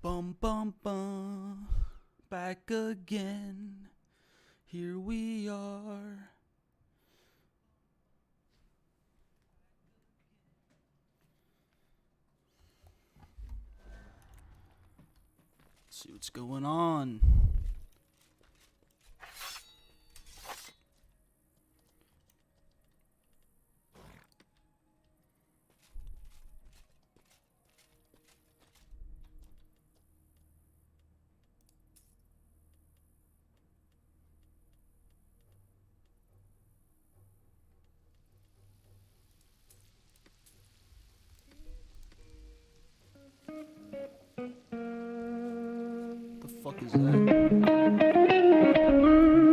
Bum bum bum, back again. Here we are. Let's see what's going on. The fuck is that?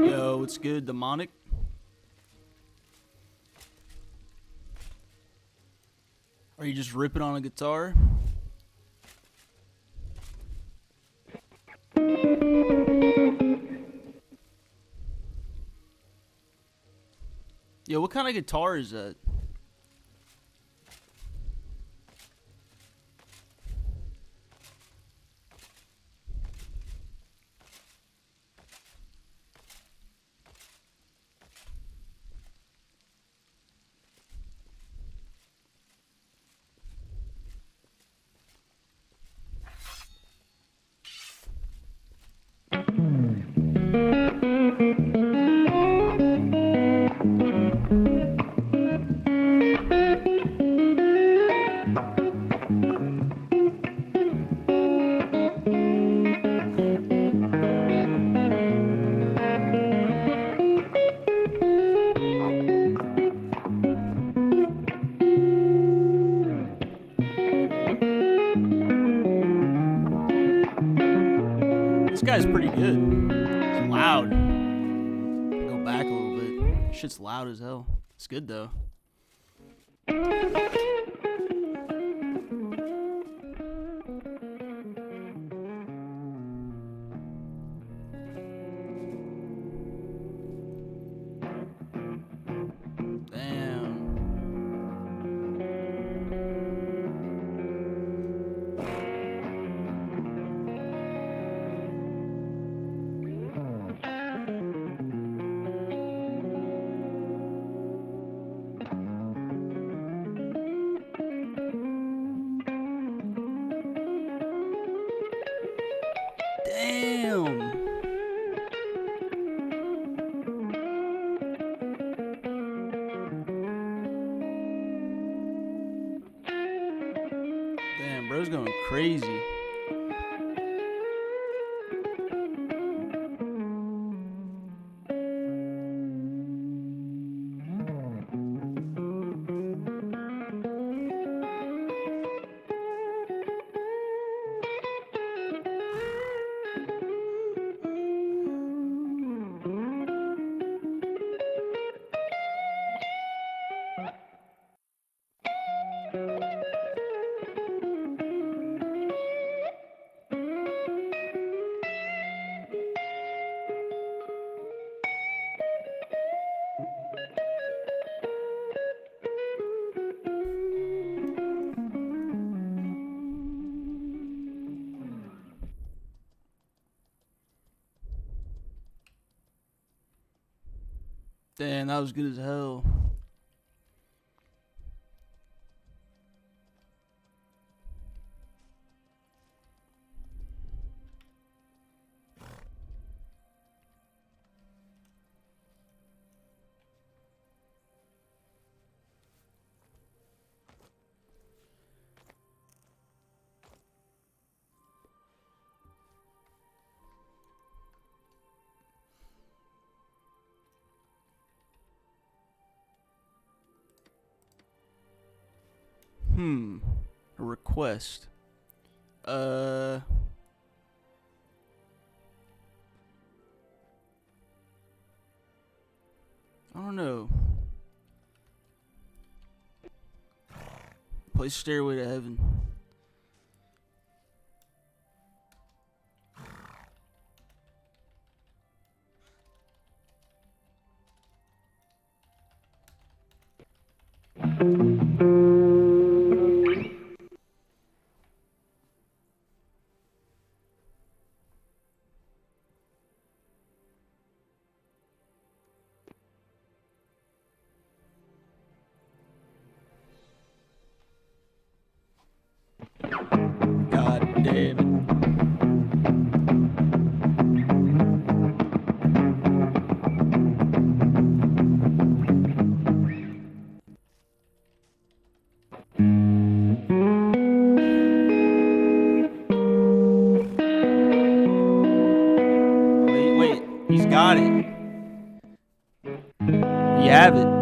Yo, what's good, demonic? Are you just ripping on a guitar? Yo, what kind of guitar is that? This guy's pretty good. It's loud. Go back a little bit. Shit's loud as hell. It's good though. Damn. Damn, bro's going crazy. Damn, that was good as hell. A request. I don't know. Play Stairway to Heaven. You have it.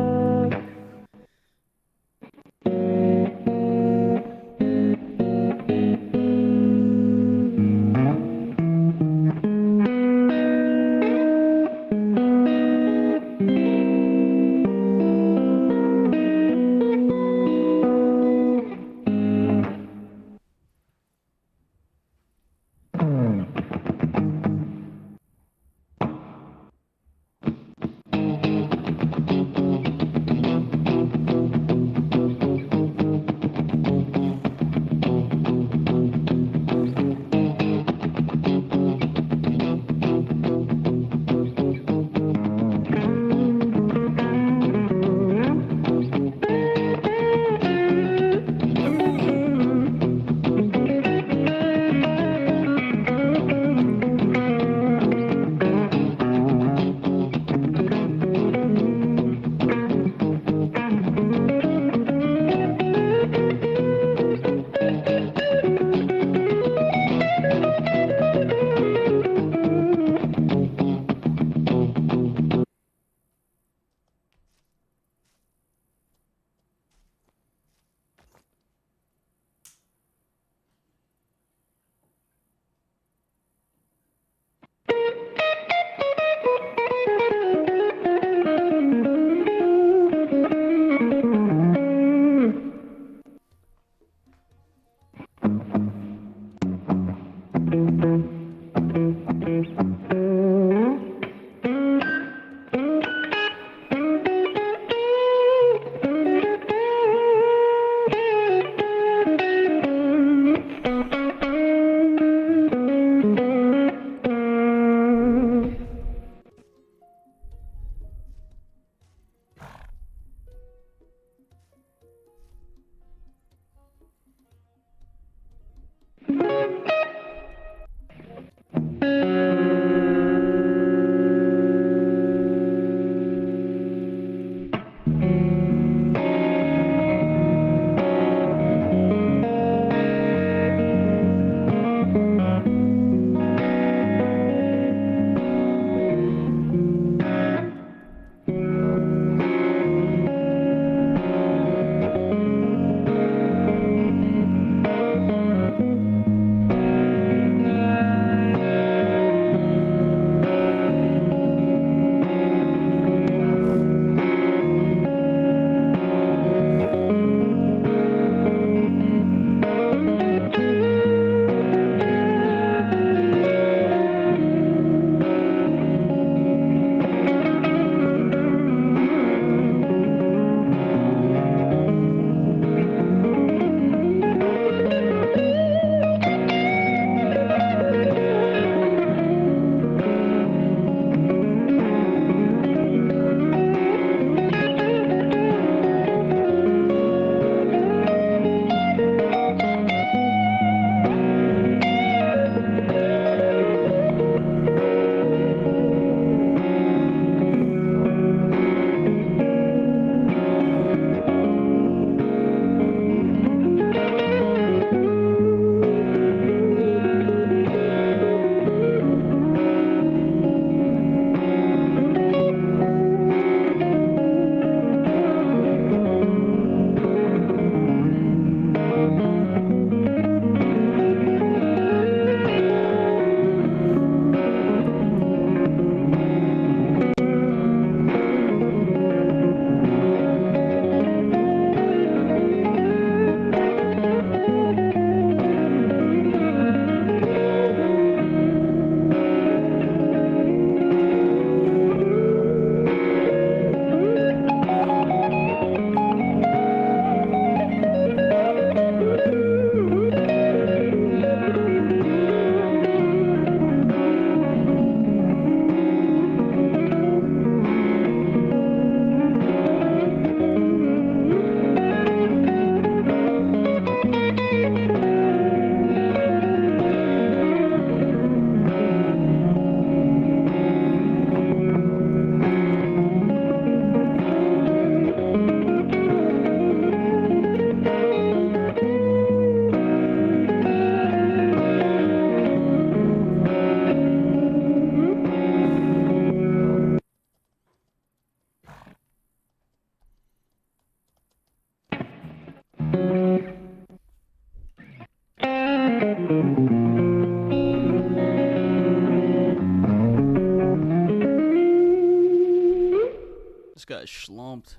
guy schlumped.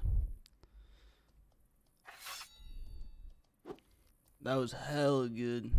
That was hella good.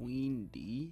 Queen D?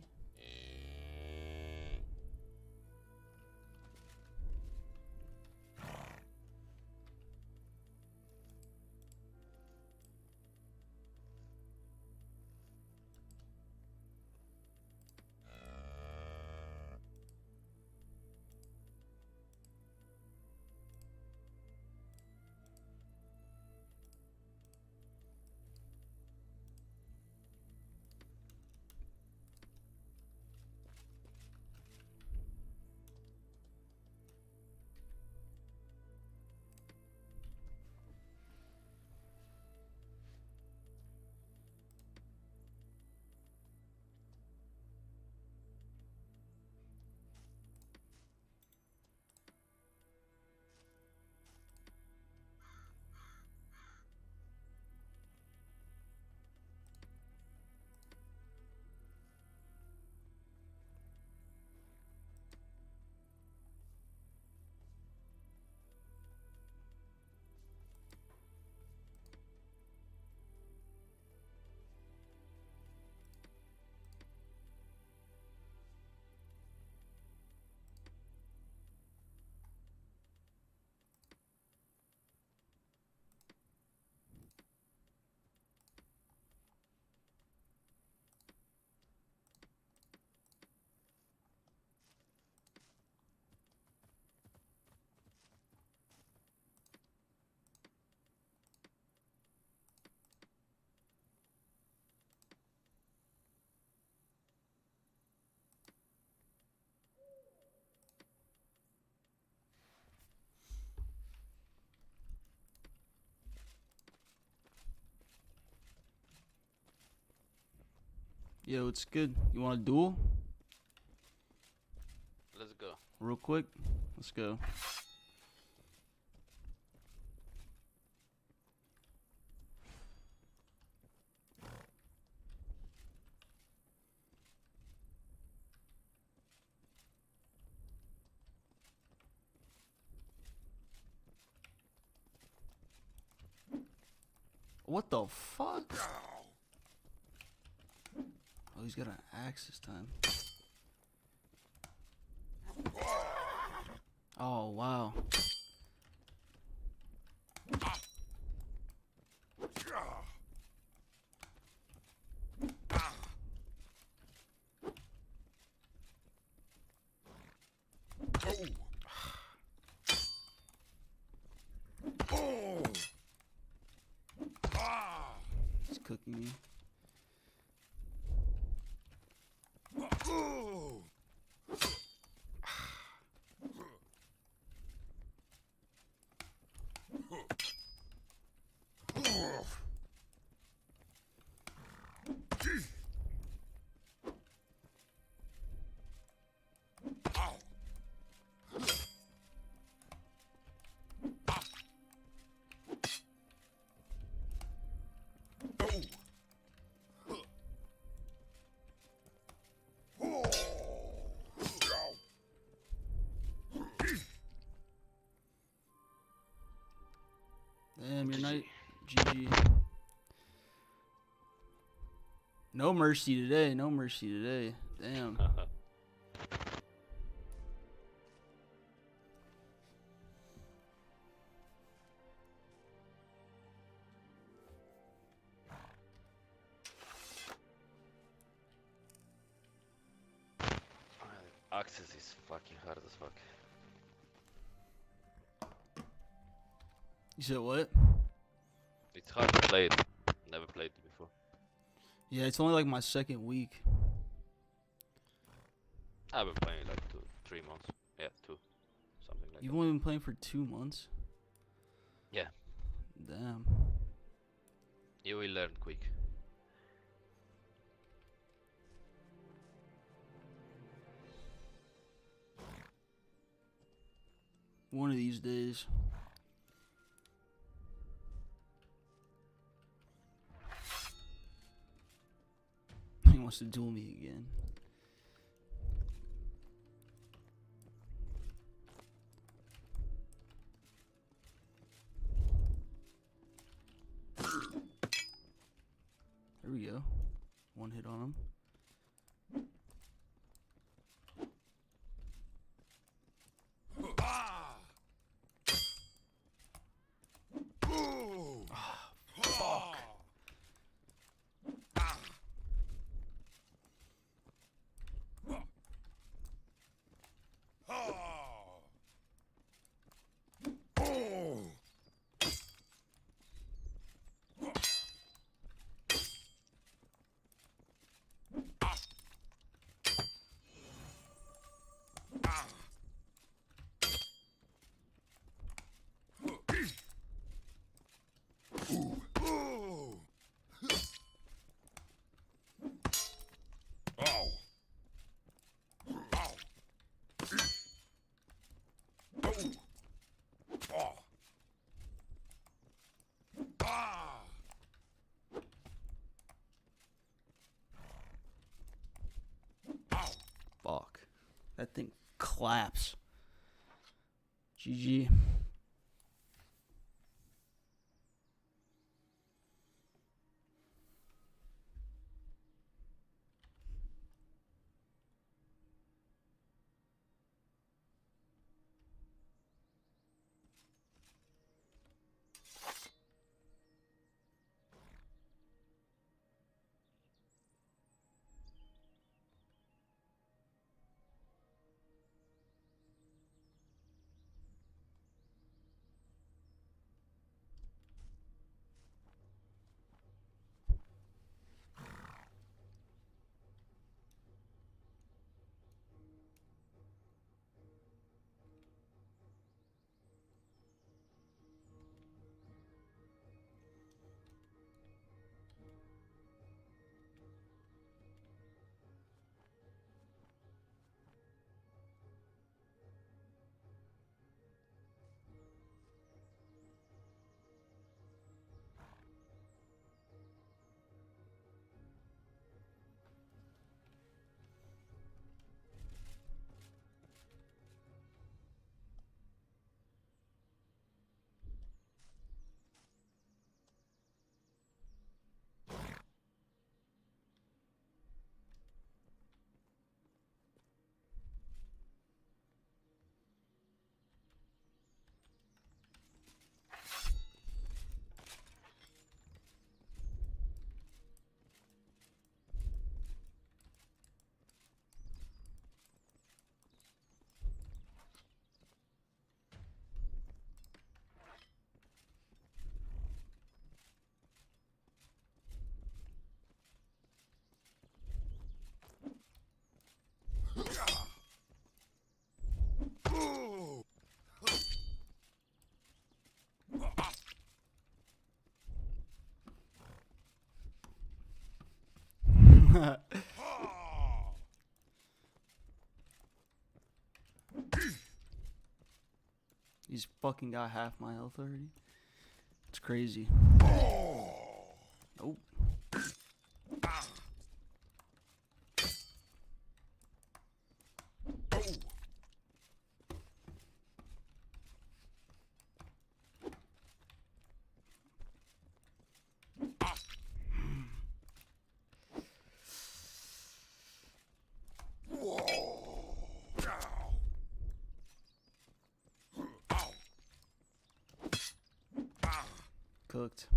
Yo, it's good. You want a duel? Let's go. Real quick? Let's go. What the fuck? Oh, he's got an axe this time. wow. He's cooking me. Damn, you're not GG. No mercy today. No mercy today. Damn. Access is fucking hard as fuck. You said what? It's hard to play it. Never played it before. Yeah, it's only like my second week. I've been playing it like 3 months. Yeah, 2. Something like You've that. only been playing for 2 months? Yeah. Damn. You will learn quick. One of these days. He wants to duel me again. There we go. One hit on him. Fuck. Fuck. That thing claps. GG. He's fucking got half my health already. It's crazy. Oh. Cooked.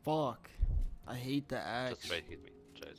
Fuck. I hate the axe. Just try hit me. Try.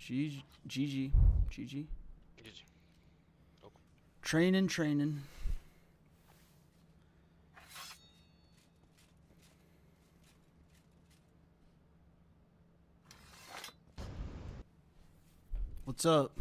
GG. GG. GG. GG. Training, training. What's up?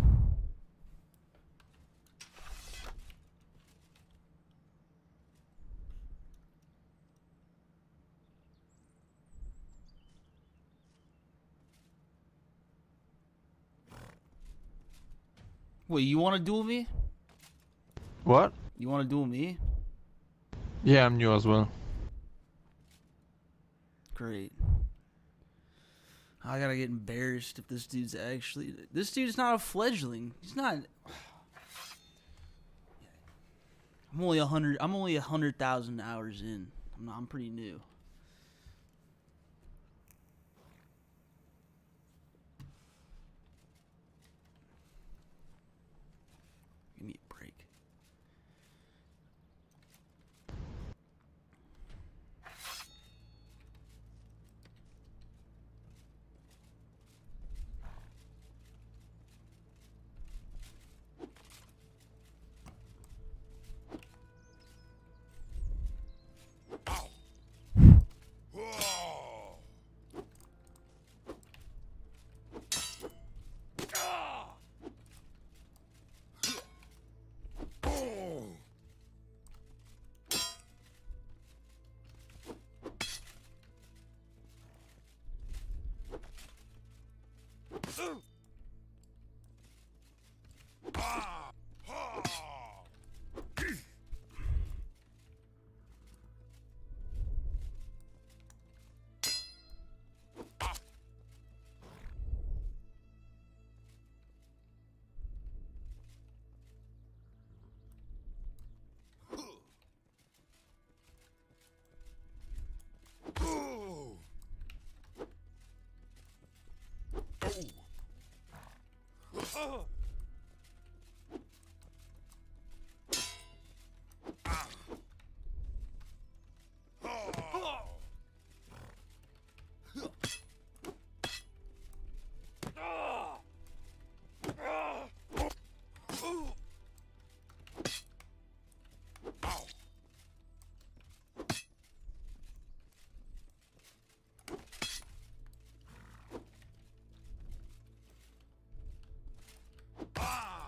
Wait, you want to duel me? What? You want to duel me? Yeah, I'm new as well. Great. I gotta get embarrassed if this dude's actually... This dude's not a fledgling. He's not... I'm only 100,000 hours in. I'm pretty new. Give me a break.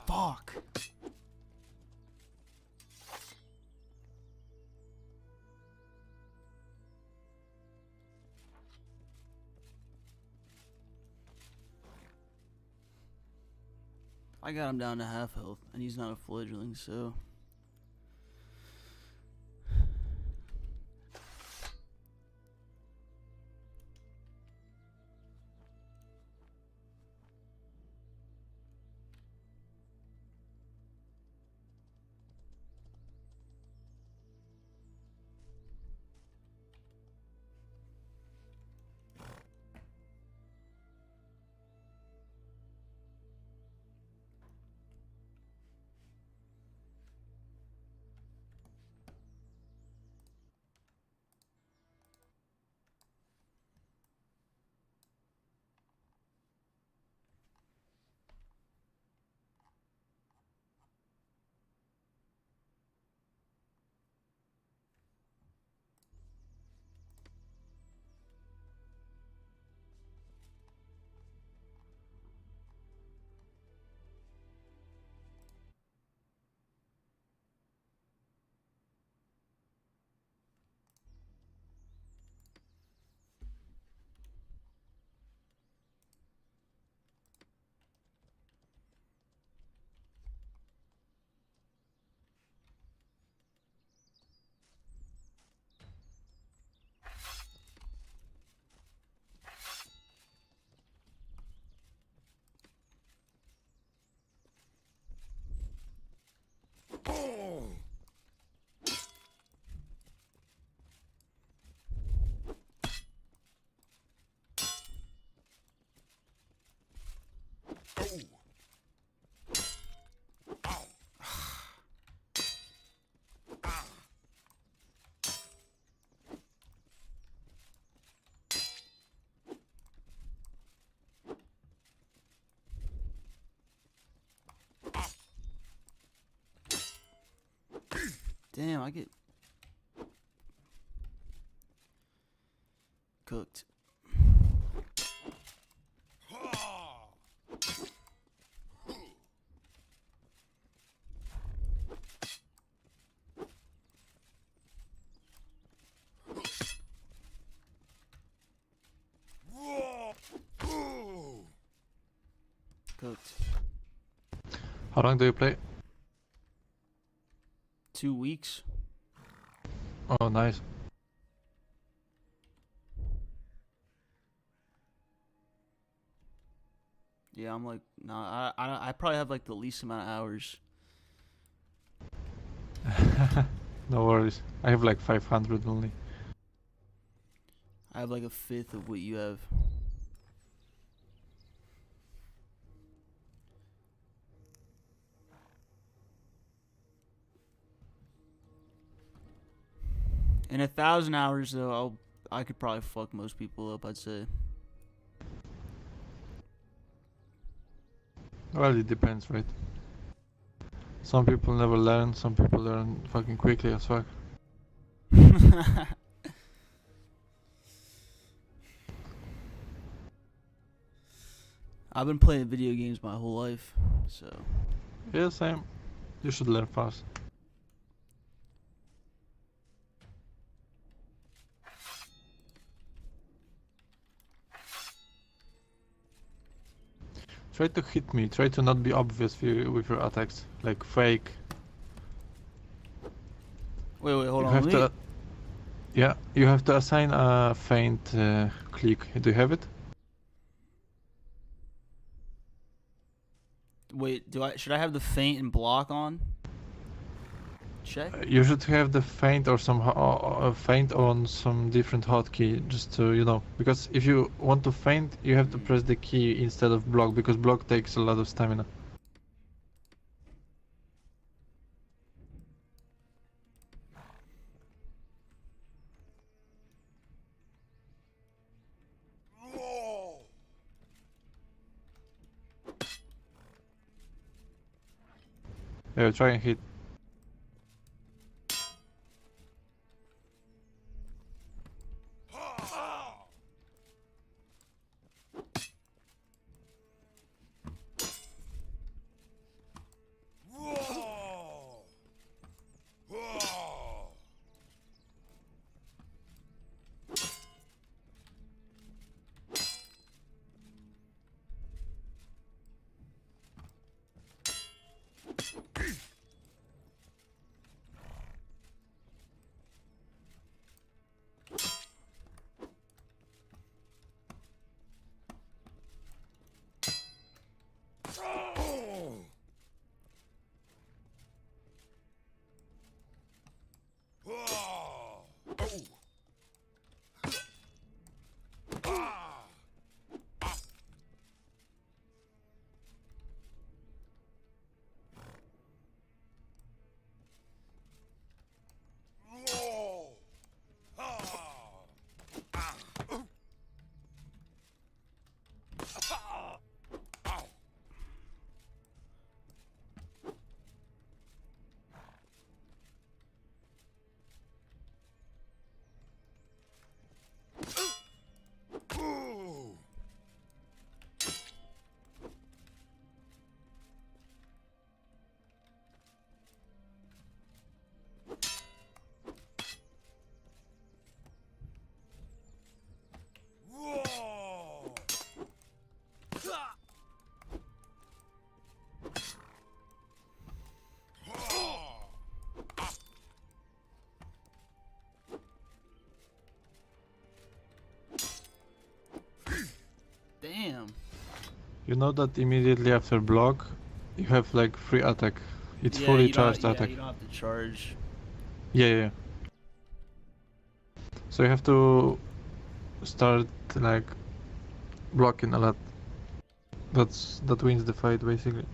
Fuck. I got him down to half health, and he's not a fledgling, so... Damn, I get cooked. Cooked. How long do you play? 2 weeks. Oh, nice. Yeah, I'm like, nah, I probably have like the least amount of hours. No worries. I have like 500 only. I have like a fifth of what you have. In 1,000 hours though, I could probably fuck most people up, I'd say. Well, it depends, right? Some people never learn, some people learn fucking quickly as fuck. I've been playing video games my whole life, so. Yeah, same. You should learn fast. Try to hit me. Try to not be obvious with your attacks. Like fake. Wait, hold You on. have Let me, to. Yeah, you have to assign a feint click. Do you have it? wait, should I have the feint and block on? Check. You should have the feint or some feint on some different hotkey, just to because if you want to feint, you have to press the key instead of block, because block takes a lot of stamina. Yeah, try and hit. Damn. You know that immediately after block, you have like free attack. It's Yeah, fully you don't. charged Yeah, attack. you don't have to charge. Yeah. So you have to start like blocking a lot. That wins the fight basically.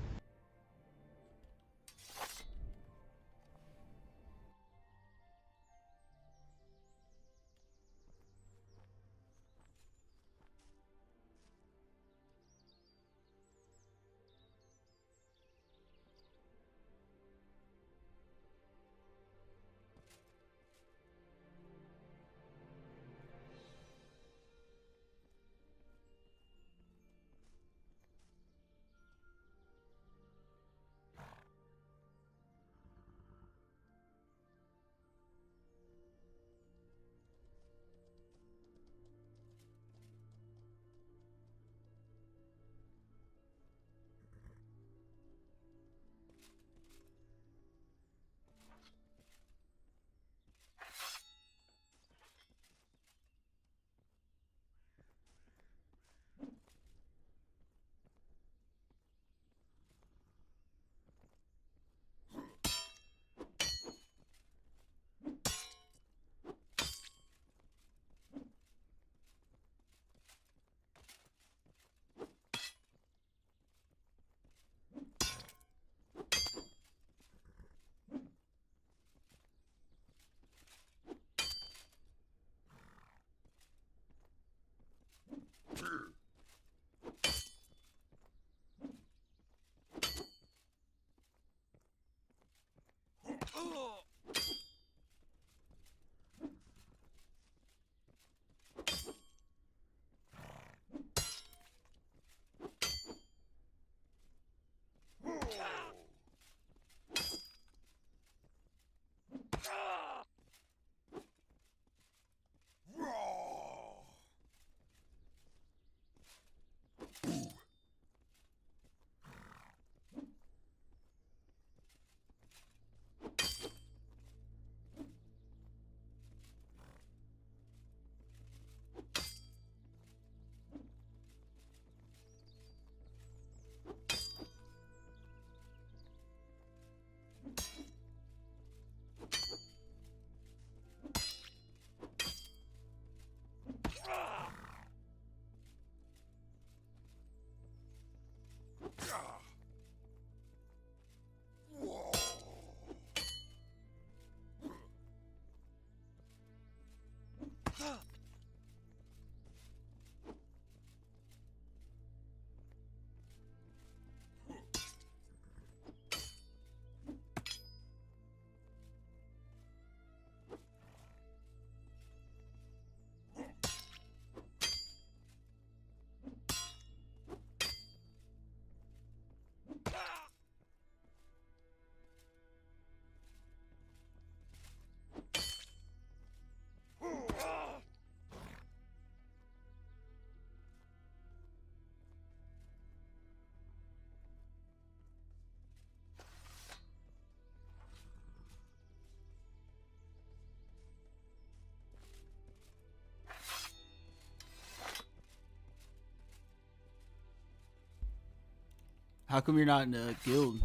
How come you're not in a guild?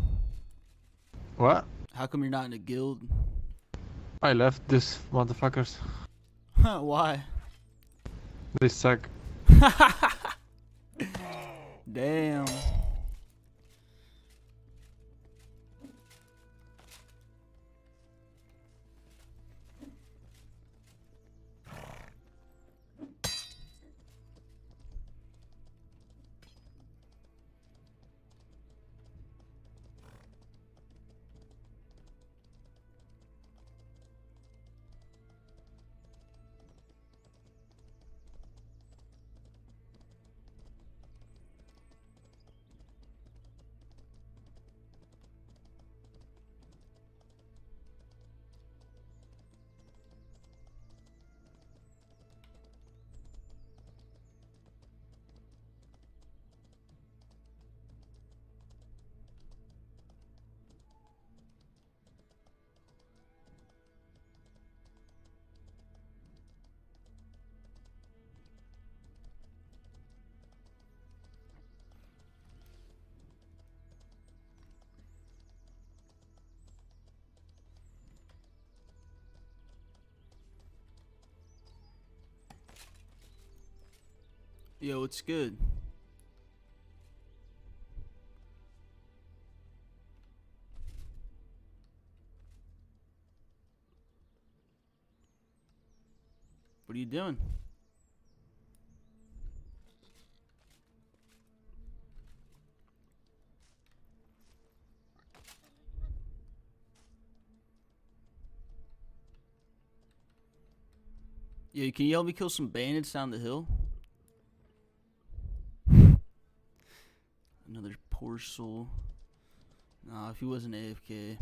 What? How come you're not in a guild? I left this motherfuckers. Why? They suck. Damn. Yo, it's good. What are you doing? Yo, can you help me kill some bandits down the hill? Another poor soul. Nah, if he wasn't AFK.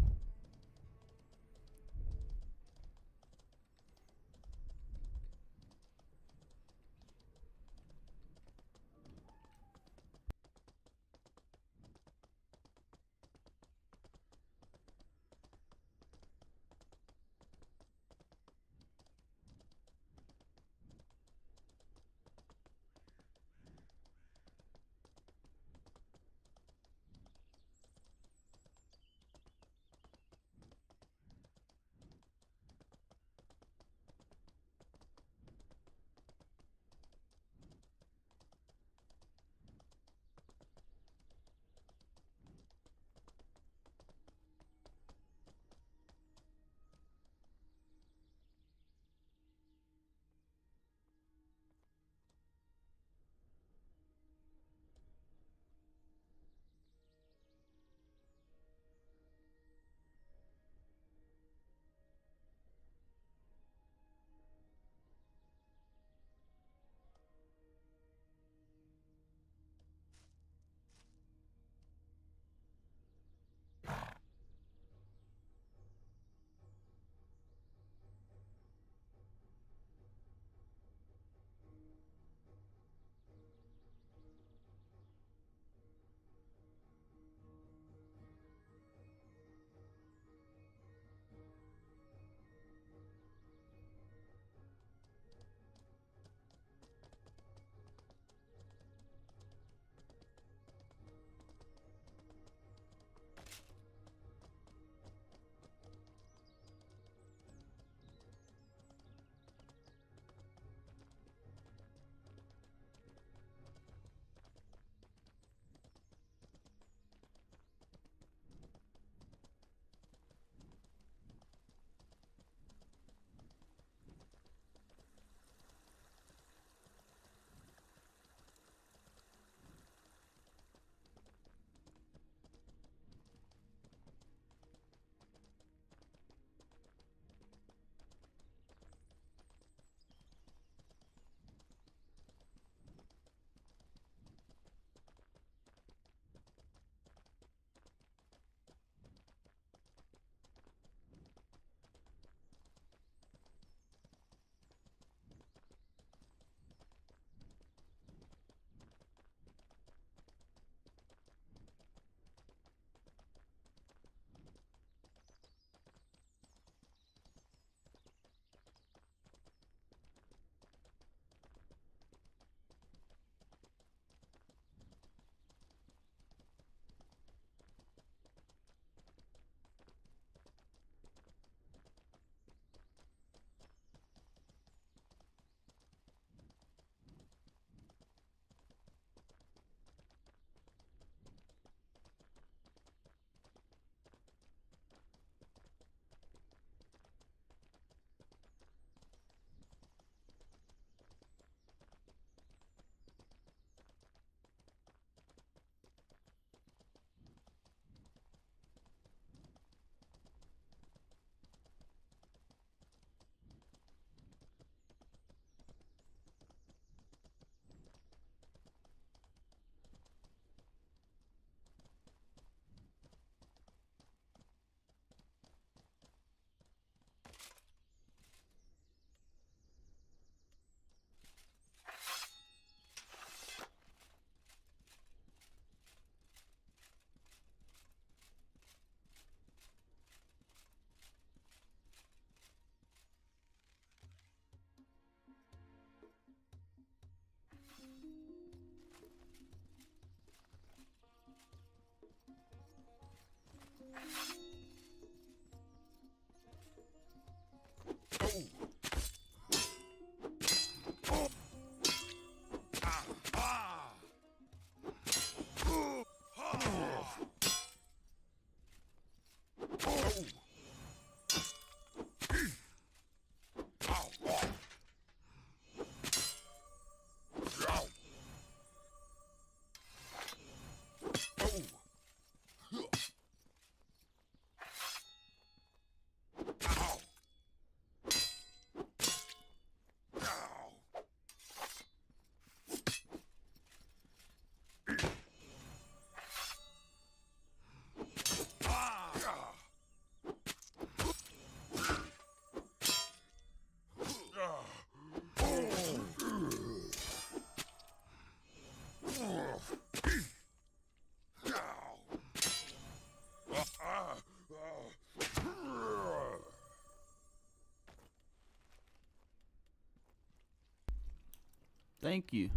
Thank you.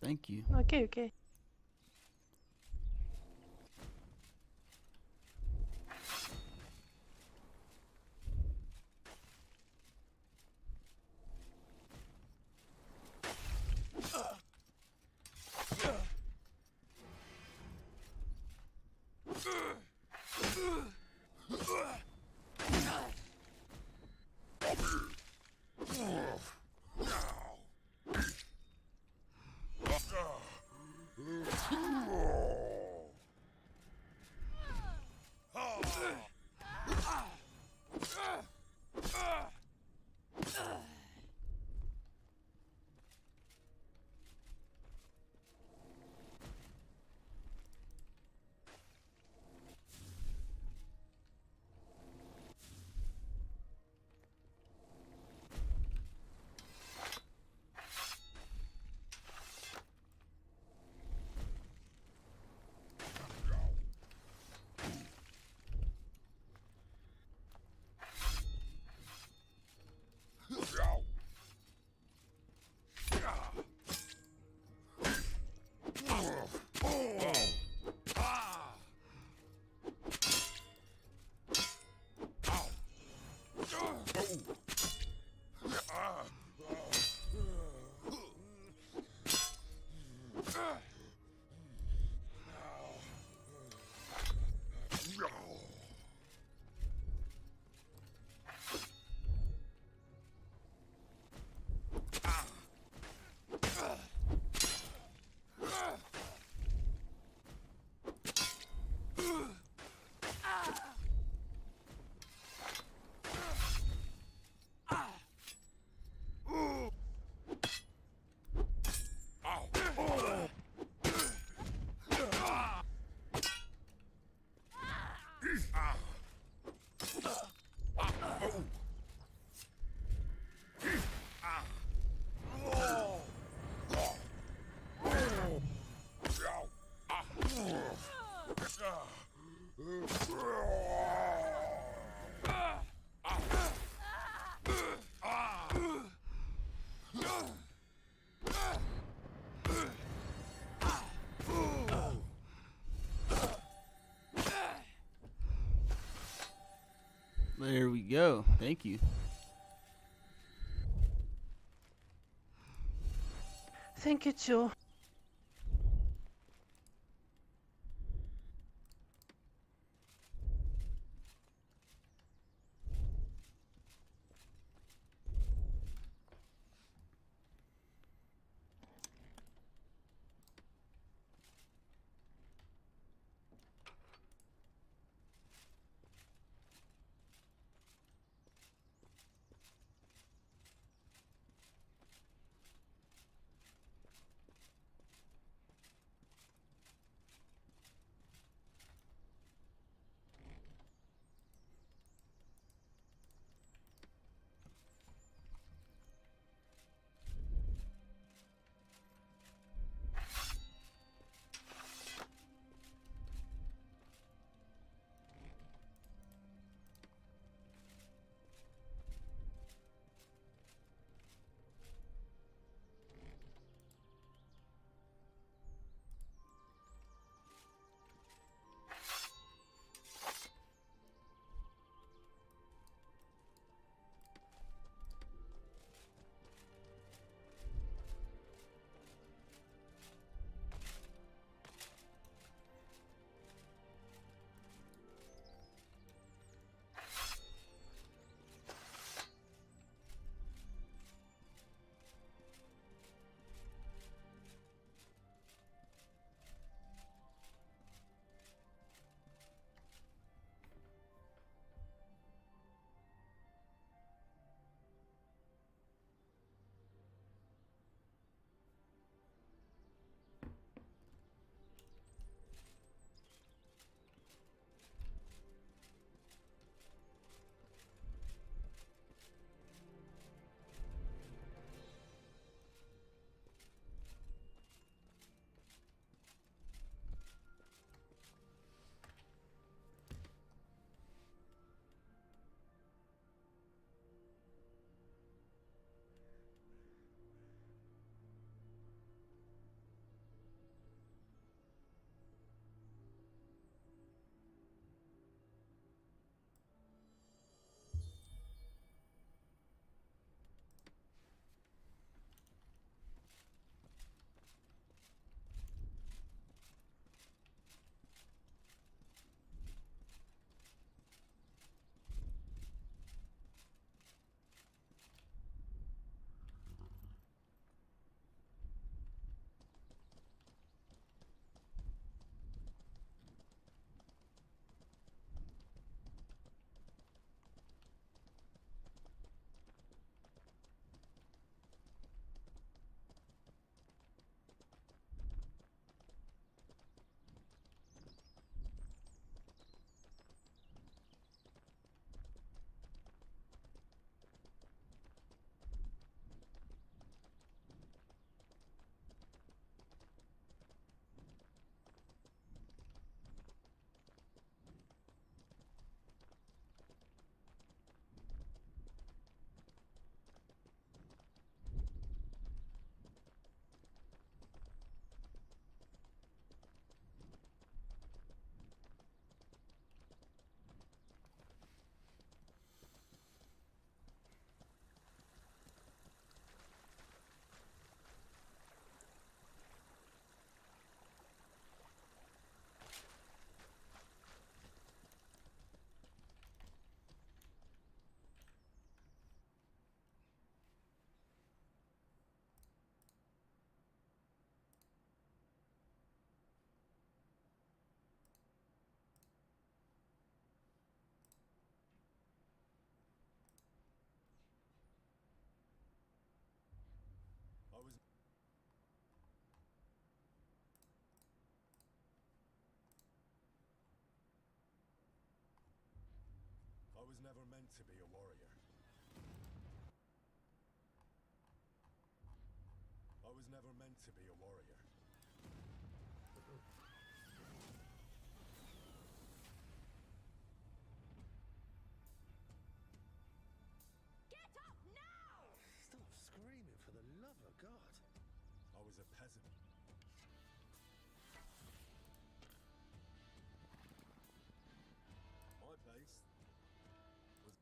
Thank you. Okay, okay. There we go. Thank you. Thank you too. was never meant to be a warrior. I was never meant to be a warrior. Get up now! Stop screaming, for the love of God. I was a peasant. My place was...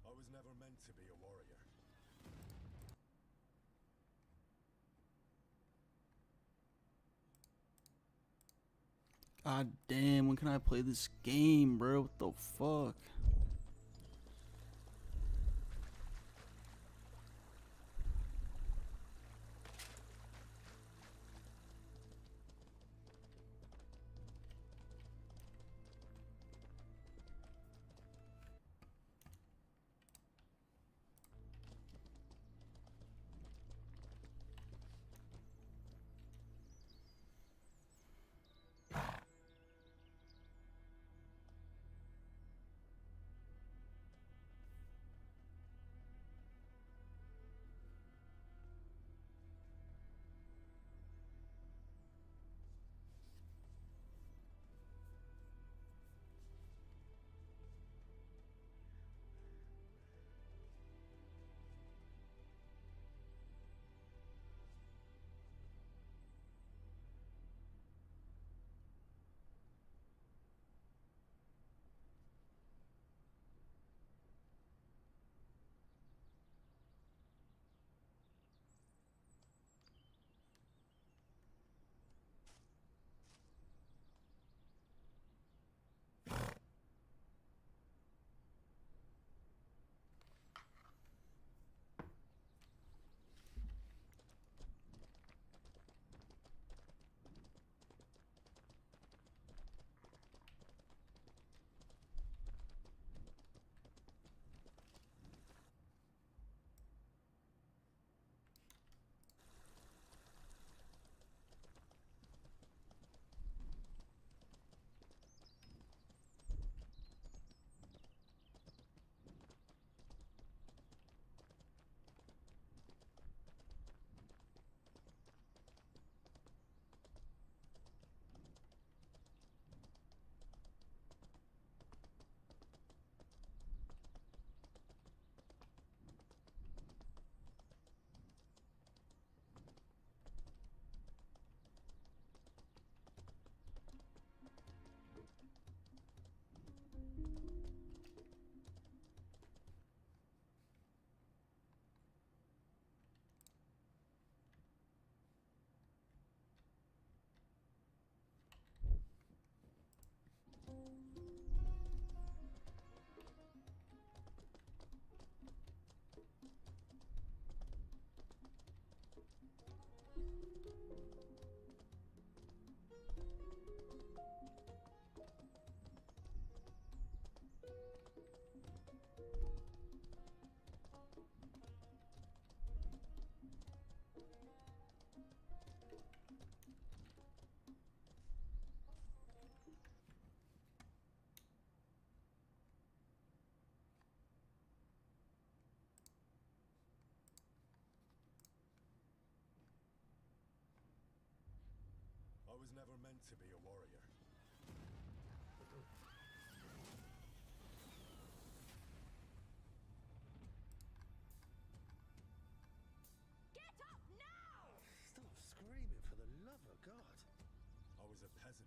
I was never meant to be a warrior. God damn, when can I play this game, bro? What the fuck? never meant to be a warrior. Get up now! Stop screaming for the love of God. I was a peasant.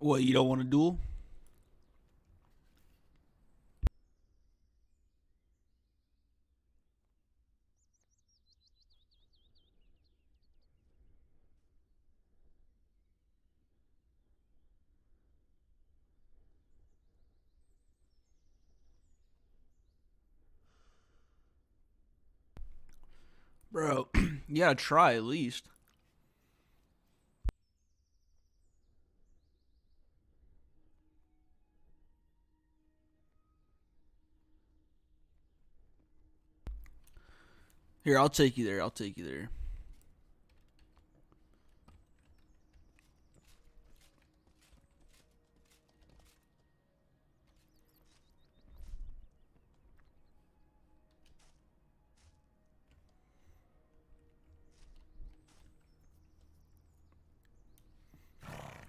What, you don't want to duel? Bro, you gotta try at least. Here, I'll take you there. I'll take you there.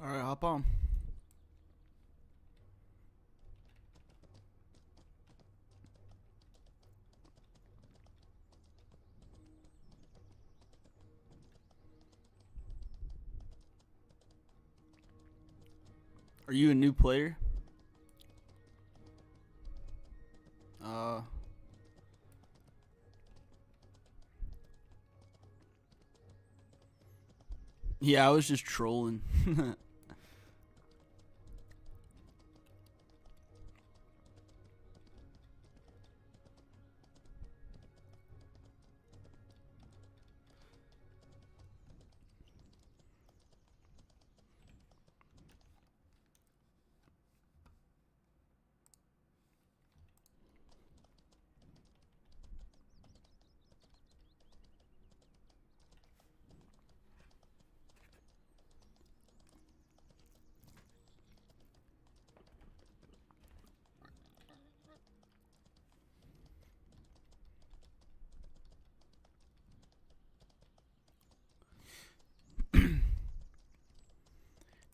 All right, hop on. Are you a new player? Yeah, I was just trolling.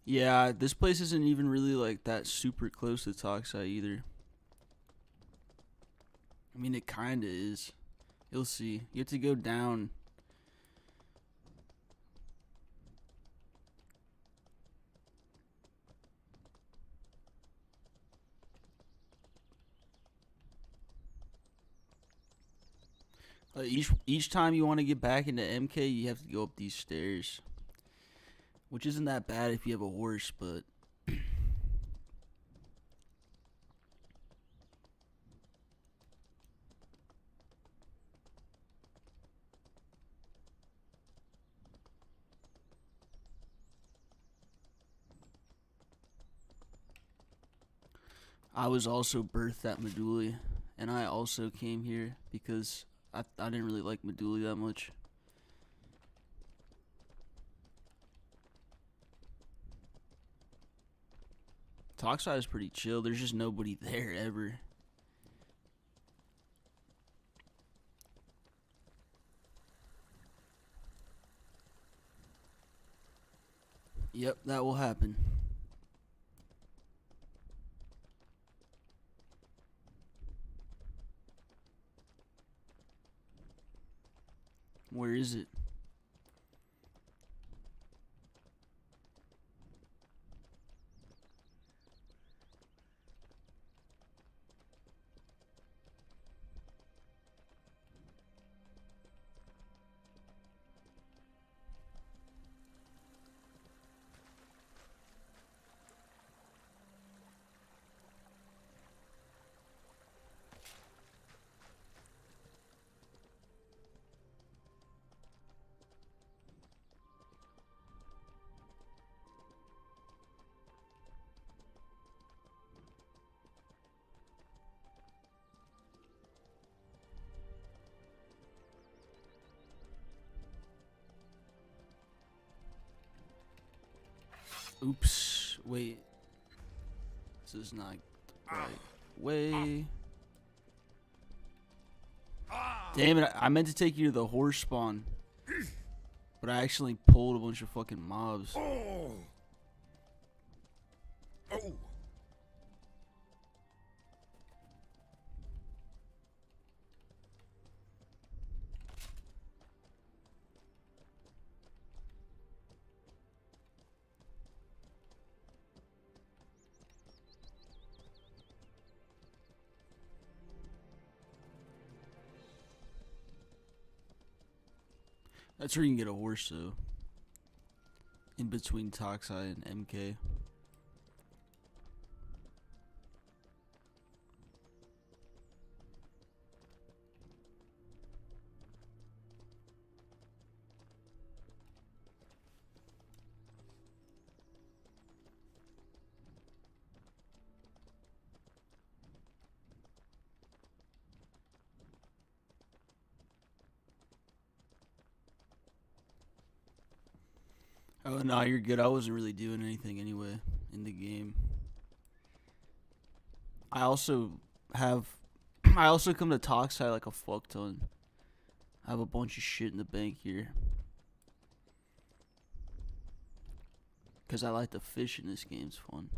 Yeah, this place isn't even really like that super close to Toxai either. I mean, it kinda is. You'll see. You have to go down. Each time you want to get back into MK, you have to go up these stairs, which isn't that bad if you have a horse, but I was also birthed at Meduli, and I also came here because I didn't really like Meduli that much. Toxai is pretty chill. There's just nobody there ever. Yep, that will happen. Where is it? Oops. Wait. This is not the right way. Damn it. I meant to take you to the horse spawn. But I actually pulled a bunch of fucking mobs. Oh. Oh. That's where you can get a horse, though. In between Toxai and MK. Oh, no, you're good. I wasn't really doing anything anyway in the game. I also have... I also come to Toxai like a fuck ton. I have a bunch of shit in the bank here. Because I like to fish in this game. It's fun.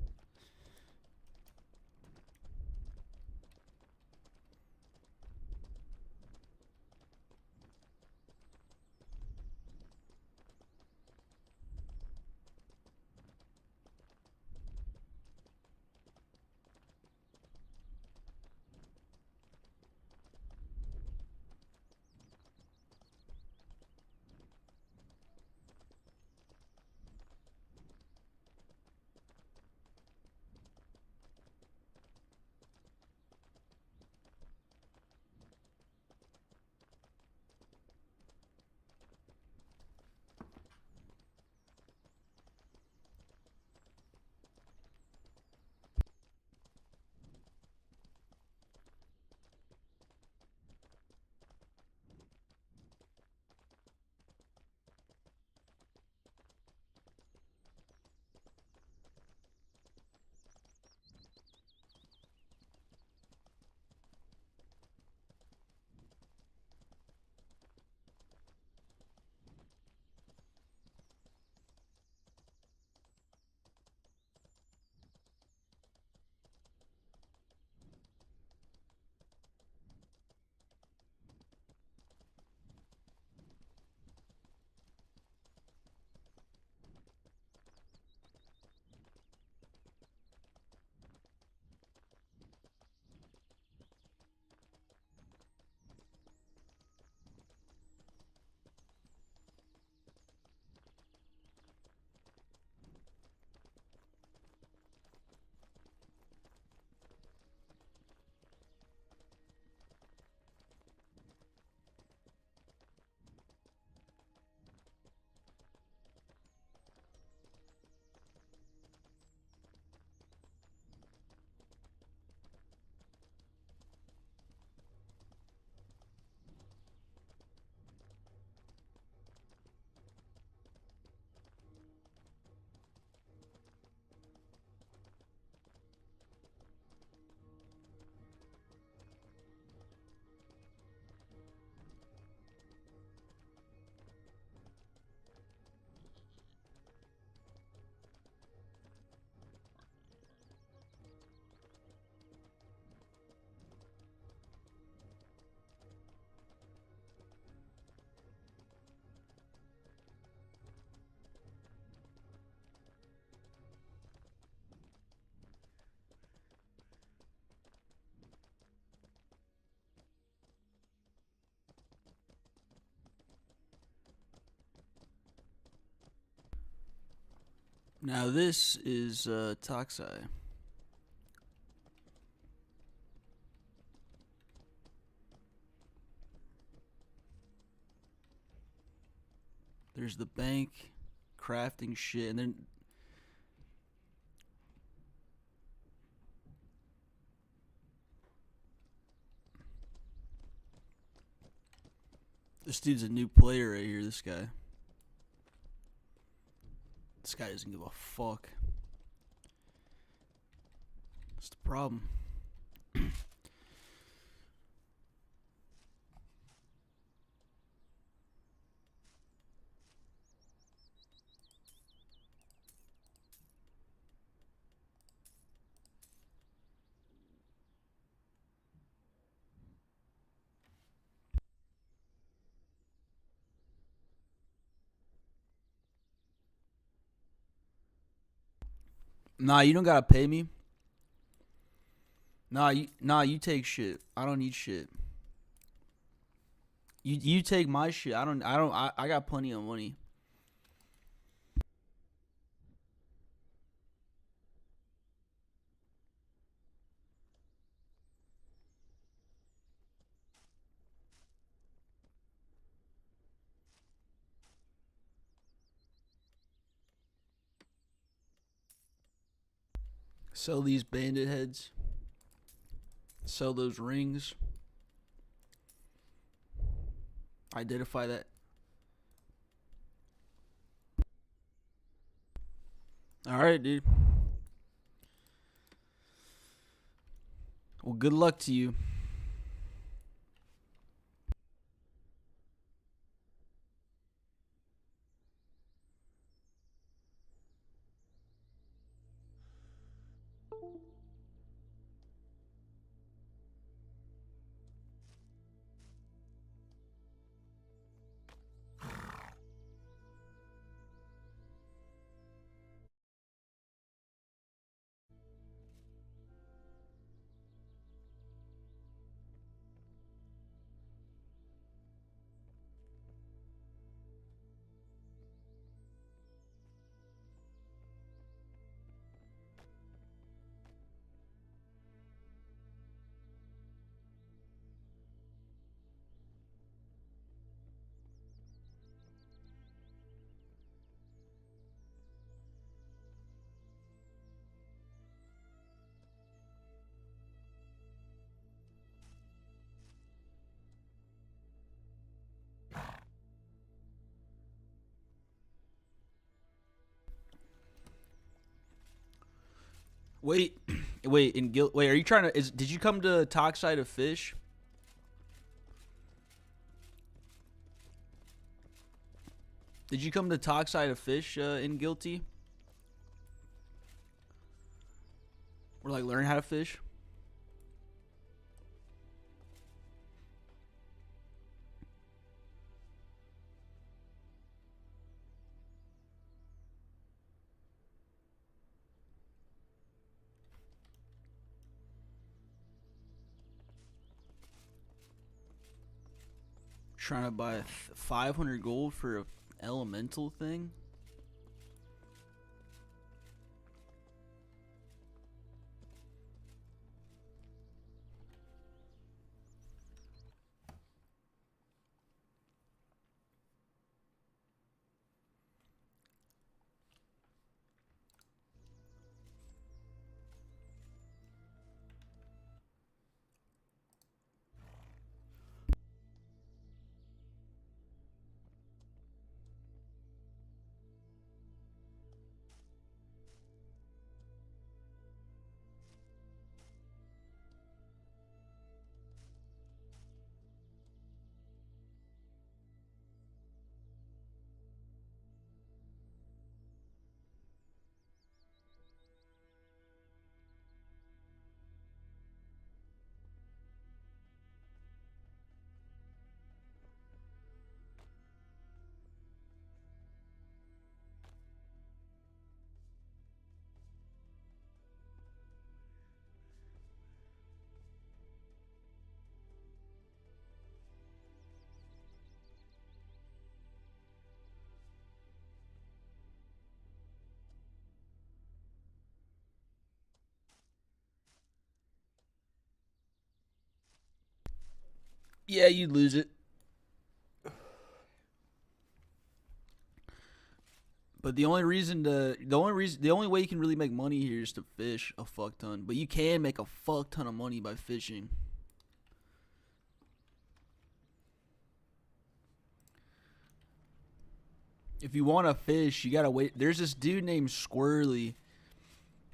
Now this is Toxai. There's the bank, crafting shit, and then this dude's a new player right here. This guy. This guy doesn't give a fuck. That's the problem. Nah, you don't gotta pay me. Nah, you take shit. I don't need shit. You take my shit. I got plenty of money. Sell these bandit heads. Sell those rings. Identify that. Alright, dude. Well, good luck to you. Wait, wait, wait, are you trying to did you come to Toxide to fish? Did you come to Toxide to fish in Guilty? Or like learn how to fish? Trying to buy 500 gold for a elemental thing? Yeah, you'd lose it. But the only way you can really make money here is to fish a fuck ton. But you can make a fuck ton of money by fishing. If you want to fish, you gotta wait. There's this dude named Squirrely,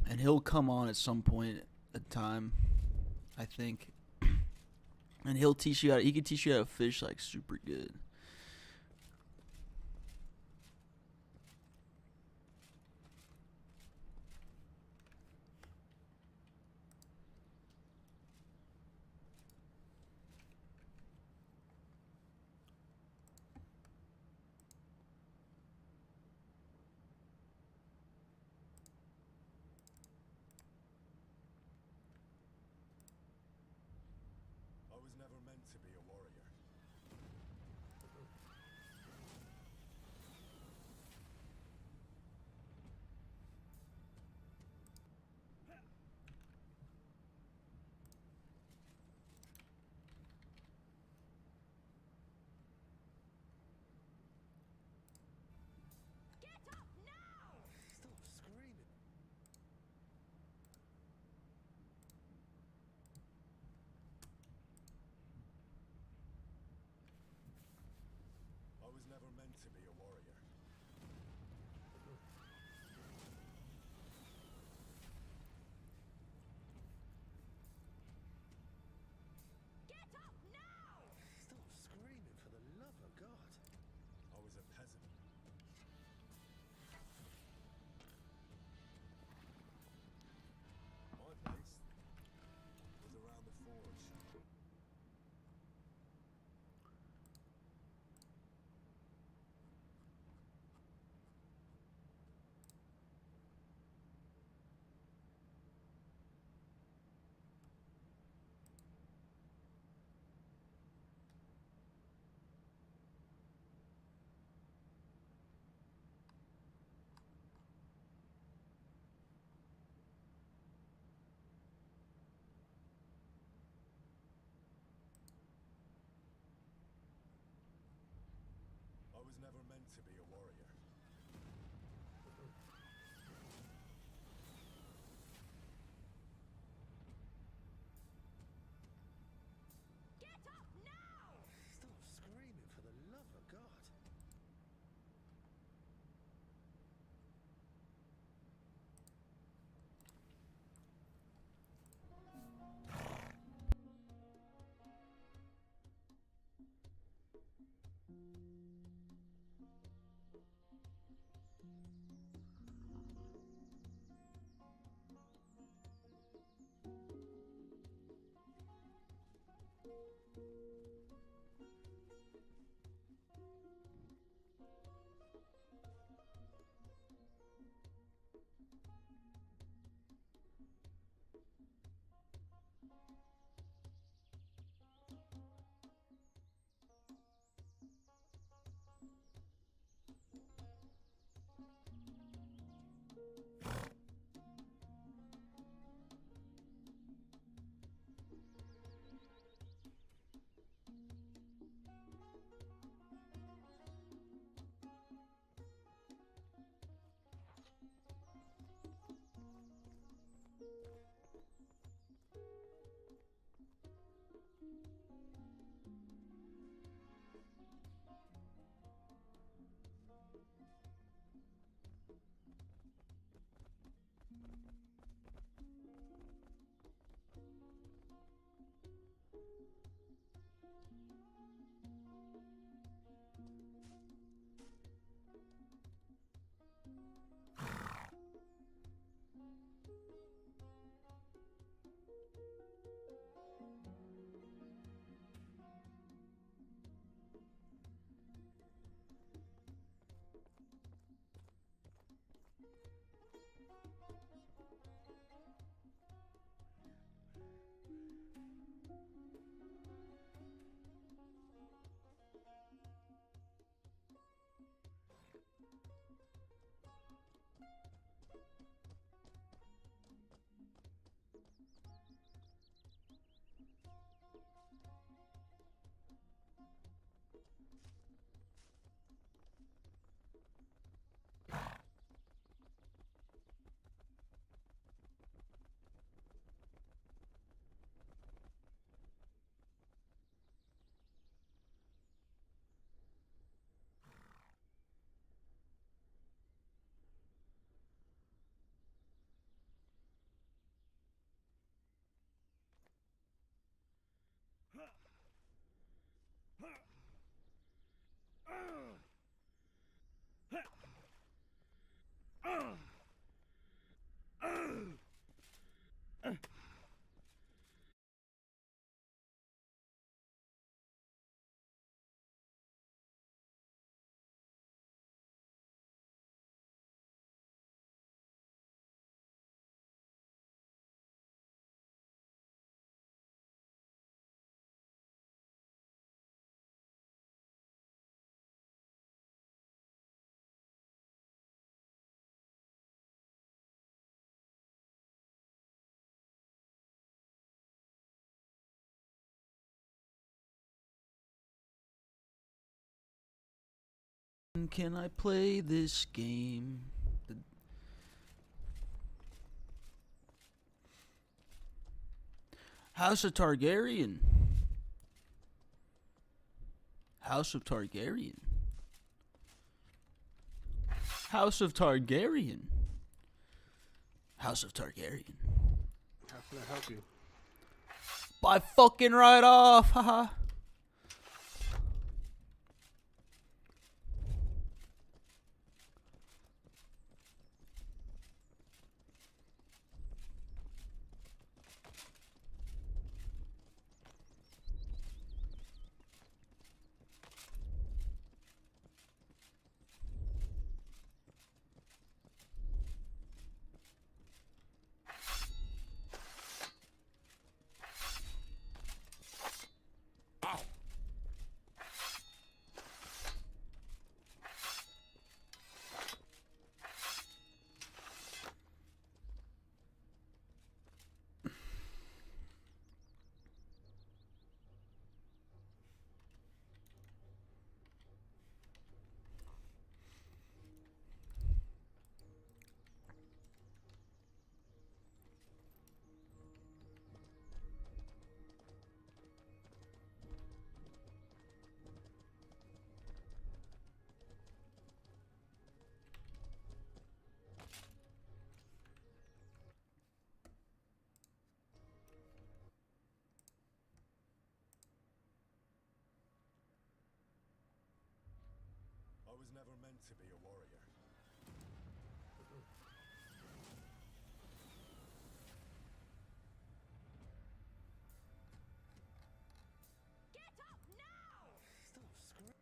and he'll come on at some point at time, I think. And he'll teach you how. He can teach you how to fish like super good. I was never meant to be a warrior. Can I play this game? House of Targaryen. House of Targaryen. House of Targaryen. House of Targaryen. How can I help you? Buy fucking right off, haha. I was never meant to be a warrior. Get up now! Stop screaming.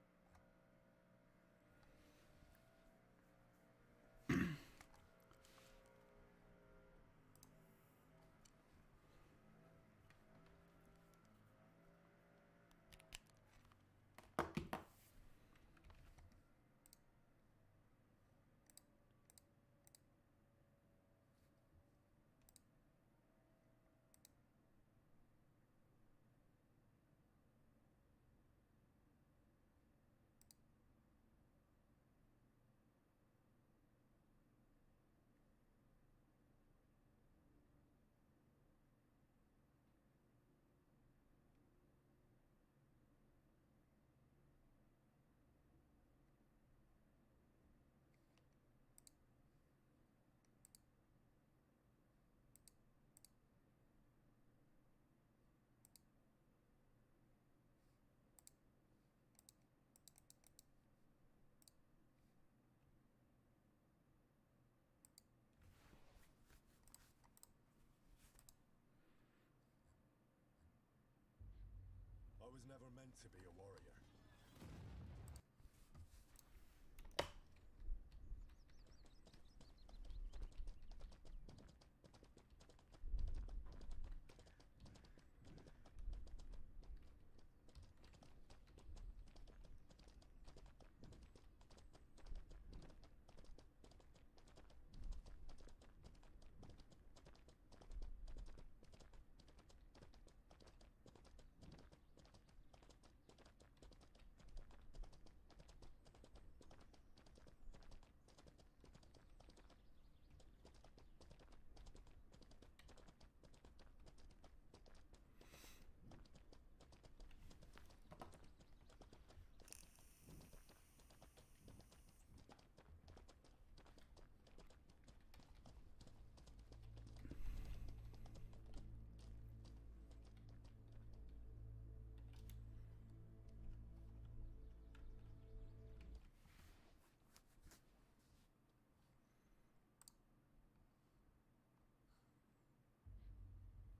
I was never meant to be a warrior.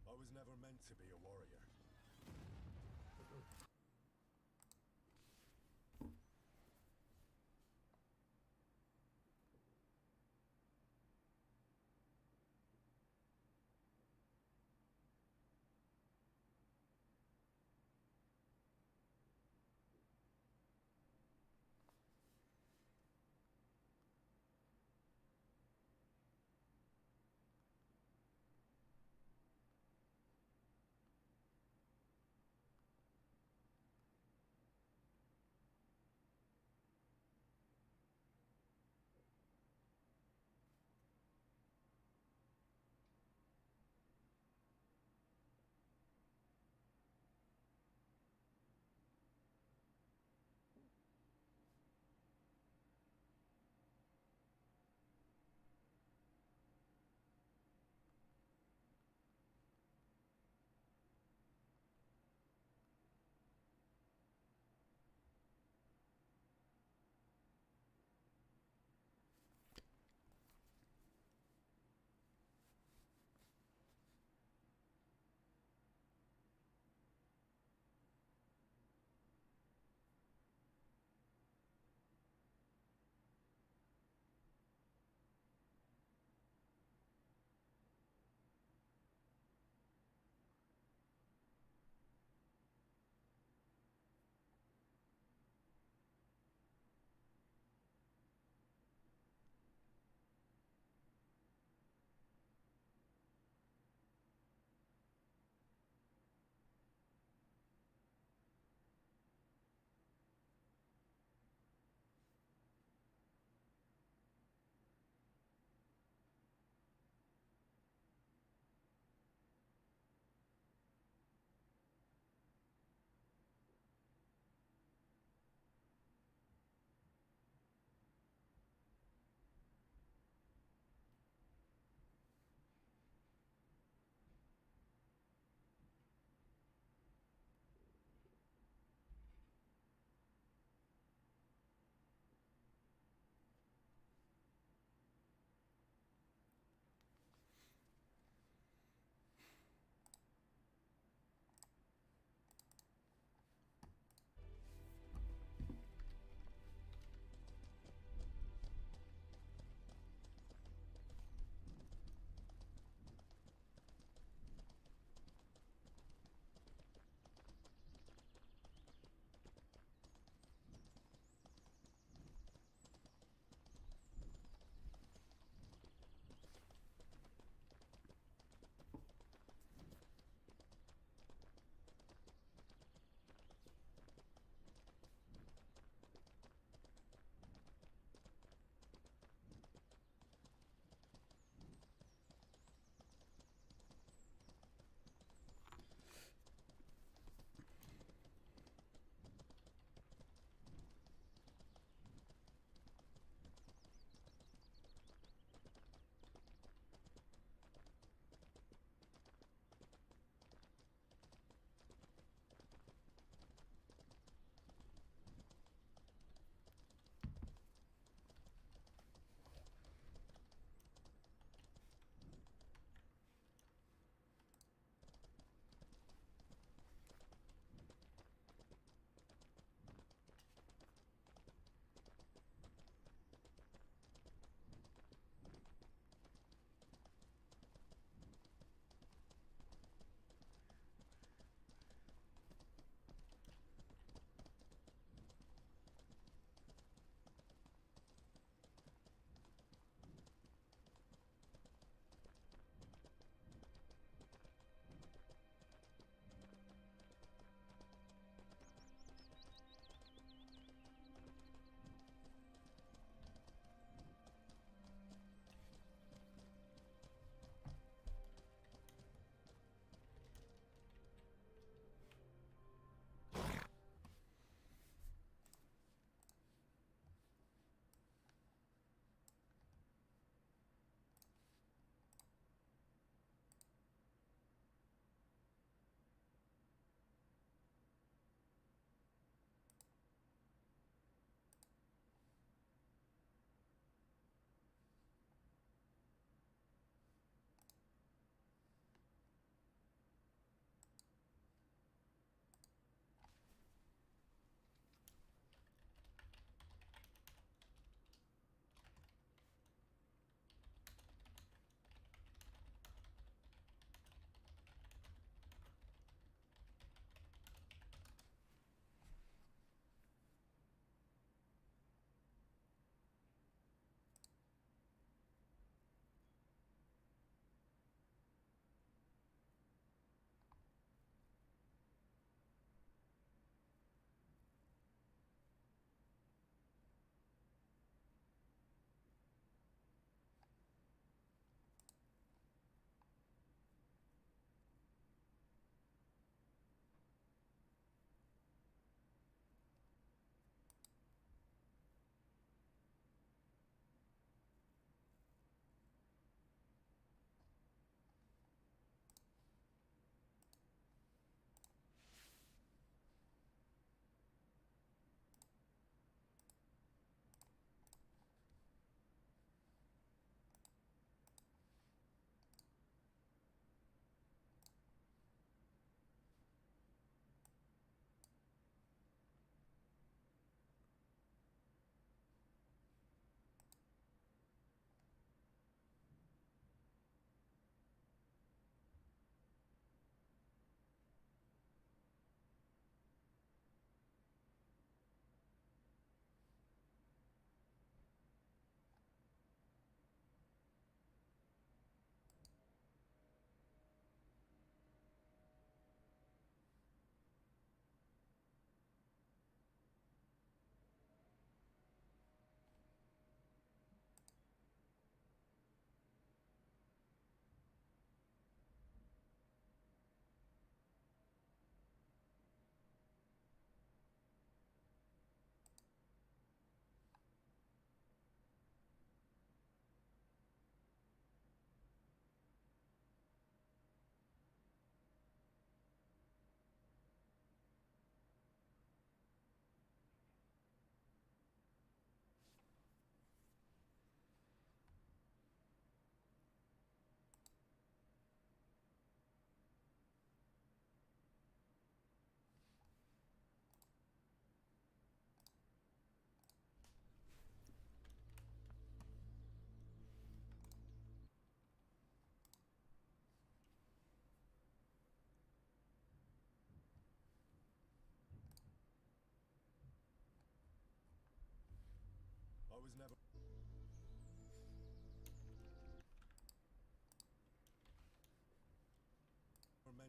I was never meant to be a warrior.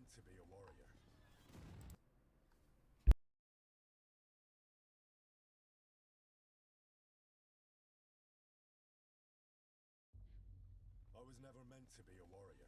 meant to be a warrior. I was never meant to be a warrior.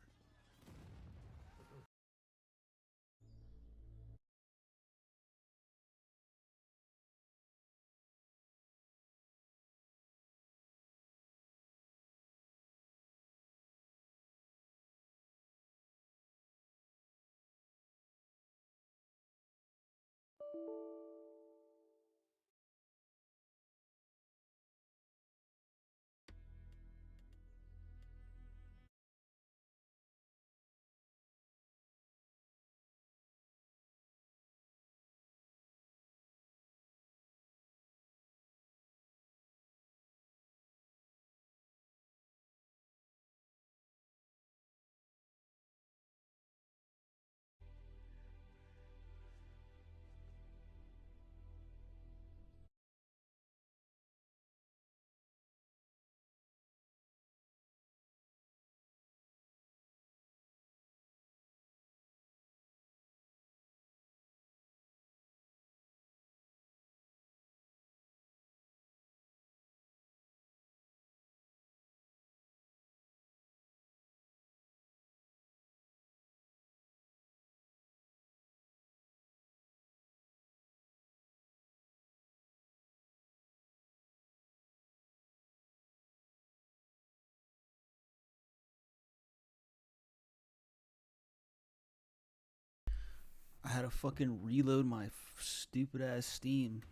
I had to fucking reload my stupid ass Steam.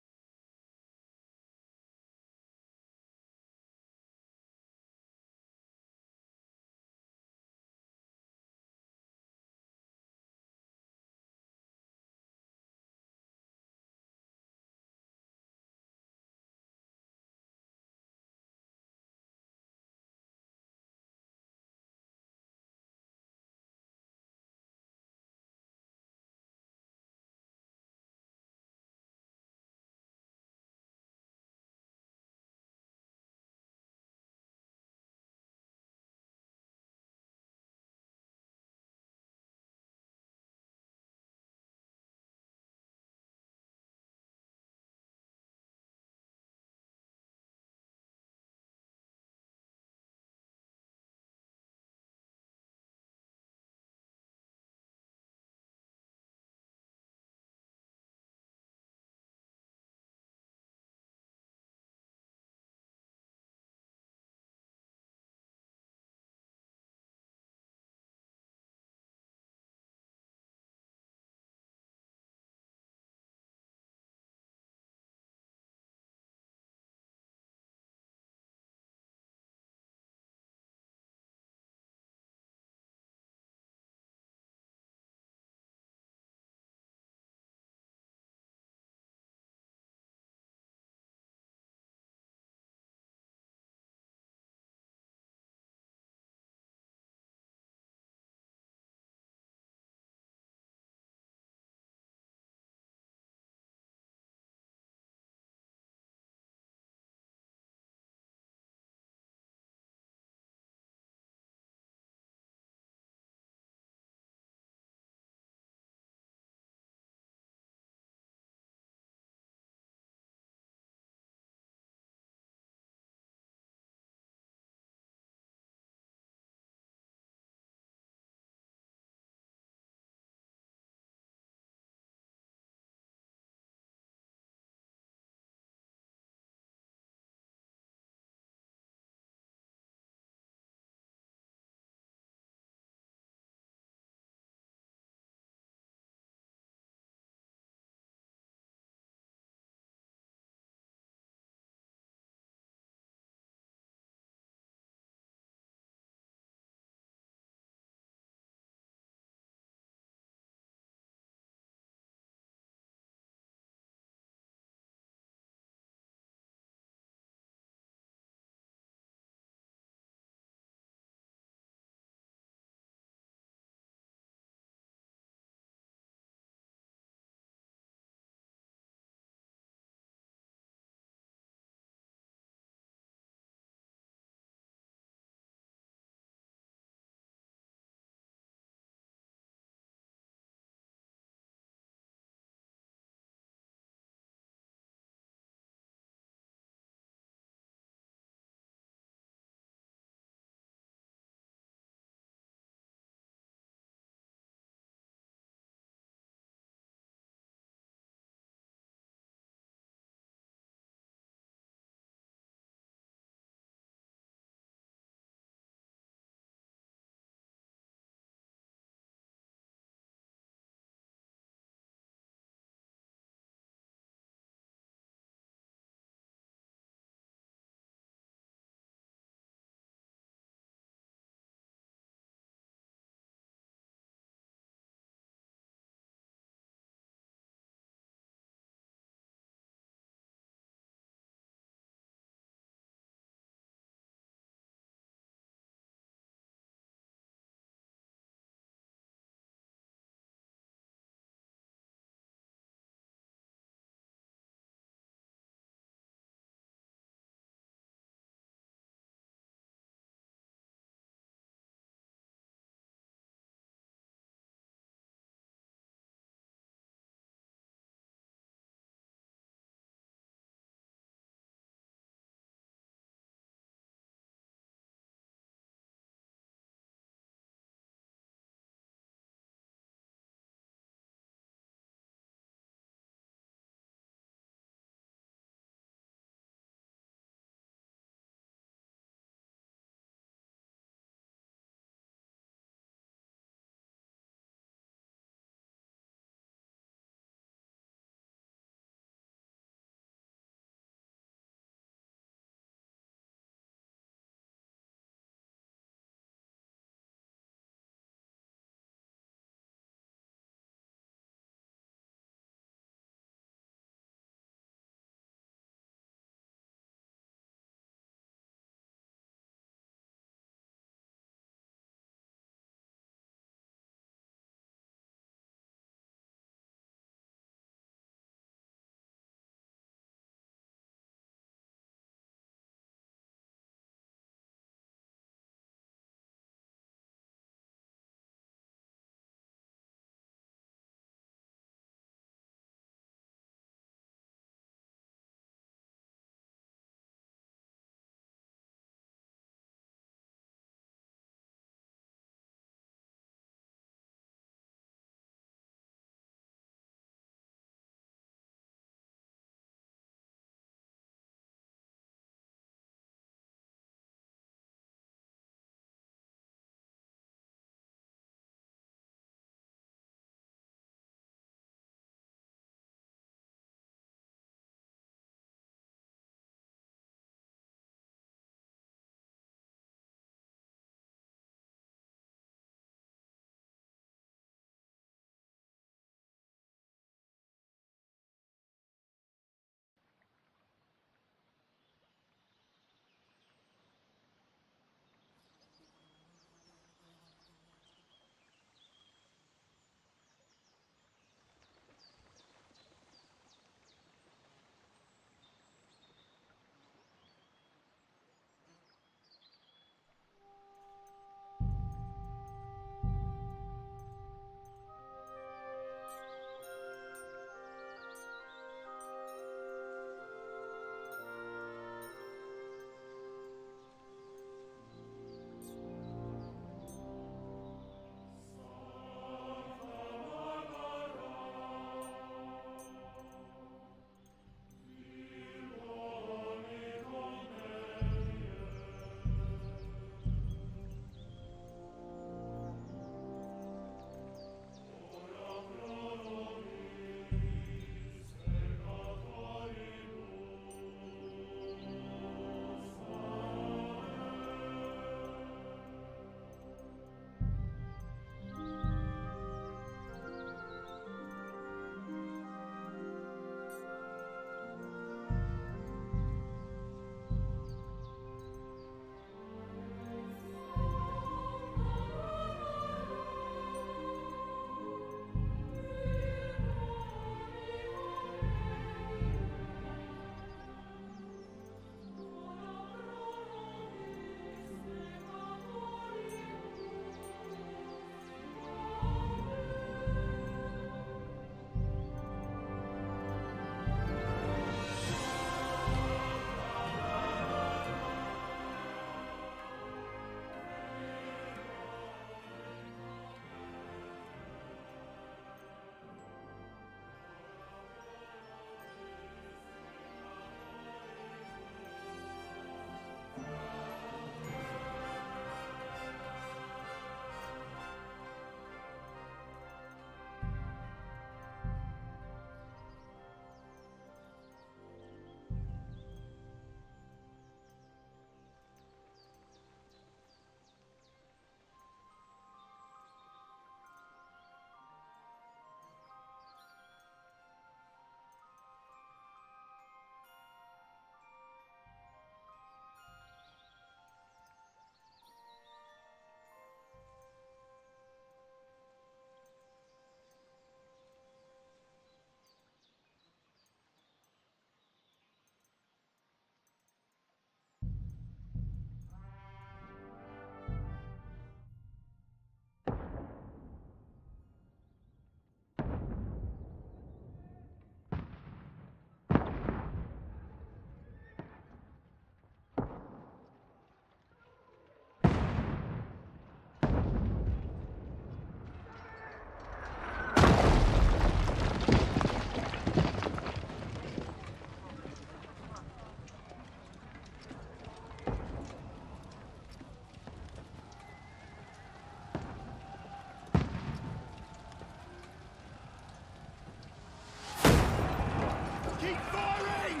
Keep firing!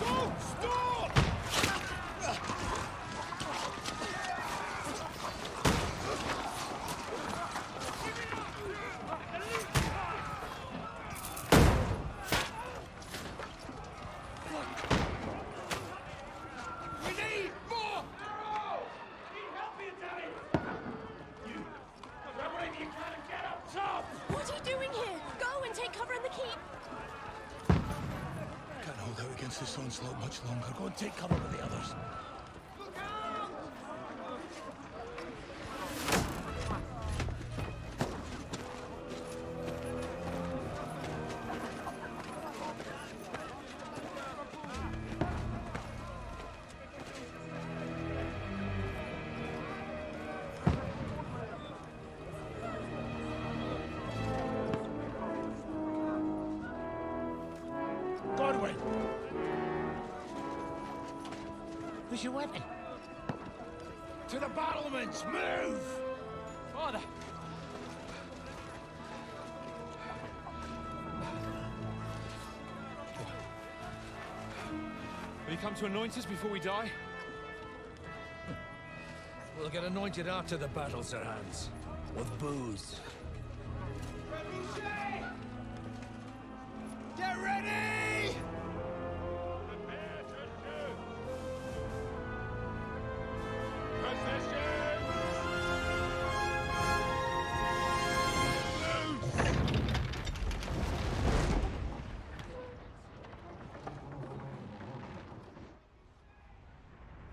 Don't stop! We need more! Need help here, Daddy! You! Grab whatever you can and get up top! What are you doing here? Go and take cover in the keep. Can't hold out against this onslaught much longer. Go and take cover with the others. Look out! Godwin! Where's your weapon? To the battlements! Move! Father! Will you come to anoint us before we die? We'll get anointed after the battles are hands. With booze. Get ready!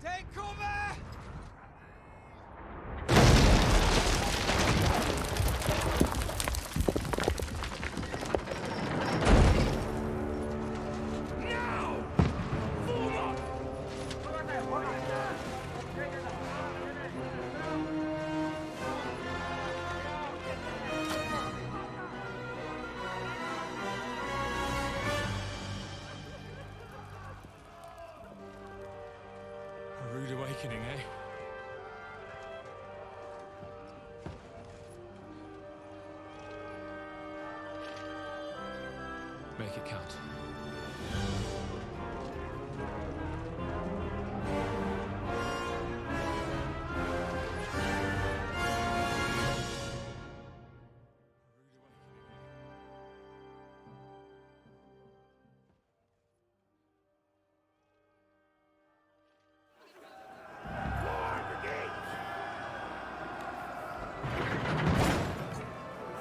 Take cover! Now! Form up! A rude awakening, eh? Make it count.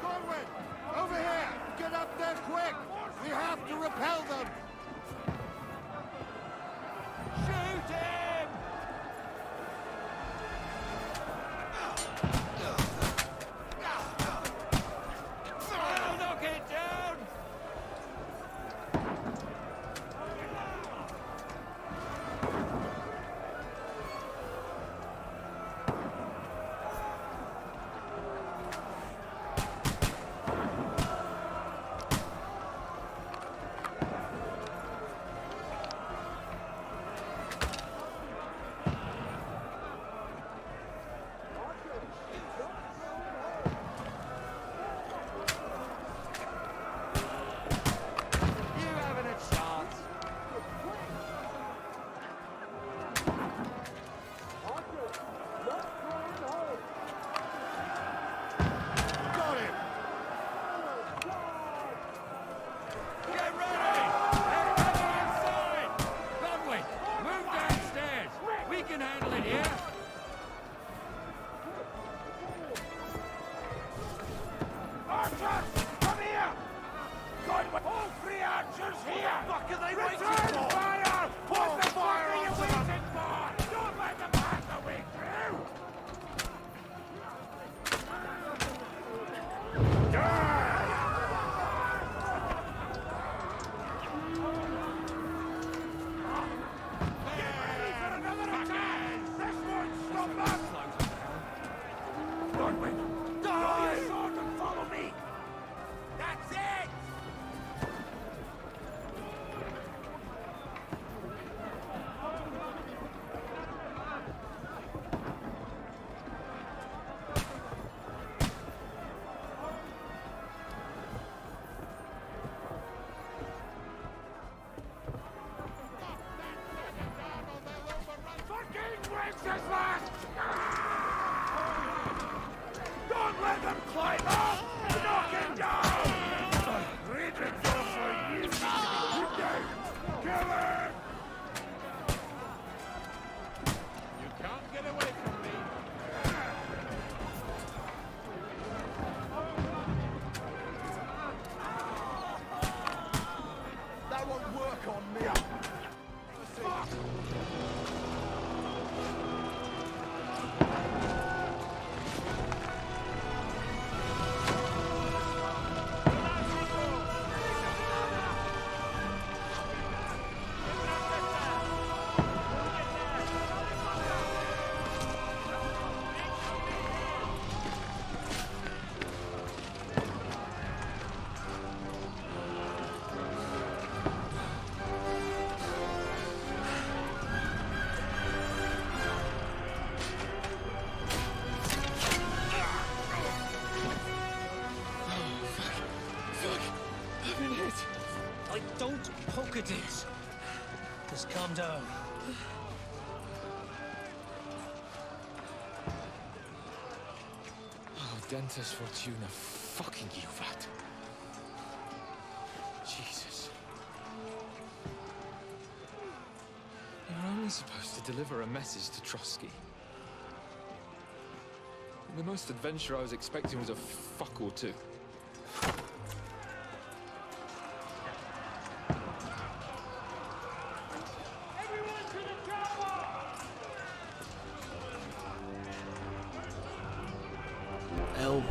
Godwin! Over here! Get up there quick! We have to repel them! Shoot him! I'll knock it down! You haven't a chance! Got him! Get ready! They're coming inside! Conway, move downstairs! We can handle it here! Archers! Come here! Conway, all three archers here! What are they waiting for? Fire! What the fuck are you waiting for? Don't let them pass the way through! Get ready for another attack! This won't stop us! Godwin, draw your sword and follow me! That's it! I've been hit. Don't poke at it. Just calm down. Oh, Dentes Fortuna, fucking you, that. Jesus. You're only supposed to deliver a message to Trotsky. The most adventure I was expecting was a fuck or two. Everyone to the chopper! L.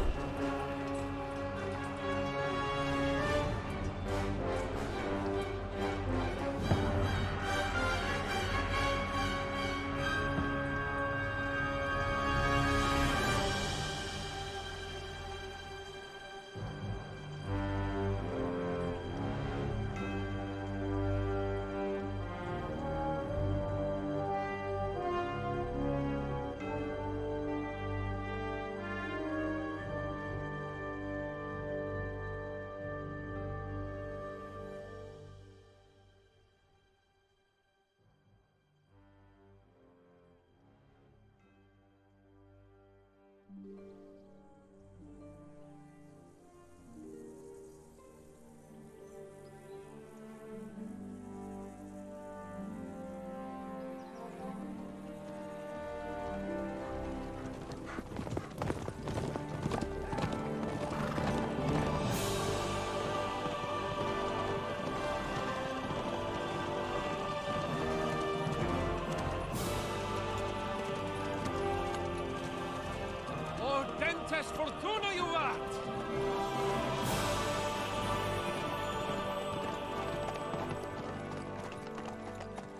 Dentes Fortuna, you vat!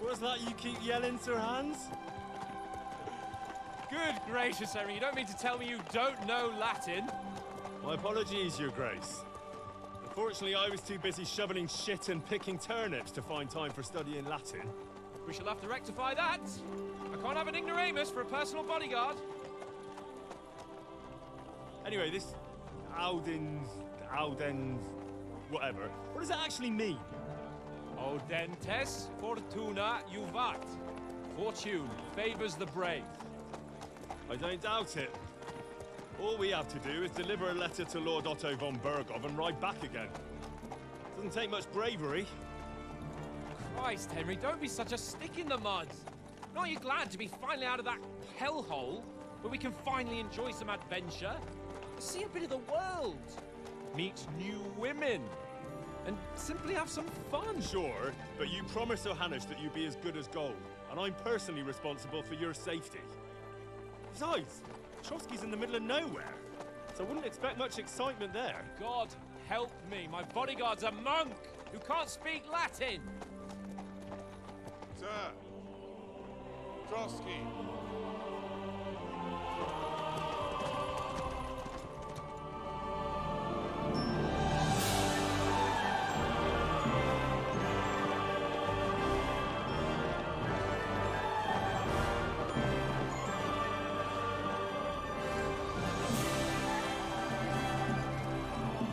What's that you keep yelling, Sir Hans? Good gracious, Henry, you don't mean to tell me you don't know Latin? My apologies, Your Grace. Unfortunately, I was too busy shoveling shit and picking turnips to find time for studying Latin. We shall have to rectify that. I can't have an ignoramus for a personal bodyguard. Anyway, this Audens, whatever. What does that actually mean? O Dentes Fortuna Juvat. Fortune favors the brave. I don't doubt it. All we have to do is deliver a letter to Lord Otto von Bergov and ride back again. Doesn't take much bravery. Christ, Henry, don't be such a stick in the mud. Aren't you glad to be finally out of that hellhole where we can finally enjoy some adventure? See a bit of the world, meet new women, and simply have some fun. Sure, but you promised Johannes that you'd be as good as gold, and I'm personally responsible for your safety. Besides, Trotsky's in the middle of nowhere, so I wouldn't expect much excitement there. God help me, my bodyguard's a monk who can't speak Latin. Sir! Trotsky!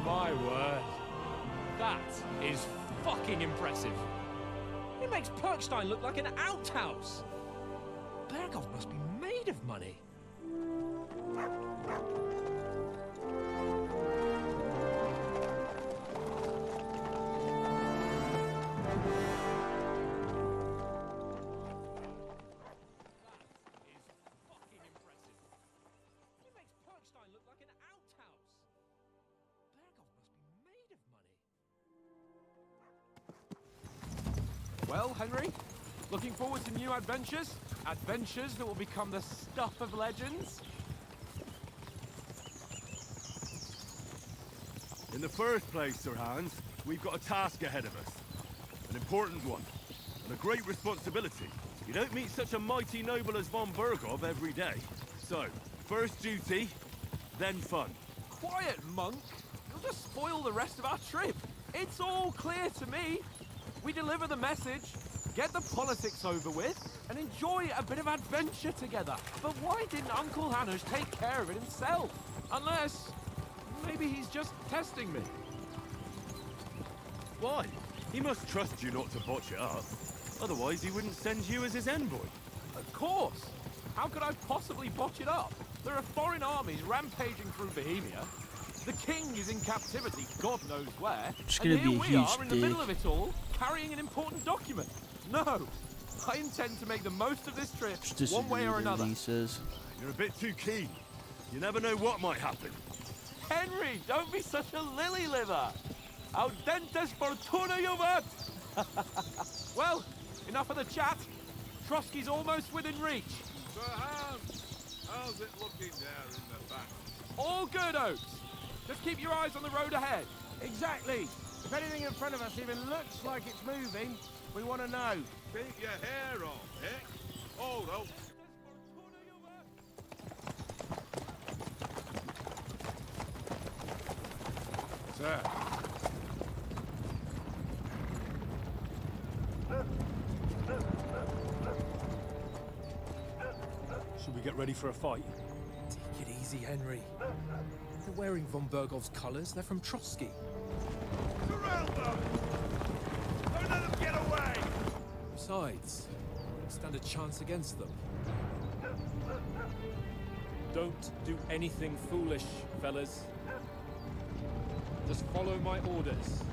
My word. That is fucking impressive. It makes Perkstein look like an outhouse. Bergov must be made of money. Well, Henry, looking forward to new adventures? Adventures that will become the stuff of legends? In the first place, Sir Hans, we've got a task ahead of us. An important one, and a great responsibility. You don't meet such a mighty noble as von Bergov every day. So, first duty, then fun. Quiet, monk! You'll just spoil the rest of our trip. It's all clear to me. We deliver the message, get the politics over with, and enjoy a bit of adventure together. But why didn't Uncle Hanush take care of it himself? Unless, maybe he's just testing me. Why? He must trust you not to botch it up. Otherwise, he wouldn't send you as his envoy. Of course! How could I possibly botch it up? There are foreign armies rampaging through Bohemia. The king is in captivity, God knows where. Just And gonna here be a we huge are in the dick. middle of it all, carrying an important document. No! I intend to make the most of this trip, Just one way or another. He says. You're a bit too keen. You never know what might happen. Henry, don't be such a lily liver! Audentes fortuna juvat! Well, enough of the chat. Trotsky's almost within reach. Sir Hans, how's it looking there in the back? All good, Oates. Just keep your eyes on the road ahead. Exactly. If anything in front of us even looks like it's moving, we want to know. Keep your hair on, eh? Hold up. Sir. Should we get ready for a fight? Take it easy, Henry. They're wearing von Bergov's colours. They're from Trotsky. Surround them! Don't let them get away! Besides, stand a chance against them. Don't do anything foolish, fellas. Just follow my orders.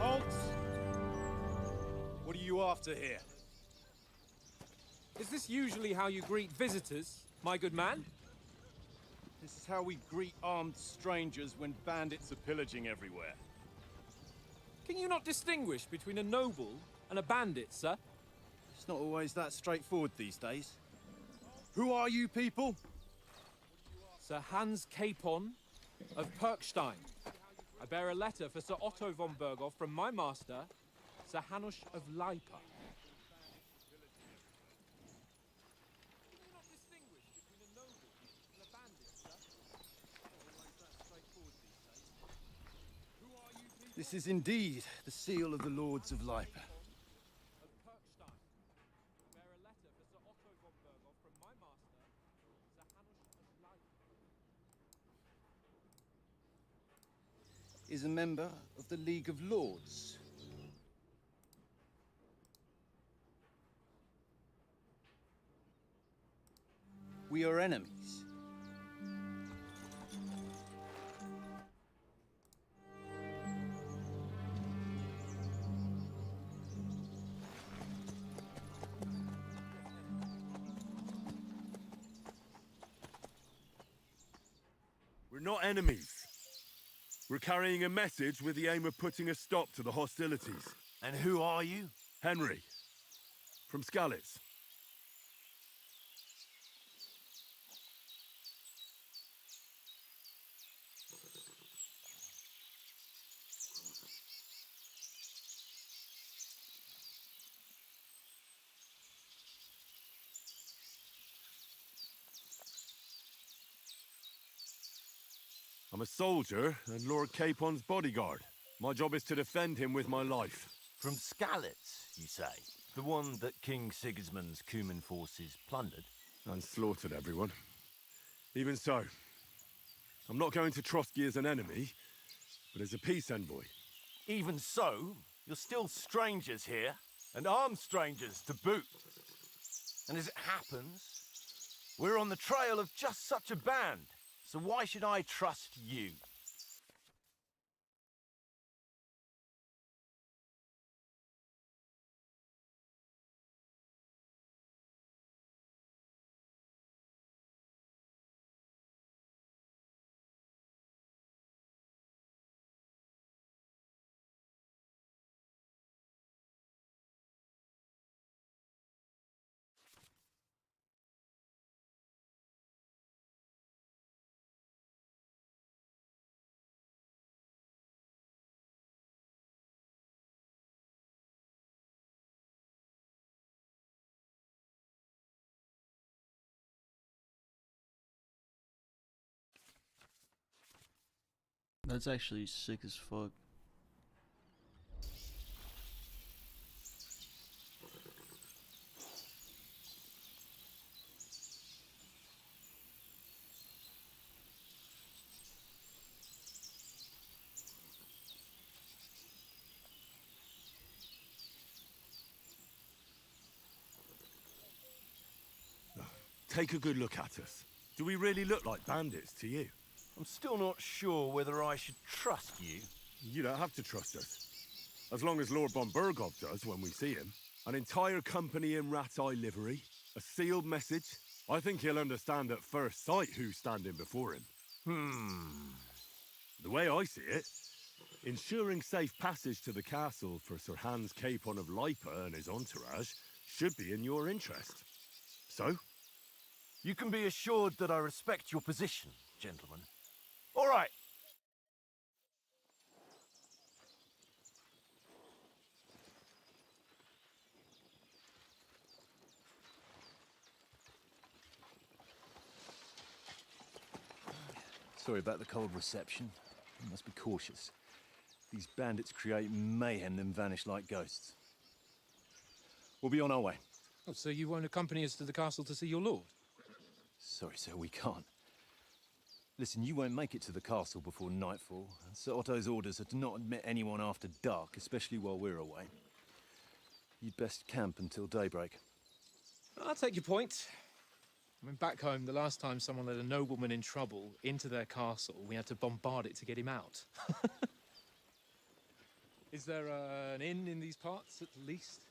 Halt! What are you after here? Is this usually how you greet visitors, my good man? This is how we greet armed strangers when bandits are pillaging everywhere. Can you not distinguish between a noble and a bandit, sir? It's not always that straightforward these days. Who are you people? Sir Hans Capon of Perkstein. I bear a letter for Sir Otto von Berghoff from my master, Sir Hanush of Leipa. This is indeed the seal of the Lords of Leipa. Is a member of the League of Lords. We are enemies. We're not enemies. We're carrying a message with the aim of putting a stop to the hostilities. And who are you? Henry, from Skalitz. I'm a soldier and Lord Capon's bodyguard. My job is to defend him with my life. From Skalitz, you say? The one that King Sigismund's Cuman forces plundered? And slaughtered everyone. Even so, I'm not going to Trotsky as an enemy, but as a peace envoy. Even so, you're still strangers here, and armed strangers to boot. And as it happens, we're on the trail of just such a band. So why should I trust you? That's actually sick as fuck. take a good look at us. Do we really look like bandits to you? I'm still not sure whether I should trust you. You don't have to trust us. As long as Lord von Burgov does when we see him. An entire company in rat-eye livery, a sealed message. I think he'll understand at first sight who's standing before him. The way I see it, ensuring safe passage to the castle for Sir Hans Capon of Lipa and his entourage should be in your interest. So? You can be assured that I respect your position, gentlemen. All right. Sorry about the cold reception. You must be cautious. These bandits create mayhem, then vanish like ghosts. We'll be on our way. Oh, so you won't accompany us to the castle to see your lord? Sorry, sir, we can't. Listen, you won't make it to the castle before nightfall. Sir Otto's orders are to not admit anyone after dark, especially while we're away. You'd best camp until daybreak. I'll take your point. I mean, back home, the last time someone let a nobleman in trouble into their castle, we had to bombard it to get him out. Is there an inn in these parts, at least?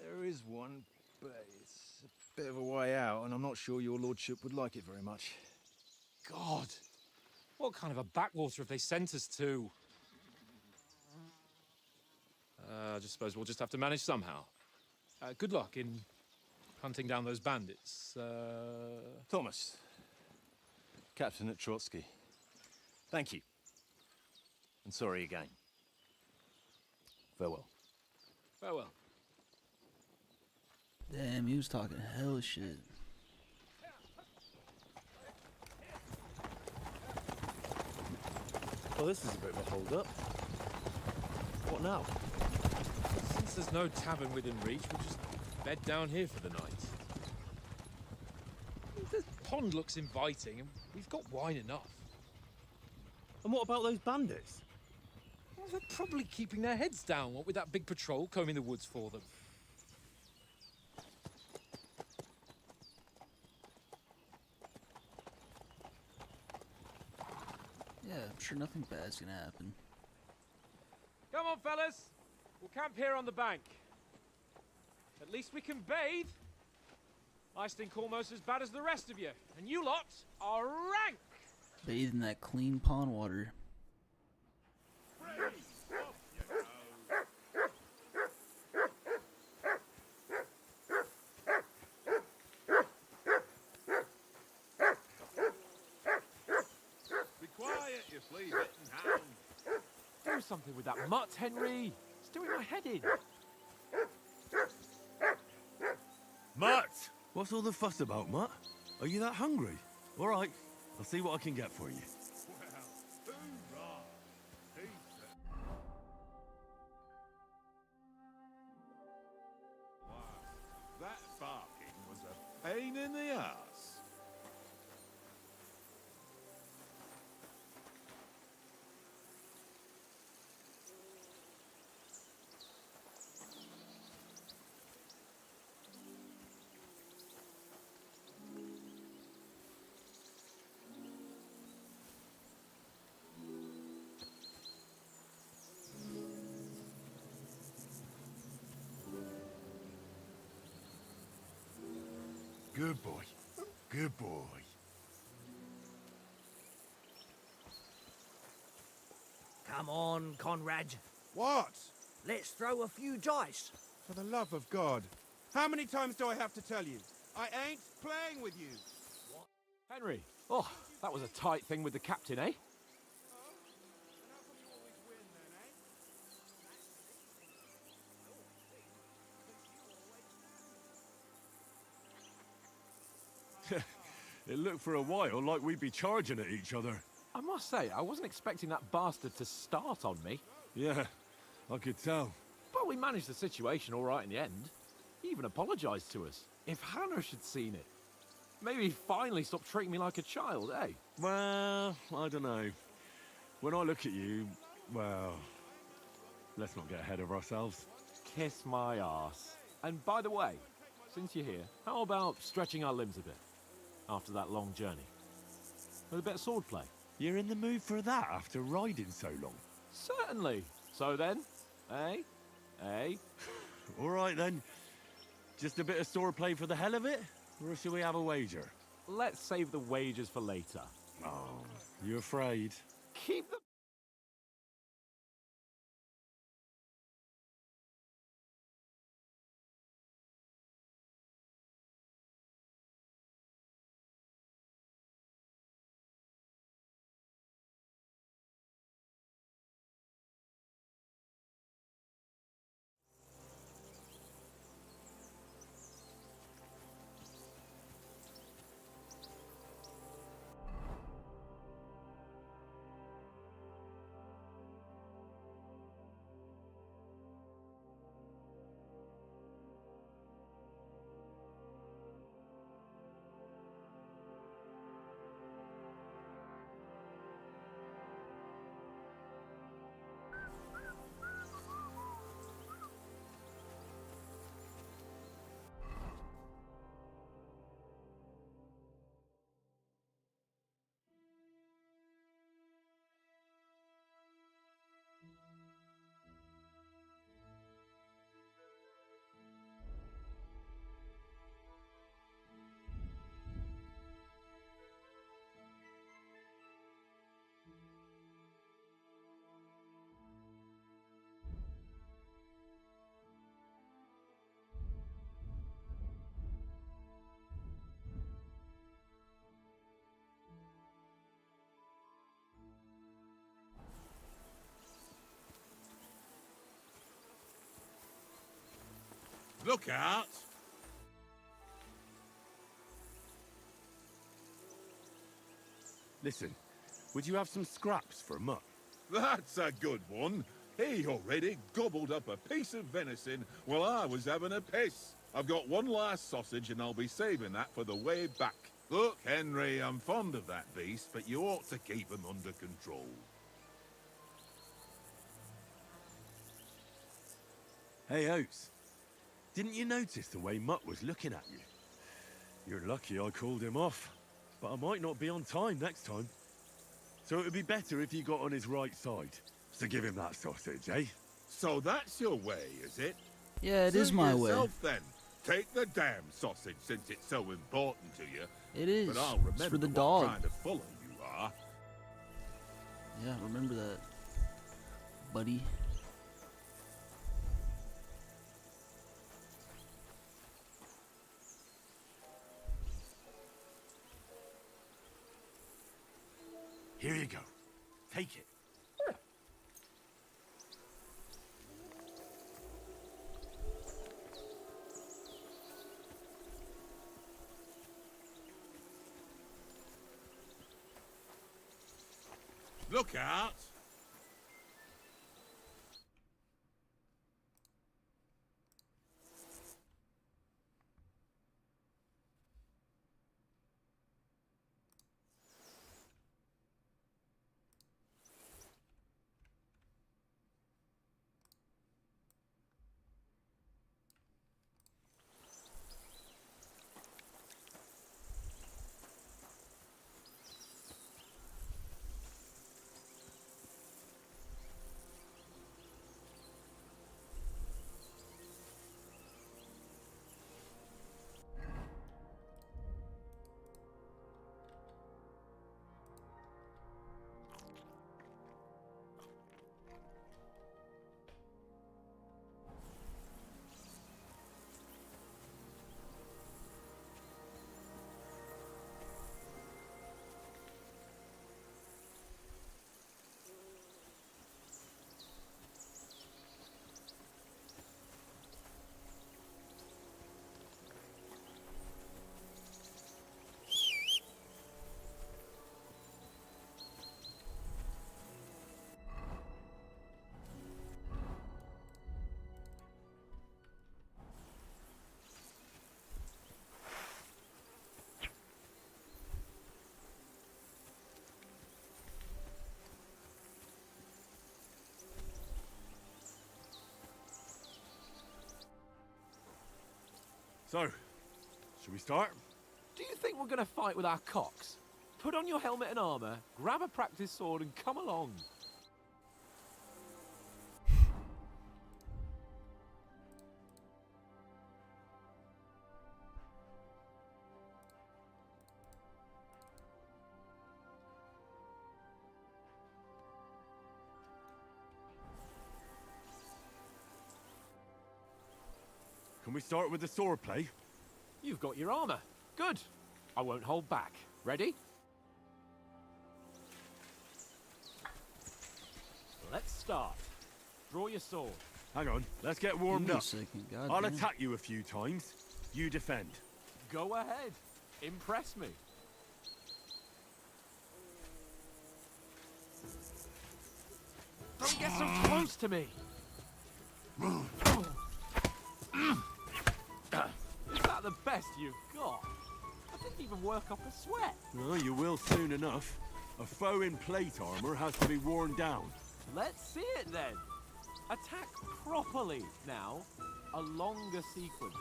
There is one, but it's a bit of a way out, and I'm not sure your lordship would like it very much. God! What kind of a backwater have they sent us to? I just suppose we'll just have to manage somehow. Good luck in hunting down those bandits. Thomas, Captain at Trotsky. Thank you. And sorry again. Farewell. Farewell. Damn, he was talking hell shit. Well, this is a bit of a hold-up. What now? Since there's no tavern within reach, we'll just bed down here for the night. The pond looks inviting, and we've got wine enough. And what about those bandits? Well, they're probably keeping their heads down, what with that big patrol combing the woods for them. Yeah, I'm sure nothing bad's gonna happen. Come on, fellas. We'll camp here on the bank. At least we can bathe. I stink almost as bad as the rest of you, and you lot are rank. Bathe in that clean pond water. Be quiet, you flea-bitten hound. Do something with that mutt, Henry. It's doing my head in. Mutt! What's all the fuss about, Mutt? Are you that hungry? All right, I'll see what I can get for you. Well, hoorah! Decent. Wow, that barking was a pain in the ass. Good boy. Good boy. Come on, Conrad. What? Let's throw a few dice. For the love of God. How many times do I have to tell you? I ain't playing with you. Henry. Oh, that was a tight thing with the captain, eh? It looked for a while like we'd be charging at each other. I must say, I wasn't expecting that bastard to start on me. Yeah, I could tell. But we managed the situation all right in the end. He even apologized to us. If Hannah had seen it, maybe he'd finally stop treating me like a child, eh? Well, I don't know. When I look at you, well, let's not get ahead of ourselves. Kiss my arse. And by the way, since you're here, how about stretching our limbs a bit after that long journey? With a bit of swordplay. You're in the mood for that after riding so long? Certainly. So then, eh? Eh? All right then. Just a bit of swordplay for the hell of it? Or shall we have a wager? Let's save the wagers for later. Oh, you afraid? Keep the... Look out! Listen, would you have some scraps for Mutt? That's a good one. He already gobbled up a piece of venison while I was having a piss. I've got one last sausage and I'll be saving that for the way back. Look, Henry, I'm fond of that beast, but you ought to keep him under control. Hey, Oates. Didn't you notice the way Mutt was looking at you? You're lucky I called him off, but I might not be on time next time. So it would be better if you got on his right side. So give him that sausage, eh? So that's your way, is it? Yeah, it is Suit my way. yourself, then. Take the damn sausage since it's so important to you. It is. But I'll remember It's for the what dog. kind of fuller you are. Yeah, remember that, buddy. Here you go. Take it. Look out! So, should we start? Do you think we're going to fight with our cocks? Put on your helmet and armor, grab a practice sword, and come along. Can we start with the sword play? You've got your armor. Good. I won't hold back. Ready? Let's start. Draw your sword. Hang on, let's get warmed Give me a up. second, God I'll damn. attack you a few times. You defend. Go ahead. Impress me. Don't get so close to me. Is that the best you've got? I didn't even work up a sweat. Well, you will soon enough. A foe in plate armor has to be worn down. Let's see it then. Attack properly now. A longer sequence.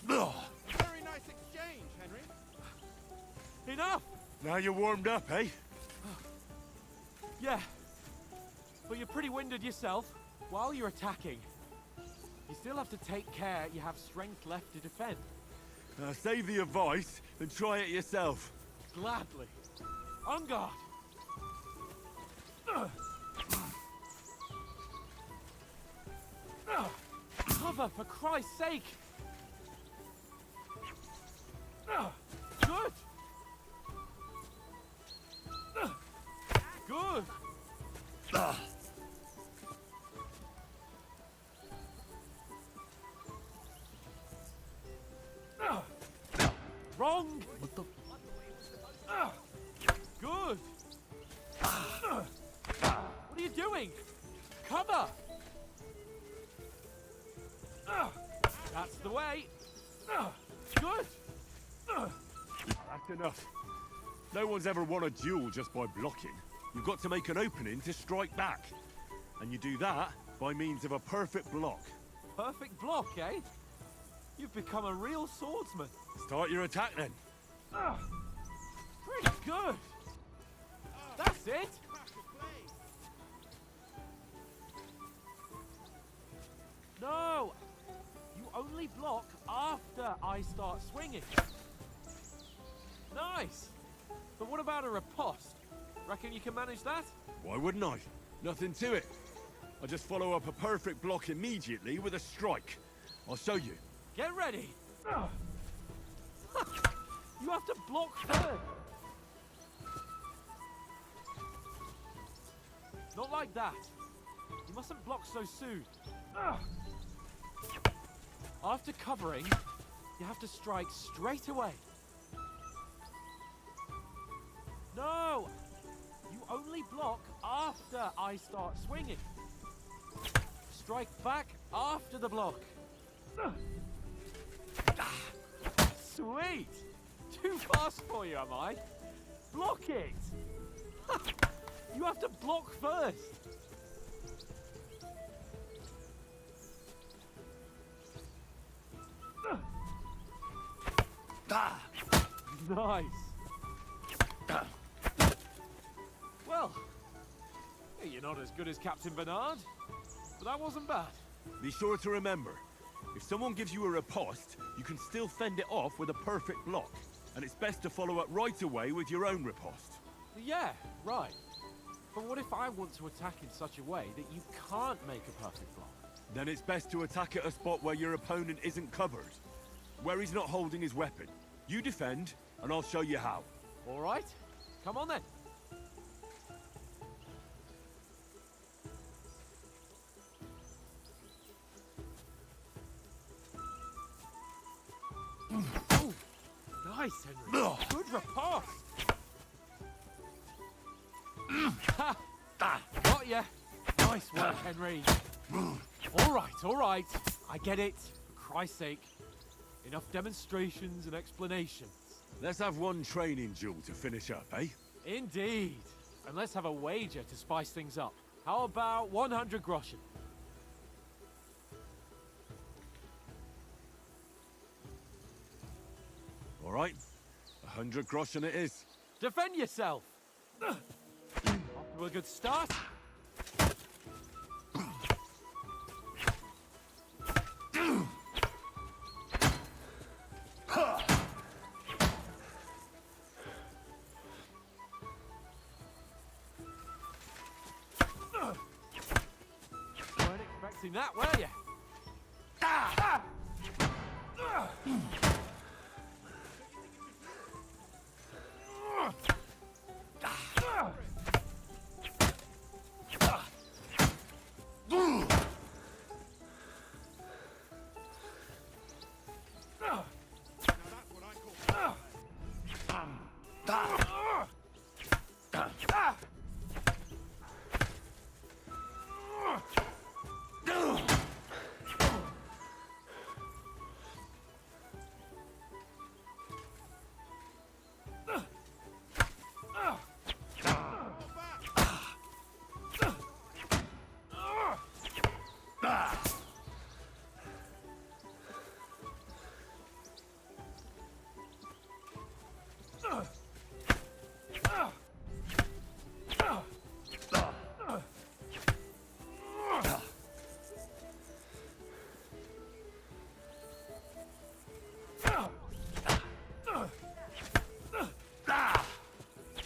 Very nice exchange, Henry. Enough! Now you're warmed up, eh? Yeah. But you're pretty winded yourself. While you're attacking, you still have to take care you have strength left to defend. Save the advice and try it yourself. Gladly. On guard. Cover, for Christ's sake! Good! Good! Wrong! What the? Good! What are you doing? Cover! That's the way! Good! That's enough. No one's ever won a duel just by blocking. You've got to make an opening to strike back. And you do that by means of a perfect block. Perfect block, eh? You've become a real swordsman. Start your attack then. Pretty good! That's it! No! You only block after I start swinging. Nice! But what about a riposte? Reckon you can manage that? Why wouldn't I? Nothing to it. I just follow up a perfect block immediately with a strike. I'll show you. Get ready! You have to block first! Not like that. You mustn't block so soon. After covering, you have to strike straight away. No! You only block after I start swinging. Strike back after the block. Sweet! Too fast for you, am I? Block it! You have to block first. Nice. Well, you're not as good as Captain Bernard, but that wasn't bad. Be sure to remember, if someone gives you a riposte, you can still fend it off with a perfect block. And it's best to follow up right away with your own riposte. Yeah, right. But what if I want to attack in such a way that you can't make a perfect block? Then it's best to attack at a spot where your opponent isn't covered. Where he's not holding his weapon. You defend, and I'll show you how. All right, come on then. Ooh, nice, Henry. Good riposte. Got ya. Nice work, Henry. All right. I get it. For Christ's sake. Enough demonstrations and explanations. Let's have one training duel to finish up, eh? Indeed. And let's have a wager to spice things up. How about 100 groschen? All right, 100 groschen it is. Defend yourself! Off to a good start. Weren't expecting that, were you?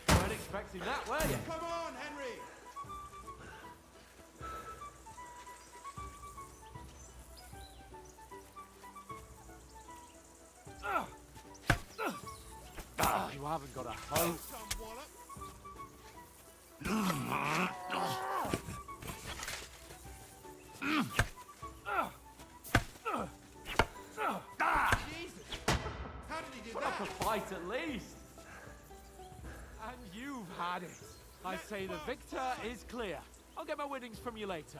Weren't expecting that, were you? Come on, Henry! You haven't got a hope. Some wallop. Jesus! How did he do Put up a that? fight at least. And you've had it. I say the victor is clear. I'll get my winnings from you later.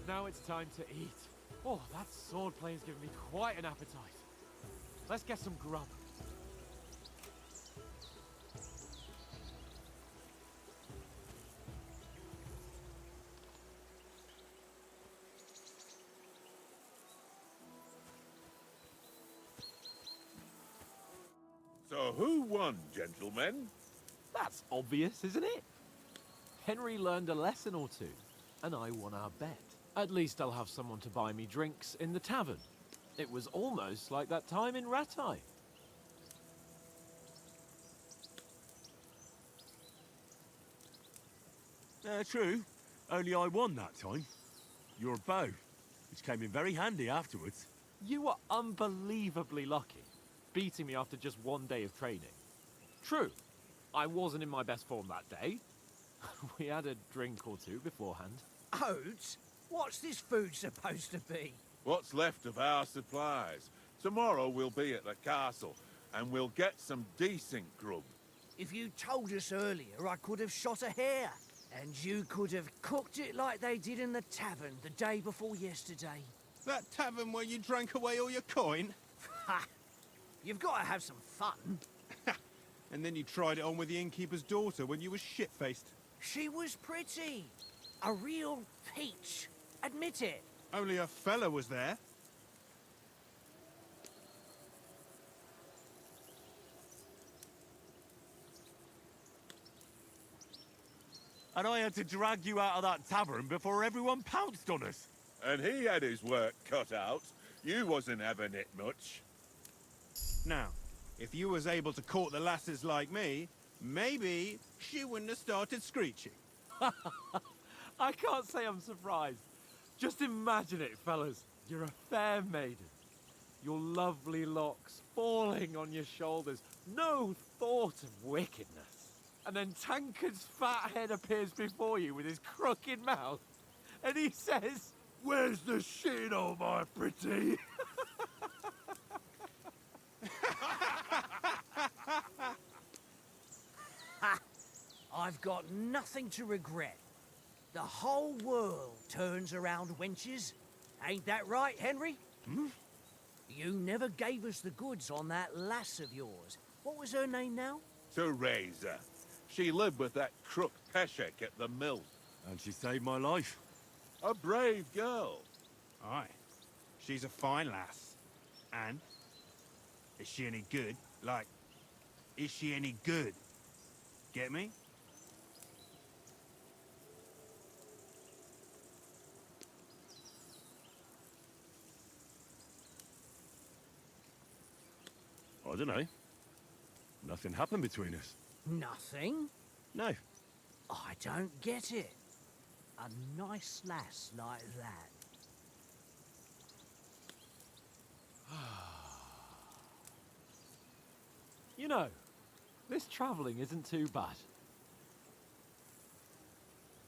Now it's time to eat. Oh, that swordplay has given me quite an appetite. Let's get some grub. So who won, gentlemen? That's obvious, isn't it? Henry learned a lesson or two, and I won our bet. At least I'll have someone to buy me drinks in the tavern. It was almost like that time in Rattay. True. Only I won that time. Your bow, which came in very handy afterwards. You were unbelievably lucky, beating me after just one day of training. True, I wasn't in my best form that day. We had a drink or two beforehand. Oats? What's this food supposed to be? What's left of our supplies? Tomorrow we'll be at the castle, and we'll get some decent grub. If you told us earlier, I could have shot a hare. And you could have cooked it like they did in the tavern the day before yesterday. That tavern where you drank away all your coin? Ha! You've got to have some fun. And then you tried it on with the innkeeper's daughter when you were shit-faced. She was pretty. A real peach. Admit it. Only a fella was there. And I had to drag you out of that tavern before everyone pounced on us. And he had his work cut out. You wasn't having it much. Now, if you was able to court the lasses like me, maybe she wouldn't have started screeching. I can't say I'm surprised. Just imagine it, fellas. You're a fair maiden. Your lovely locks falling on your shoulders. No thought of wickedness. And then Tankard's fat head appears before you with his crooked mouth. And he says, "Where's the shit, oh my pretty?" Ha! I've got nothing to regret. The whole world turns around wenches. Ain't that right, Henry? Hmm? You never gave us the goods on that lass of yours. What was her name now? Teresa. She lived with that crook Peshek at the mill. And she saved my life. A brave girl. Aye. She's a fine lass. And? Is she any good? Like, is she any good? Get me? I don't know. Nothing happened between us. Nothing? No. I don't get it. A nice lass like that. You know, this travelling isn't too bad.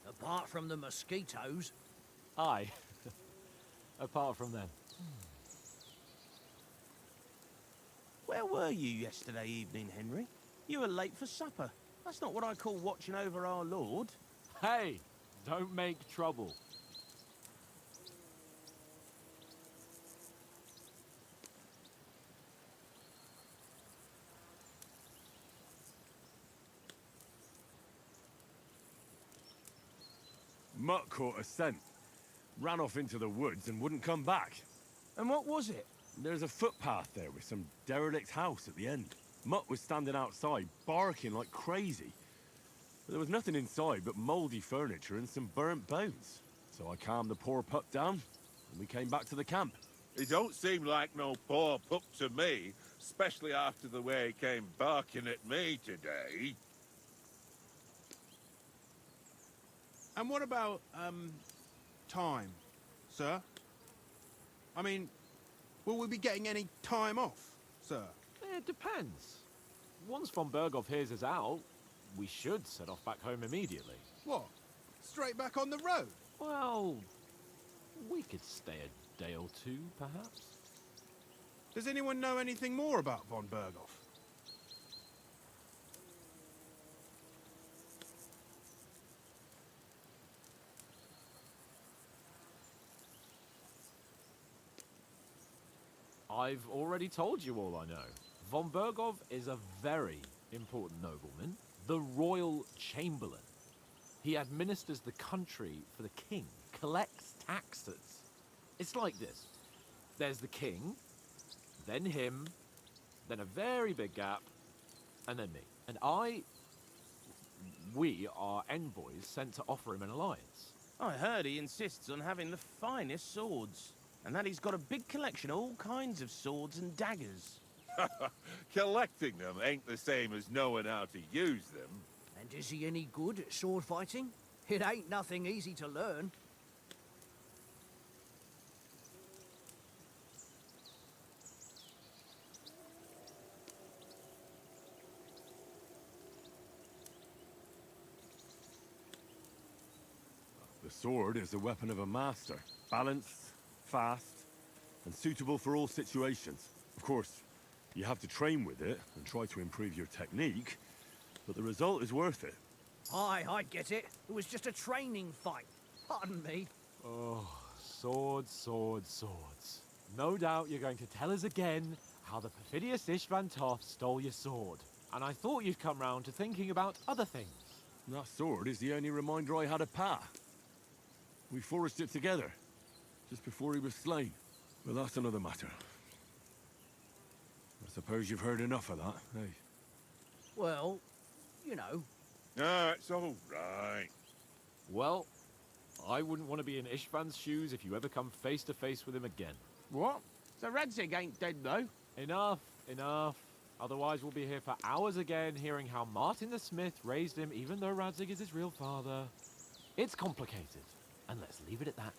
Apart from the mosquitoes. Aye. Apart from them. Where were you yesterday evening, Henry? You were late for supper. That's not what I call watching over our Lord. Hey, don't make trouble. Mutt caught a scent, ran off into the woods and wouldn't come back. And what was it? There's a footpath there with some derelict house at the end. Mutt was standing outside, barking like crazy. But there was nothing inside but mouldy furniture and some burnt bones. So I calmed the poor pup down, and we came back to the camp. He don't seem like no poor pup to me, especially after the way he came barking at me today. And what about, time, sir? I mean, will we be getting any time off, sir? It depends. Once von Berghoff hears us out, we should set off back home immediately. What? Straight back on the road? Well, we could stay a day or two, perhaps. Does anyone know anything more about von Berghoff? I've already told you all I know. Von Berghoff is a very important nobleman, the Royal Chamberlain. He administers the country for the king, collects taxes. It's like this. There's the king, then him, then a very big gap, and then me. And we are envoys sent to offer him an alliance. I heard he insists on having the finest swords. And that he's got a big collection of all kinds of swords and daggers. Collecting them ain't the same as knowing how to use them. And is he any good at sword fighting? It ain't nothing easy to learn. The sword is the weapon of a master. Balanced, fast, and suitable for all situations. Of course, you have to train with it and try to improve your technique, but the result is worth it. Aye, I get it. It was just a training fight. Pardon me. Oh, swords, swords, swords. No doubt you're going to tell us again how the perfidious Istvan Toth stole your sword. And I thought you'd come round to thinking about other things. That sword is the only reminder I had of Pa. We forged it together, just before he was slain. But that's another matter. I suppose you've heard enough of that, eh? Well, you know. No, it's all right. Well, I wouldn't want to be in Istvan's shoes if you ever come face to face with him again. What? So Radzig ain't dead, though? Enough, enough. Otherwise we'll be here for hours again hearing how Martin the Smith raised him even though Radzig is his real father. It's complicated, and let's leave it at that.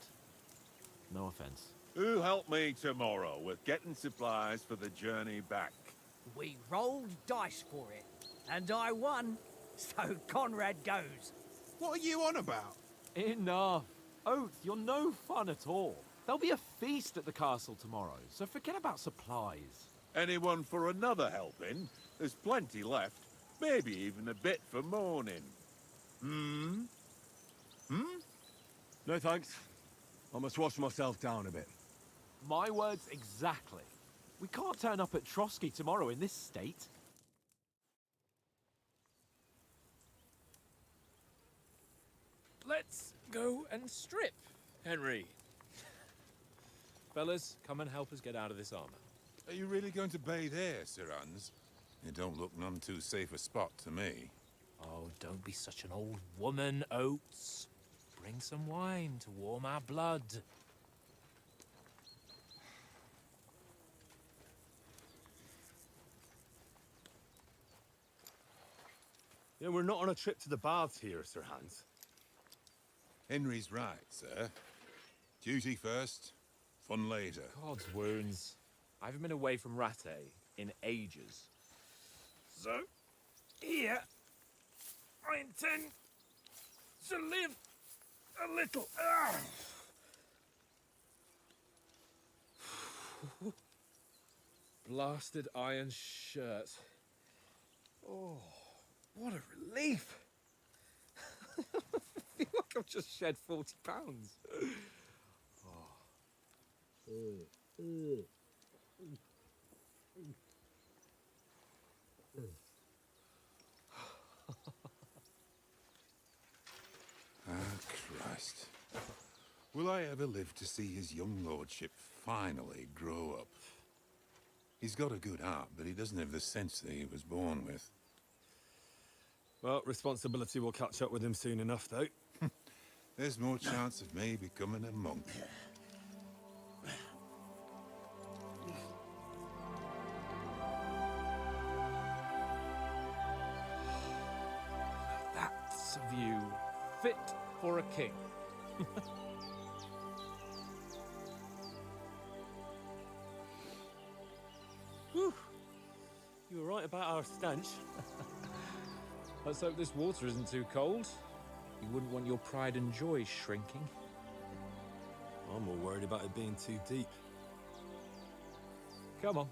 No offense. Who'll help me tomorrow with getting supplies for the journey back? We rolled dice for it, and I won. So Conrad goes. What are you on about? Enough. Oath, you're no fun at all. There'll be a feast at the castle tomorrow, so forget about supplies. Anyone for another helping? There's plenty left. Maybe even a bit for morning. Hmm? No thanks. I must wash myself down a bit. My words exactly. We can't turn up at Trotsky tomorrow in this state. let's go and strip, Henry. Fellas, come and help us get out of this armor. Are you really going to bathe here, Sir Hans? It don't look none too safe a spot to me. Oh, don't be such an old woman, Oates. Bring some wine to warm our blood. Yeah, we're not on a trip to the baths here, Sir Hans. Henry's right, sir. Duty first, fun later. God's wounds. I haven't been away from Rattay in ages. So, here, I intend to live a little. Blasted iron shirt. Oh, what a relief. I feel like I've just shed 40 pounds. Ah, Christ. Will I ever live to see his young lordship finally grow up? He's got a good heart, but he doesn't have the sense that he was born with. Well, responsibility will catch up with him soon enough, though. There's more chance of me becoming a monk. That's a view fit for a king. Whew. You were right about our stench. Let's hope this water isn't too cold. You wouldn't want your pride and joy shrinking. I'm more worried about it being too deep. Come on.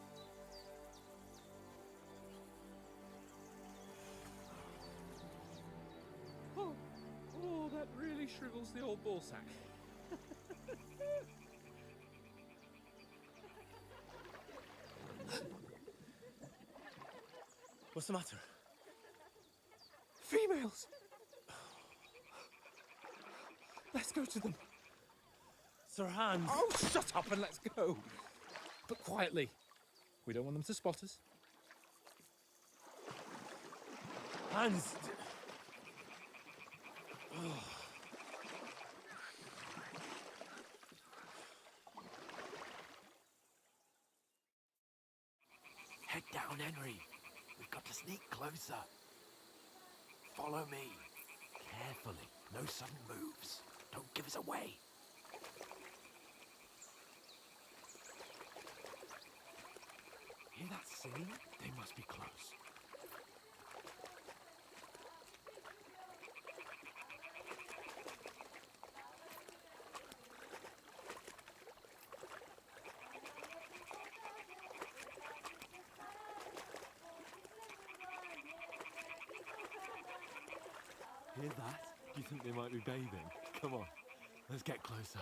Oh, that really shrivels the old ball sack. What's the matter? Females! Let's go to them. Sir Hans! Oh, shut up and let's go. But quietly. We don't want them to spot us. Hans! Head down, Henry. We've got to sneak closer. Follow me. Carefully. No sudden moves. Don't give us away. Hear that singing? They must be close. Hear that? Do you think they might be bathing? Come on, let's get closer.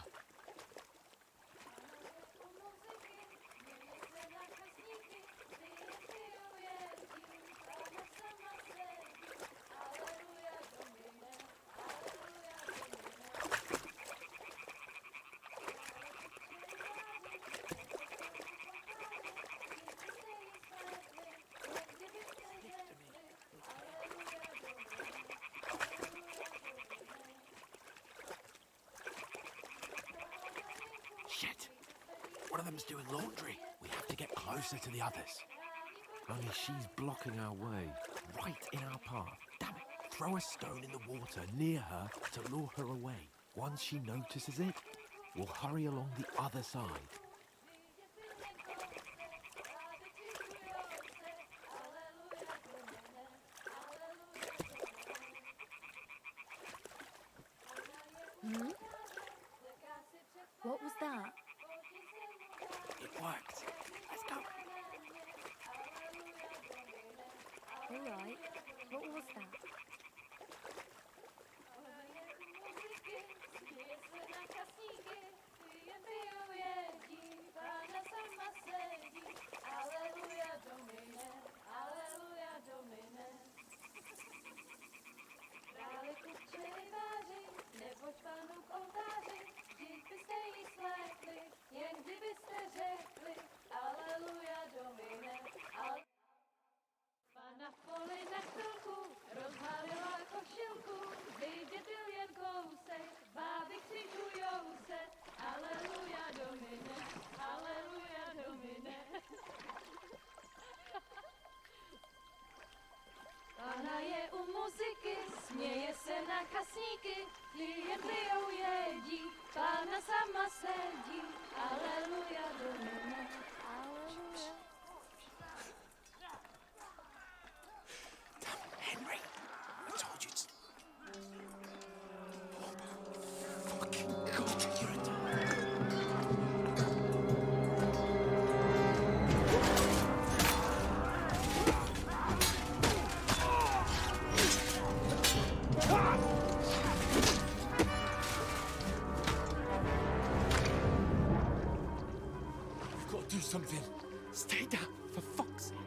Shit! One of them's doing laundry. We have to get closer to the others. Only she's blocking our way, right in our path. Damn it! Throw a stone in the water near her to lure her away. Once she notices it, we'll hurry along the other side. Hmm? What was that? It worked. Let's go. All right. What was that? muzyky, směje se na kasníky, klienty jedí, Pána sama sedí, aleluja do nebe, aleluja. Henry, I told you to... Oh, fucking God, you're a... We've got to do something. Stay down, for fuck's sake.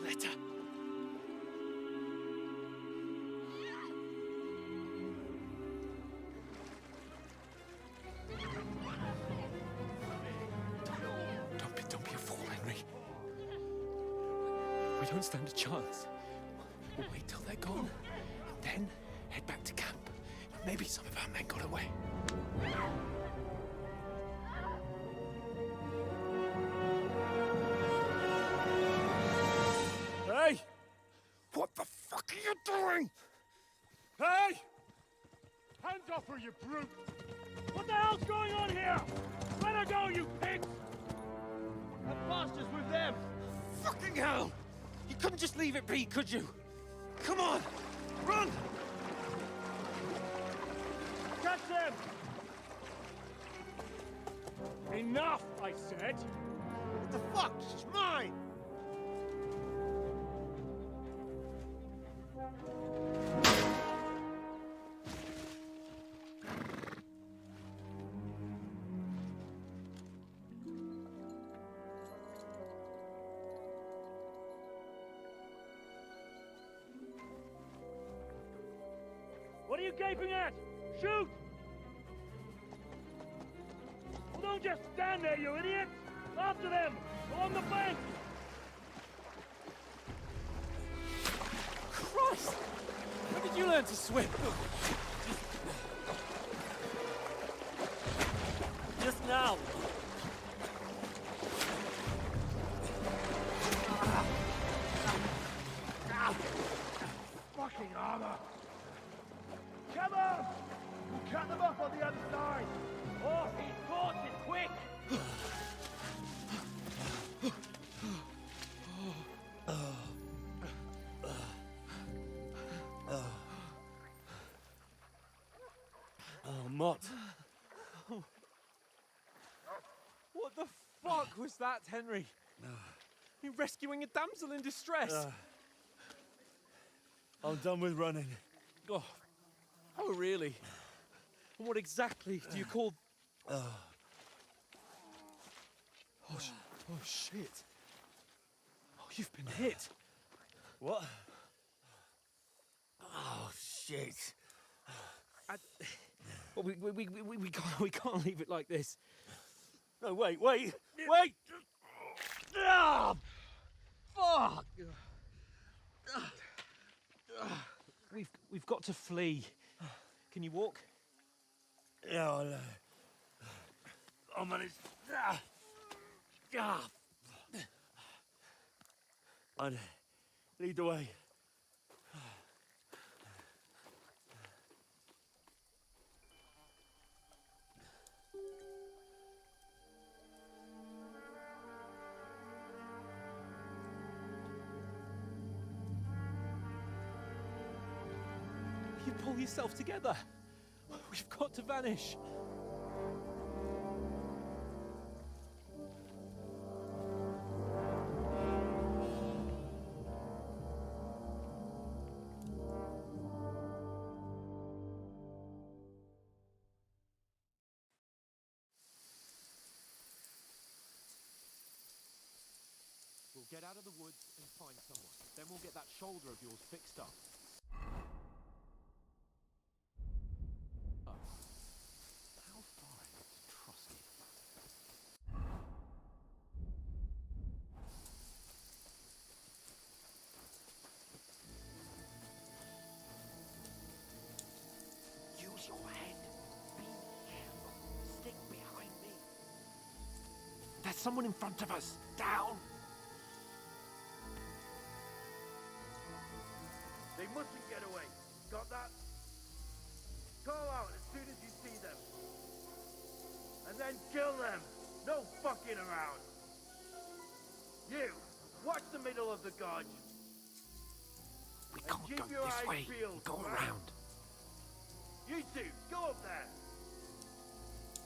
Letter. Don't be a fool, Henry. We don't stand a chance. We'll wait till they're gone, and then head back to camp. Maybe some of our men got away. Hey! What the fuck are you doing? Hey! Hands off her, you brute! What the hell's going on here? Let her go, you pigs! That bastard's with them! Fucking hell! You couldn't just leave it be, could you? Come on! Run! Catch them! Enough, I said! What the fuck? She's mine! What are you gaping at? Shoot! Well, don't just stand there, you idiot! After them! Along the bank! Christ! When did you learn to swim? Just now. Fucking armor! Come on! We'll cut them off on the other side! Oh, he's caught it! Quick! Oh, Mott. What the fuck was that, Henry? You rescuing a damsel in distress? I'm done with running. Oh, really? And what exactly do you call... Oh, shit. Oh, you've been hit. What? Oh, shit. Well, we can't leave it like this. No, wait! Ah, fuck! We've got to flee. Can you walk? Yeah, I'll manage. I'd lead the way. You pull yourself together. We've got to vanish. We'll get out of the woods and find someone. Then we'll get that shoulder of yours fixed up. How far is it? There's someone in front of us! Down! They mustn't get away. Got that? Call out as soon as you see them. And then kill them. No fucking around. You, watch the middle of the gorge. We can't go this way. Go around. You two, go up there.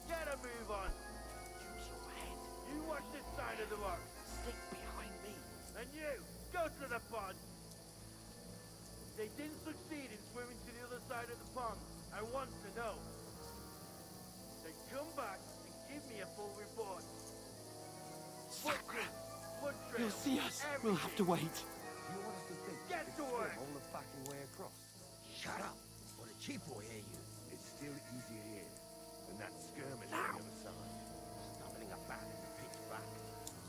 Get a move on. Use your head. You watch this side of the rock. Stick behind me. And you, go to the pond. They didn't succeed in swimming to the other side of the pond. I want to know. Then come back and give me a full report. Sacra! Foot trail, He'll see us. everything. We'll have to wait. You want us to think Get you to can work. swim all the fucking way across? Shut up, or the chief will hear you. It's still easier here than that skirmish on the other side. Stumbling about in the pitch black.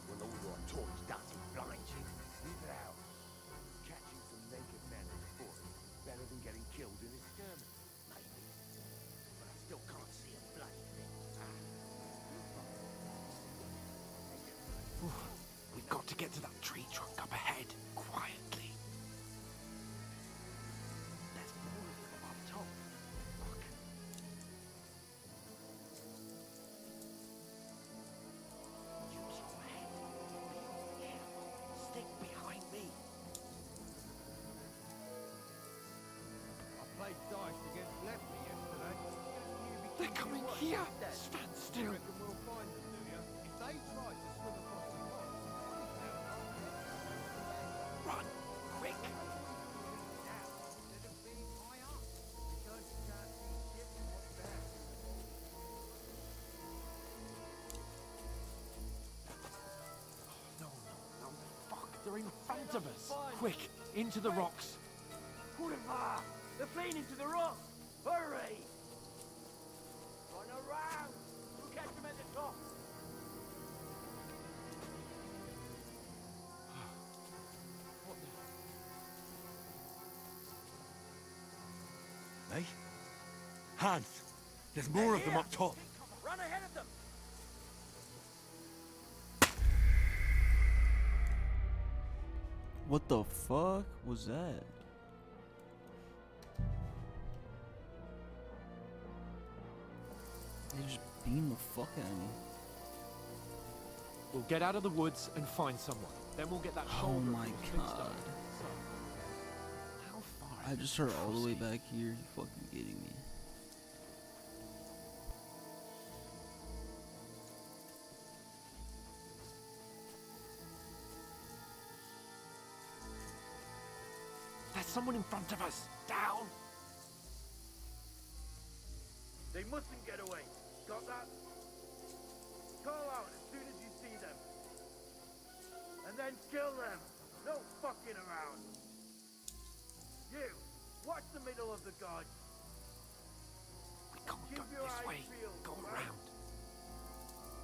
Will all your torch dirty blind you? Leave it out. Catching some naked men in the forest is better than getting killed in a skirmish. Maybe. But I still can't see a bloody thing. We've got to get to that tree trunk up ahead, quietly. There's more of them up top. Look. Use your head. Be careful. Stick behind me. I played dice against Lefty yesterday. They're coming here. Stand You still. reckon we'll find them, do you? If they try to swim across the pond, Run, quick. instead of being high up, because you can't see shit from what's there. No, fuck, they're in front of us. Quick, into the rocks. Kurva! They're fleeing into the rock! Hurry! Run around! We'll catch them at the top! Hey? Hans! There's more of them up top! Run ahead of them! What the fuck was that? They just beamed the fuck out of me. We'll get out of the woods and find someone. Then we'll get that Oh shoulder my fixed god. up. So, how far? I just heard all the way back here. You fucking kidding me? There's someone in front of us. Down. They mustn't get away. Got that? Call out as soon as you see them. And then kill them. No fucking around. You, watch the middle of the gorge. We can't Keep go your this eyes way. peeled, Go right? around.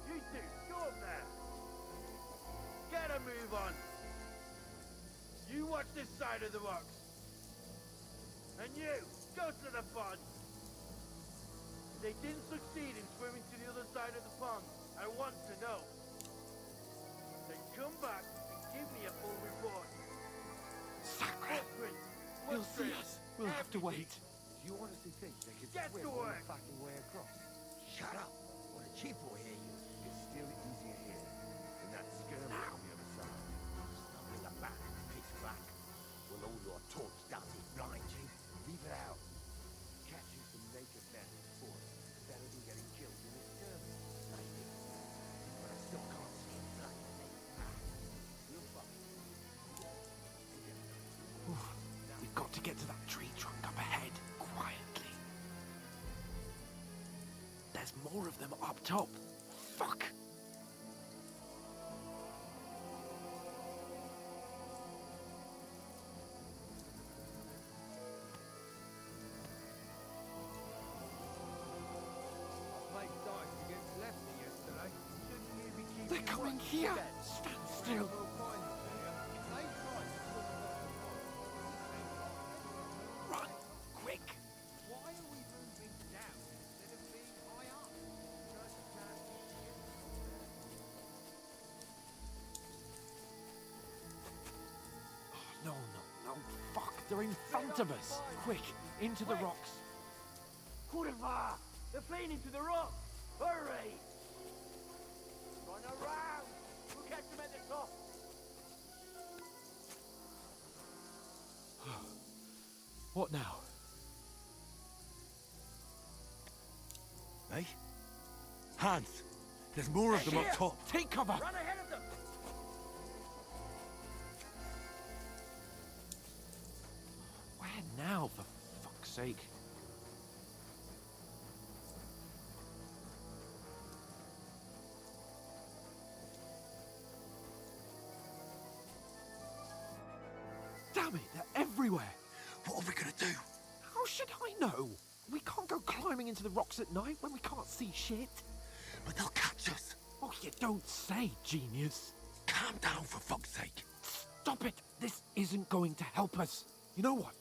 You two, go up there. Get a move on. You watch this side of the rocks. And you, go to the pond. They didn't succeed in swimming to the other side of the pond. I want to know. Then come back and give me a full report. Sacra! Footprints, He'll see footprints, us. We'll have to everything. wait. You honestly think they could Get swim to all work. the fucking way across? Shut up, or the chief will hear you. It's still easier here than that skirmish on the other side. Stumbling about in the pitch black. Will all your torch dirty blind you? Leave it out. Catching some naked men in the forest is better than getting killed in a skirmish. Maybe. But I still can't see a bloody thing. We'll find. We've got to get to that tree trunk up ahead, quietly. There's more of them up top. Fuck. I played dice against Lefty yesterday. Shouldn't you be keeping They're coming watch here. instead? Stand Reckon still. we'll find them, do you? If they try to swim across the pond, Run, quick. why are we moving down instead of being high up? Because you can't see shit from what's there. They're in front of us. Quick, into the rocks. Kurva! They're fleeing into the rocks! Hurry! Run around! We'll catch them at the top! What now? Hey? Hans! There's more of them up top! Take cover! Run ahead of them! Where now, for fuck's sake? Damn it, they're everywhere! What are we gonna do? How should I know? We can't go climbing into the rocks at night when we can't see shit. But they'll catch us! Oh, you don't say, genius. Calm down, for fuck's sake! Stop it! This isn't going to help us. You know what?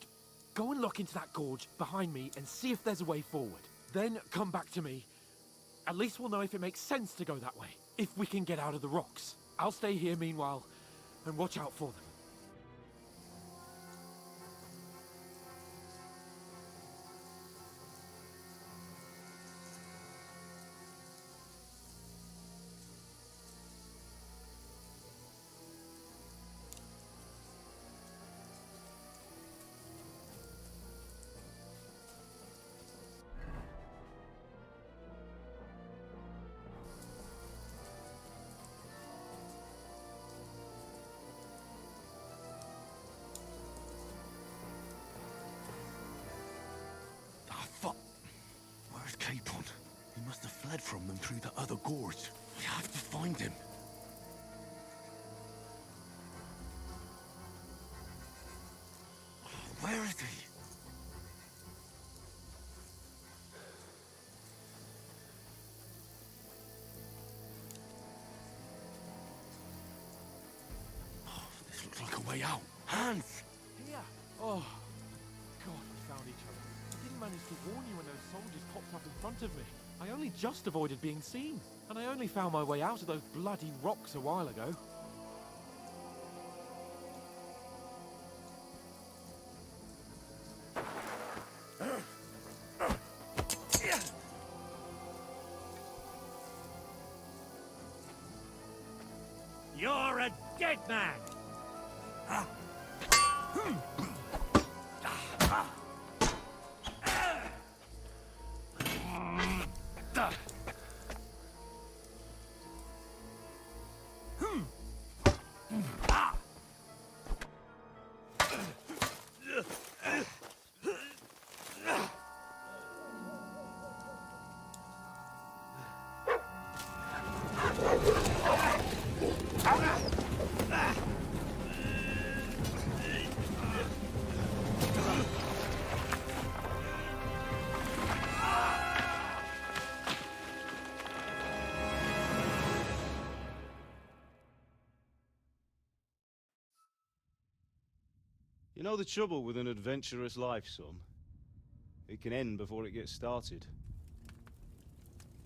Go and look into that gorge behind me and see if there's a way forward. Then come back to me. At least we'll know if it makes sense to go that way. If we can get out of the rocks. I'll stay here meanwhile and watch out for them. Capon. He must have fled from them through the other gorge. We have to find him. Where is he? Oh, this looks like a way out. Hans! Here! Oh, God, we found each other. I didn't manage to warn you when those soldiers popped up in front of me. I only just avoided being seen. And I only found my way out of those bloody rocks a while ago. You're a dead man! You know the trouble with an adventurous life, son? It can end before it gets started.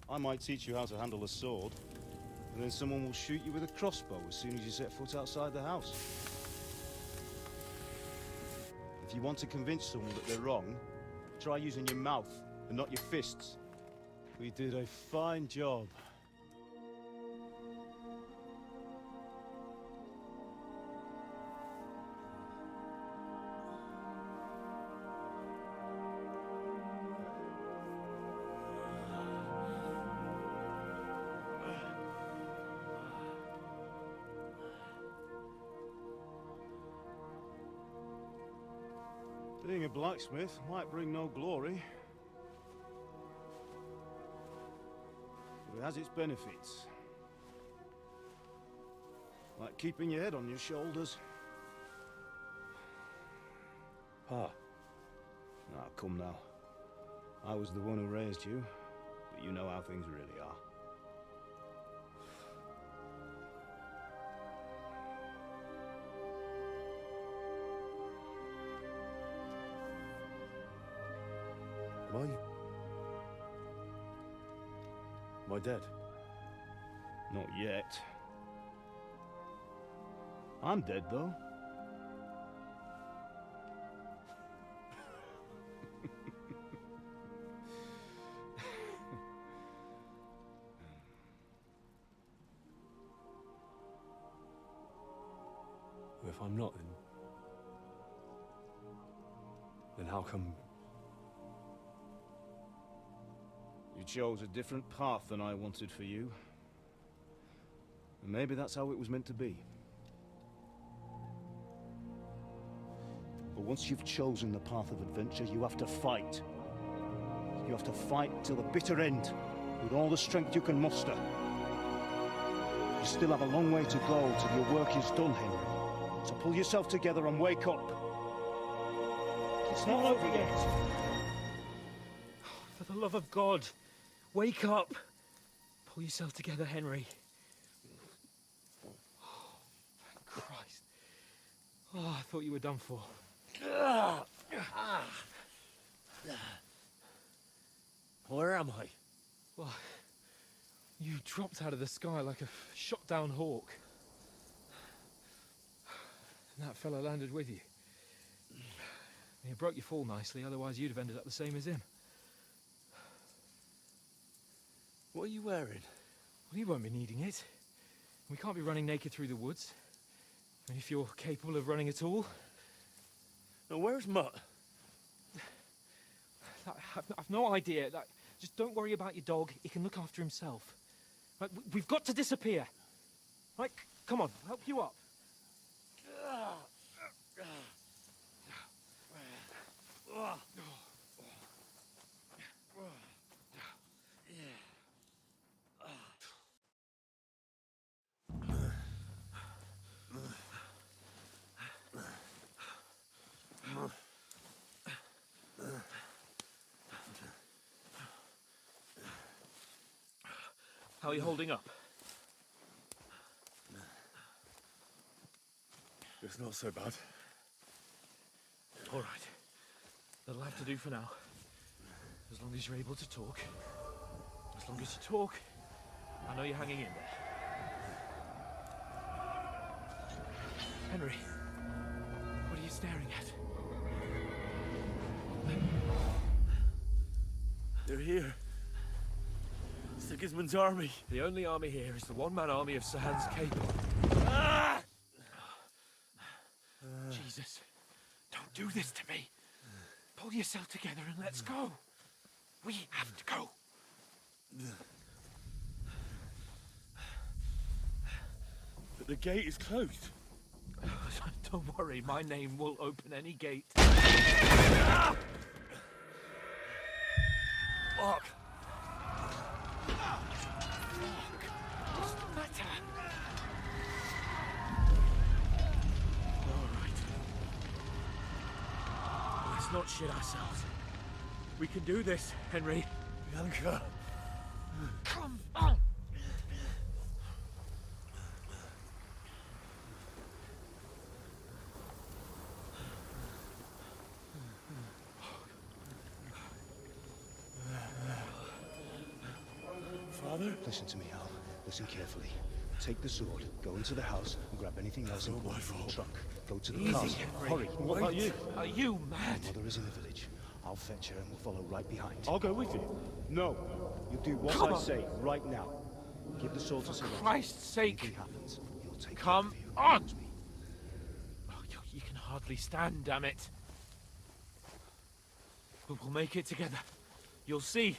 I might teach you how to handle a sword, and then someone will shoot you with a crossbow as soon as you set foot outside the house. If you want to convince someone that they're wrong, try using your mouth and not your fists. We did a fine job. Being a blacksmith might bring no glory, but it has its benefits. Like keeping your head on your shoulders. Pa. Ah, come now. I was the one who raised you, but you know how things really are. Am I dead? Not yet. I'm dead, though. if I'm not, then how come... You chose a different path than I wanted for you. And maybe that's how it was meant to be. But once you've chosen the path of adventure, you have to fight. You have to fight till the bitter end, with all the strength you can muster. You still have a long way to go till your work is done, Henry. So pull yourself together and wake up. It's not over yet. For the love of God, wake up. Pull yourself together, Henry. Oh, thank Christ. Oh, I thought you were done for. Where am I? Well, you dropped out of the sky like a shot-down hawk. And that fella landed with you. You broke your fall nicely, otherwise you'd have ended up the same as him. What are you wearing? Well, you won't be needing it. We can't be running naked through the woods. I mean, if you're capable of running at all. Now, where's Mutt? I've no idea. Just don't worry about your dog. He can look after himself. Right, we've got to disappear. Right, come on, I'll help you up. How are you holding up? It's not so bad. All right. That'll have to do for now. As long as you're able to talk. As long as you talk, I know you're hanging in there. Henry, what are you staring at? They're here. Sigismund's army. The only army here is the one-man army of Sahan's Cape. Ah! Jesus, don't do this to me. Pull yourself together and let's go. We have to go. But the gate is closed. Don't worry, my name will open any gate. Ah! Fuck. What's the matter? Let's not shit ourselves. We can do this, Henry. Bianca. Come on! Father? Listen to me, Al. Listen carefully. Take the sword, go into the house, and grab anything else important from the truck. Go to the Easy, castle. Henry. Hurry. What about you? Are you mad? My mother is in the village. I'll fetch her and we'll follow right behind. I'll go with you. No. You do what Come I on. say right now. Give the sword to For Sir Christ's sake. Anything happens, he'll take Come care of you. on. Promise me. Oh, you can hardly stand, damn it. But we'll make it together. You'll see.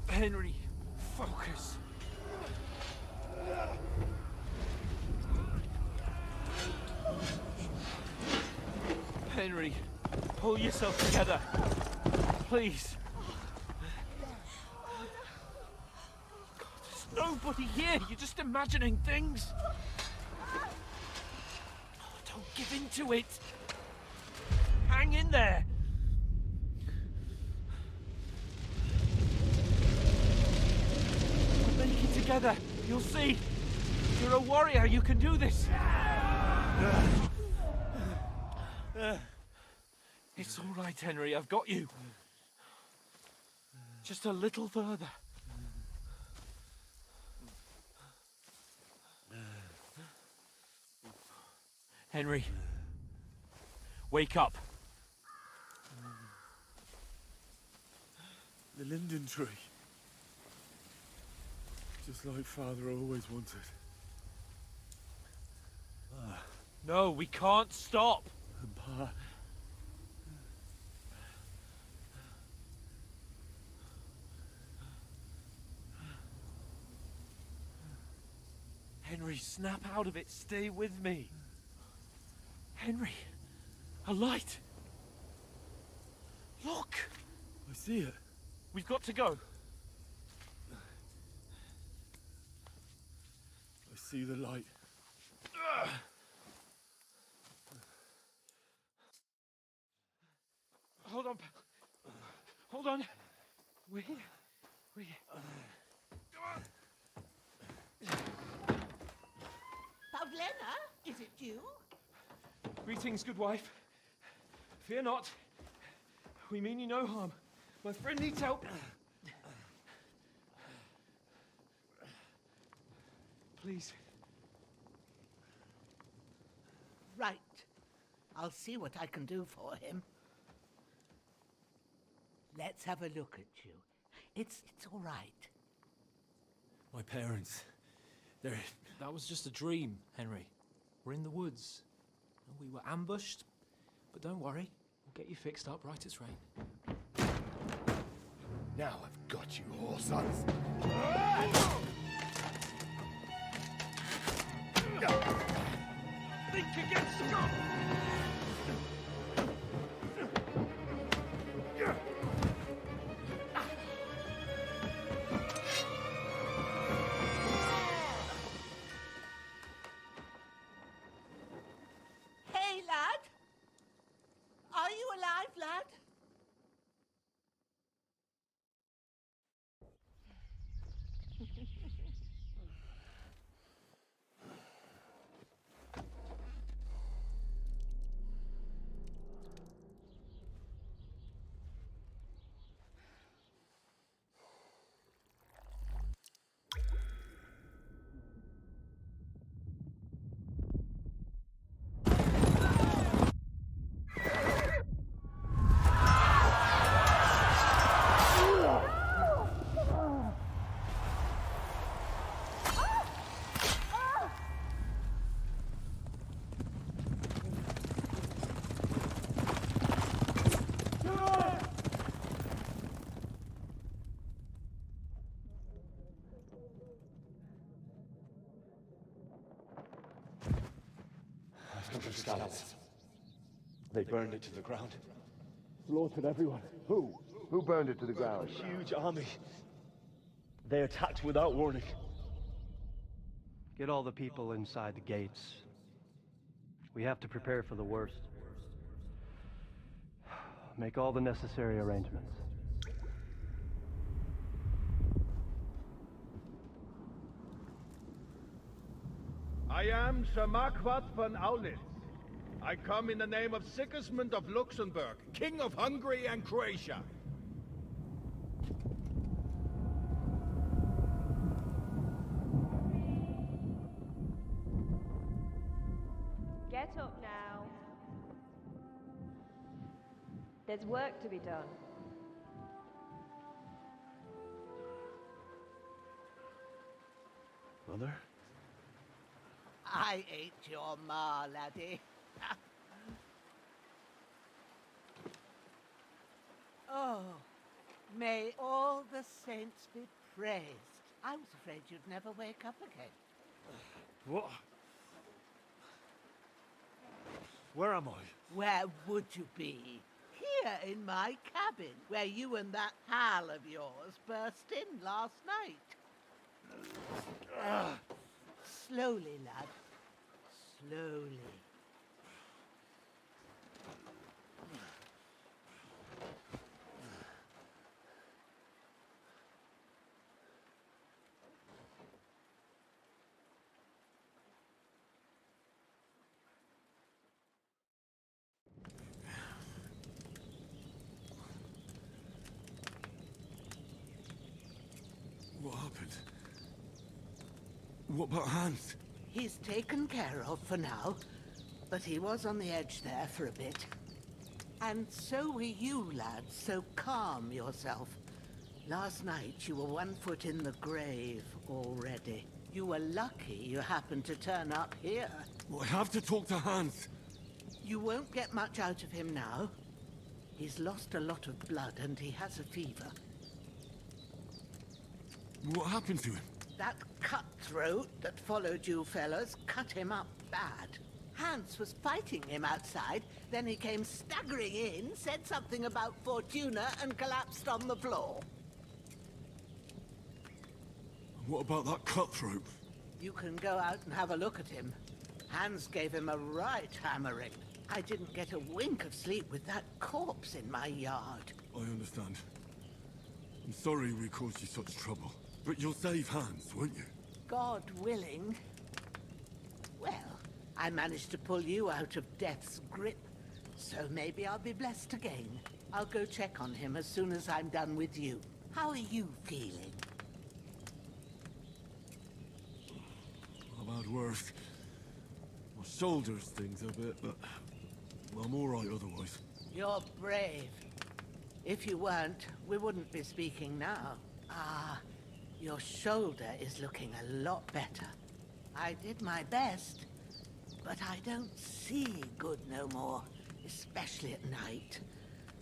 Henry, focus. Henry, pull yourself together. Please. God, there's nobody here. You're just imagining things. Oh, don't give in to it. Hang in there. We'll make it together. You'll see. You're a warrior. You can do this. It's all right, Henry. I've got you. Just a little further. Henry, wake up. The linden tree. Just like Father always wanted. No, we can't stop. Pa. Henry, snap out of it. Stay with me. Henry, a light. Look. I see it. We've got to go. I see the light. Hold on. Hold on. We. Pavlena, is it you? Greetings, good wife. Fear not. We mean you no harm. My friend needs help. Please. Right. I'll see what I can do for him. Let's have a look at you. It's all right. My parents, they're... That was just a dream, Henry. We're in the woods. We were ambushed, but don't worry. We'll get you fixed up right as rain. Now I've got you, whore sons. Think again, Scott! Hey, lad! Are you alive, lad? Scallops. They burned it to the ground. Slaughtered everyone. Who? Who burned it to the ground? A huge army. They attacked without warning. Get all the people inside the gates. We have to prepare for the worst. Make all the necessary arrangements. I am Sir Marquardt von Aulitz. I come in the name of Sigismund of Luxembourg, King of Hungary and Croatia. Get up now. There's work to be done. Mother? I ain't your ma, laddie. Oh, may all the saints be praised. I was afraid you'd never wake up again. What? Where am I? Where would you be? Here in my cabin, where you and that pal of yours burst in last night. Slowly, lad. Slowly. What happened? What about Hans? He's taken care of for now, but he was on the edge there for a bit. And so were you, lad, so calm yourself. Last night you were 1 foot in the grave already. You were lucky you happened to turn up here. Well, I have to talk to Hans. You won't get much out of him now. He's lost a lot of blood and he has a fever. What happened to him? That cutthroat that followed you fellas cut him up bad. Hans was fighting him outside, then he came staggering in, said something about Fortuna, and collapsed on the floor. What about that cutthroat? You can go out and have a look at him. Hans gave him a right hammering. I didn't get a wink of sleep with that corpse in my yard. I understand. I'm sorry we caused you such trouble. But you'll save Hans, won't you? God willing. Well, I managed to pull you out of death's grip, so maybe I'll be blessed again. I'll go check on him as soon as I'm done with you. How are you feeling? I've had worse. My shoulder stings a bit, but I'm alright otherwise. You're brave. If you weren't, we wouldn't be speaking now. Ah, your shoulder is looking a lot better. I did my best, but I don't see good no more, especially at night.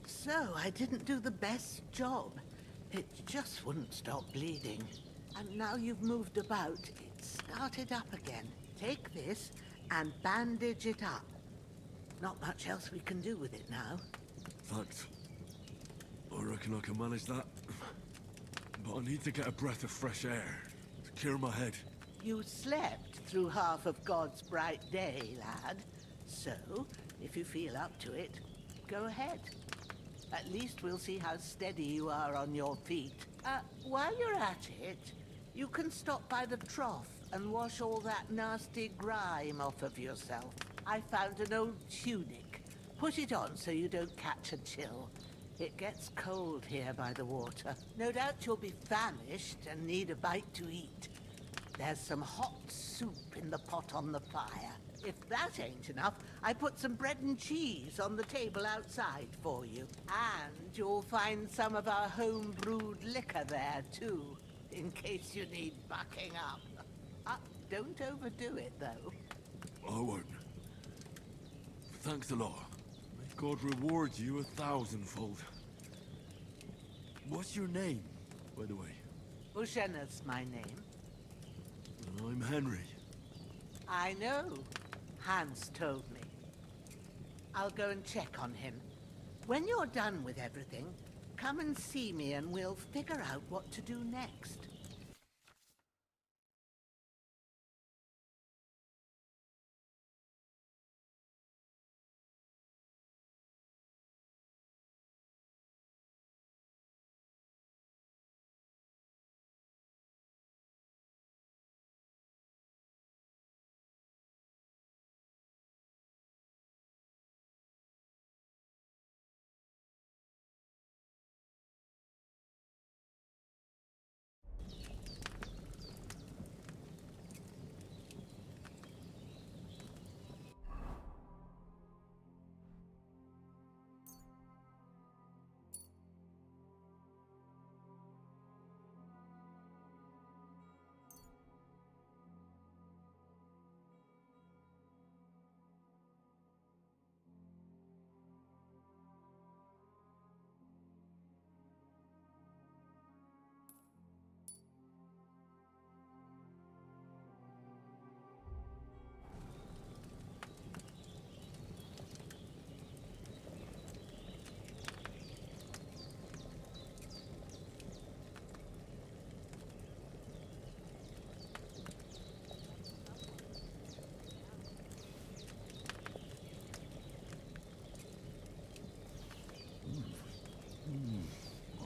So I didn't do the best job. It just wouldn't stop bleeding. And now you've moved about, it started up again. Take this and bandage it up. Not much else we can do with it now. Thanks. I reckon I can manage that. But I need to get a breath of fresh air to clear my head. You slept through half of God's bright day, lad. So, if you feel up to it, go ahead. At least we'll see how steady you are on your feet. While you're at it, you can stop by the trough and wash all that nasty grime off of yourself. I found an old tunic. Put it on so you don't catch a chill. It gets cold here by the water. No doubt you'll be famished and need a bite to eat. There's some hot soup in the pot on the fire. If that ain't enough, I put some bread and cheese on the table outside for you. And you'll find some of our home-brewed liquor there, too, in case you need bucking up. Don't overdo it, though. I won't. Thanks a lot. May God reward you 1,000-fold. What's your name, by the way? Ushena's my name. I'm Henry. I know. Hans told me. I'll go and check on him. When you're done with everything, come and see me and we'll figure out what to do next.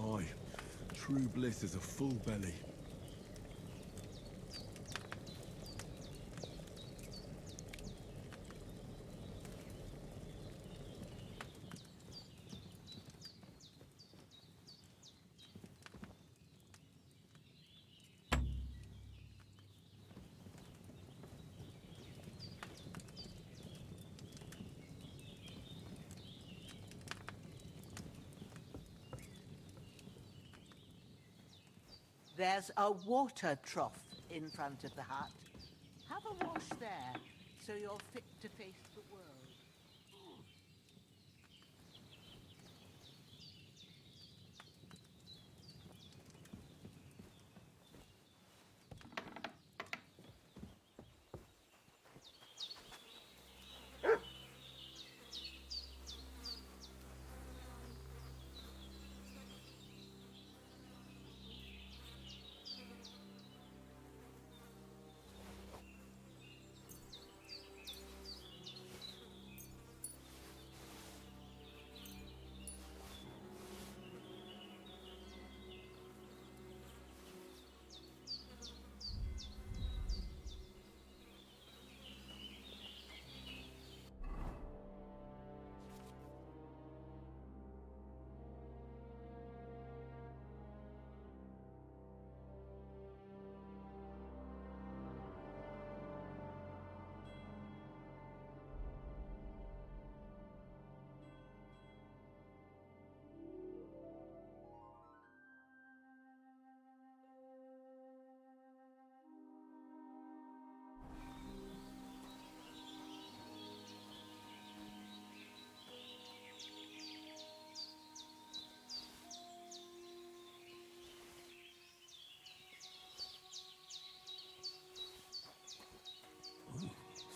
Aye. True bliss is a full belly. There's a water trough in front of the hut. Have a wash there, so you're fit to face the world.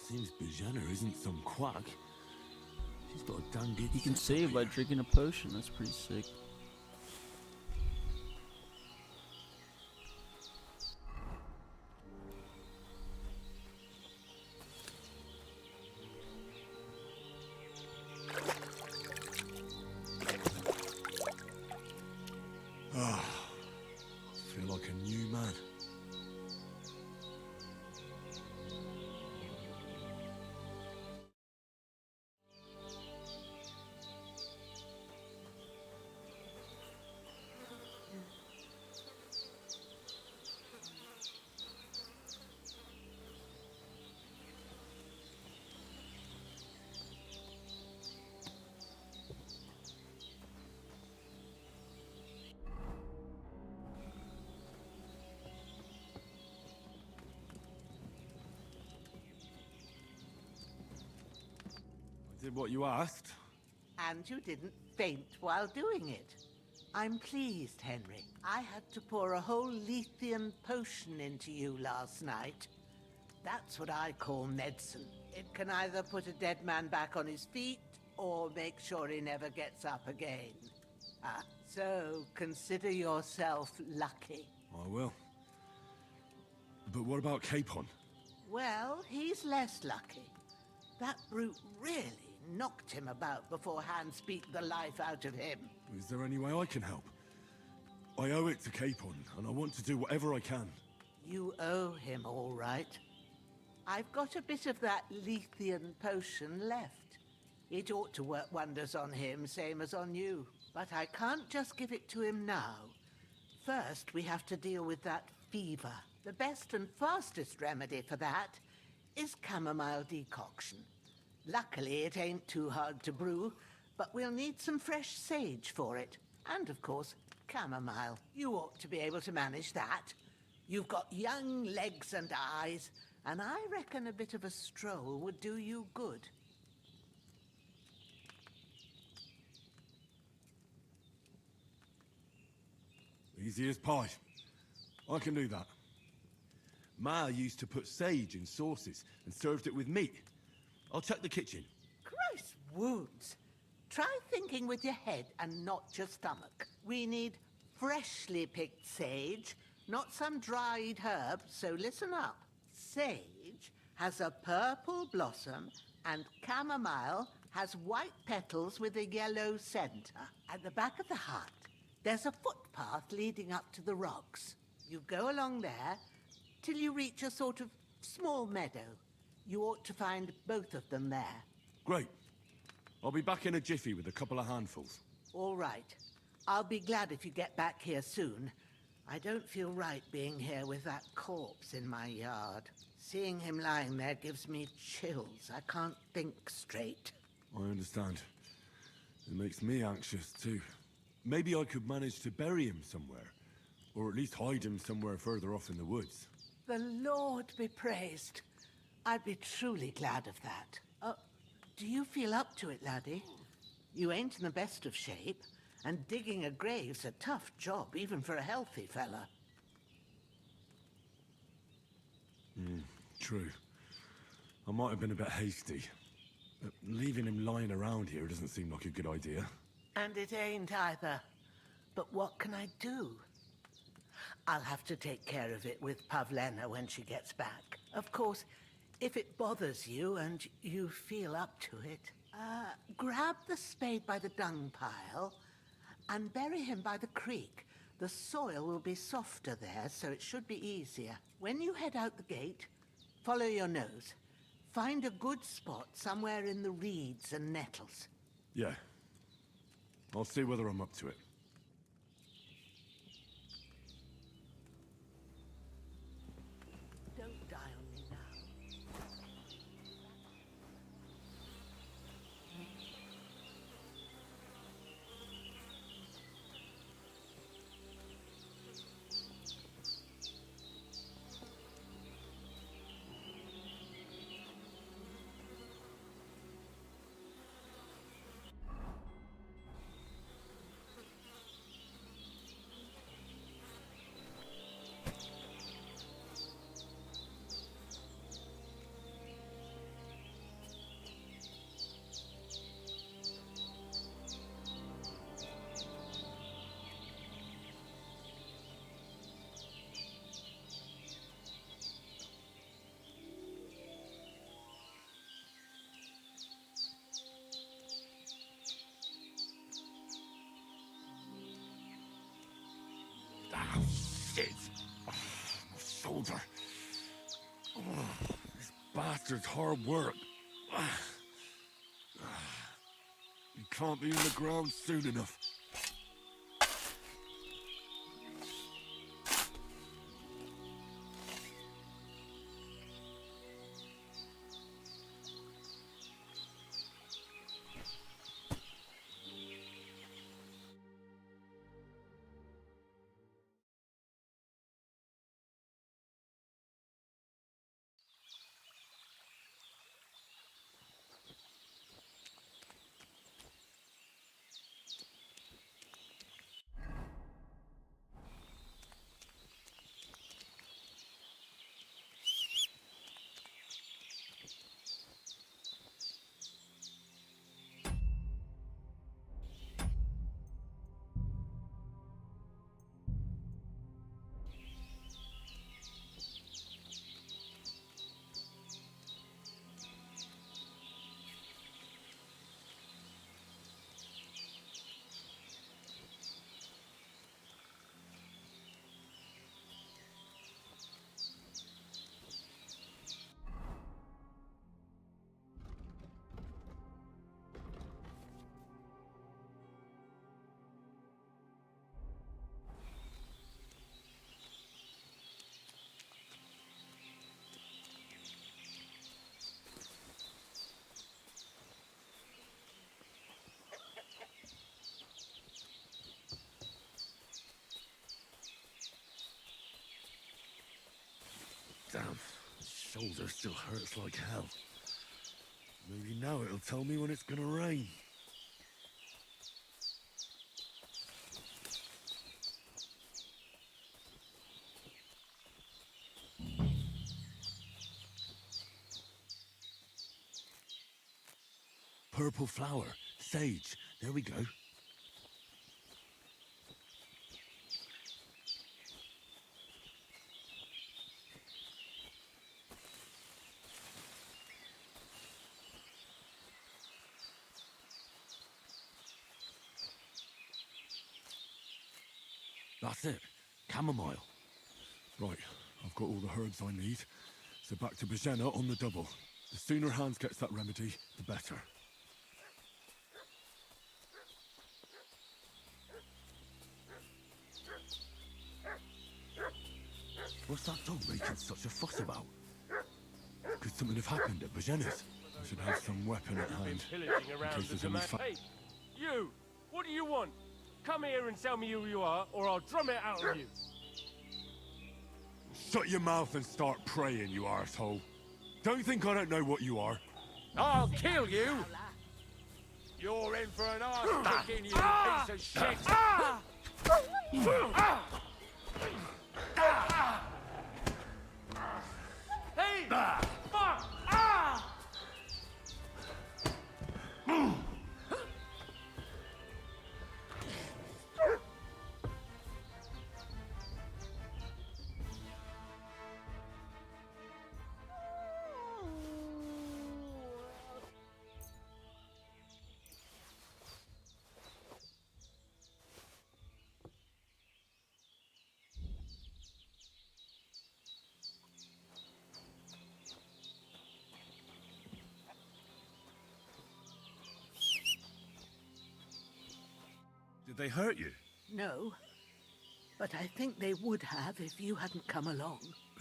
Seems Bajana isn't some quack. She's got a damn good... You can save by drinking a potion. That's pretty sick. Ah, I feel like a new man. Did what you asked. And you didn't faint while doing it. I'm pleased, Henry. I had to pour a whole Lethean potion into you last night. That's what I call medicine. It can either put a dead man back on his feet, or make sure he never gets up again. So consider yourself lucky. I will. But what about Capon? Well, he's less lucky. That brute really knocked him about before hands beat the life out of him. Is there any way I can help? I owe it to Capon, and I want to do whatever I can. You owe him, all right. I've got a bit of that Lethean potion left. It ought to work wonders on him, same as on you. But I can't just give it to him now. First, we have to deal with that fever. The best and fastest remedy for that is chamomile decoction. Luckily, it ain't too hard to brew, but we'll need some fresh sage for it. And, of course, chamomile. You ought to be able to manage that. You've got young legs and eyes, and I reckon a bit of a stroll would do you good. Easy as pie. I can do that. Ma used to put sage in sauces and served it with meat. I'll check the kitchen. Christ wounds! Try thinking with your head and not your stomach. We need freshly picked sage, not some dried herb, so listen up. Sage has a purple blossom and chamomile has white petals with a yellow center. At the back of the hut, there's a footpath leading up to the rocks. You go along there till you reach a sort of small meadow. You ought to find both of them there. Great. I'll be back in a jiffy with a couple of handfuls. All right. I'll be glad if you get back here soon. I don't feel right being here with that corpse in my yard. Seeing him lying there gives me chills. I can't think straight. I understand. It makes me anxious, too. Maybe I could manage to bury him somewhere. Or at least hide him somewhere further off in the woods. The Lord be praised. I'd be truly glad of that. Do you feel up to it, laddie? You ain't in the best of shape, and digging a grave's a tough job, even for a healthy fella. True. I might have been a bit hasty. But leaving him lying around here doesn't seem like a good idea. And it ain't either. But what can I do? I'll have to take care of it with Pavlena when she gets back. Of course, if it bothers you and you feel up to it, grab the spade by the dung pile and bury him by the creek. The soil will be softer there, so it should be easier. When you head out the gate, follow your nose. Find a good spot somewhere in the reeds and nettles. Yeah. I'll see whether I'm up to it. Don't die on me now. Ah, shit! Oh, my shoulder. Oh, this bastard's hard work. You can't be in the ground soon enough. Damn, the shoulder still hurts like hell. Maybe now it'll tell me when it's gonna rain. Purple flower, sage, there we go. That's it. Chamomile. Right, I've got all the herbs I need. So back to Bajena on the double. The sooner Hans gets that remedy, the better. What's that dog making such a fuss about? Could something have happened at Bajena's? I should have some weapon at hand. Pillaging around In case the there's any Hey, you! What do you want? Come here and tell me who you are, or I'll drum it out of you. Shut your mouth and start praying, you arsehole. Don't think I don't know what you are. I'll kill you! You're in for an arse kicking, you piece of shit! Hey! Fuck! Did they hurt you? No, but I think they would have if you hadn't come along.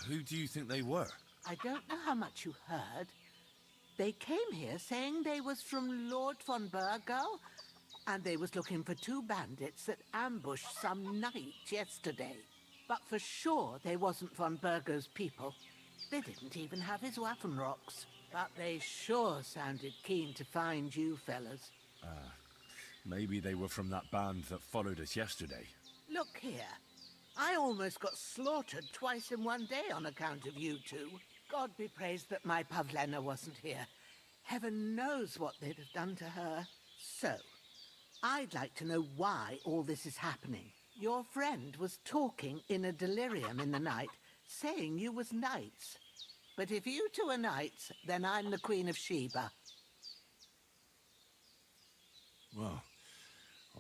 Who do you think they were? I don't know how much you heard. They came here saying they was from Lord von Burgo, and they was looking for 2 bandits that ambushed some knight yesterday. But for sure they wasn't von Burgo's people. They didn't even have his Waffenrocks. But they sure sounded keen to find you fellas. Maybe they were from that band that followed us yesterday. Look here. I almost got slaughtered twice in one day on account of you two. God be praised that my Pavlena wasn't here. Heaven knows what they'd have done to her. So, I'd like to know why all this is happening. Your friend was talking in a delirium in the night, saying you was knights. But if you two are knights, then I'm the Queen of Sheba. Well,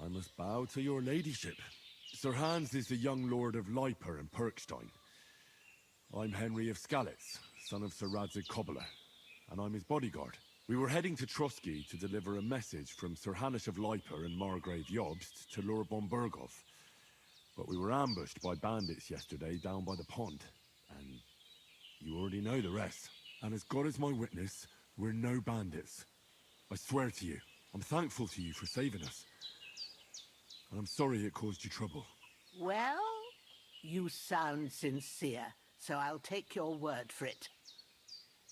I must bow to your ladyship. Sir Hans is the young lord of Leiper and Perkstein. I'm Henry of Skalitz, son of Sir Radzig Kobyla, and I'm his bodyguard. We were heading to Trotsky to deliver a message from Sir Hanish of Leiper and Margrave Jobst to Lord von Burgov. But we were ambushed by bandits yesterday down by the pond, and you already know the rest. And as God is my witness, we're no bandits. I swear to you, I'm thankful to you for saving us. And I'm sorry it caused you trouble. Well, you sound sincere, so I'll take your word for it.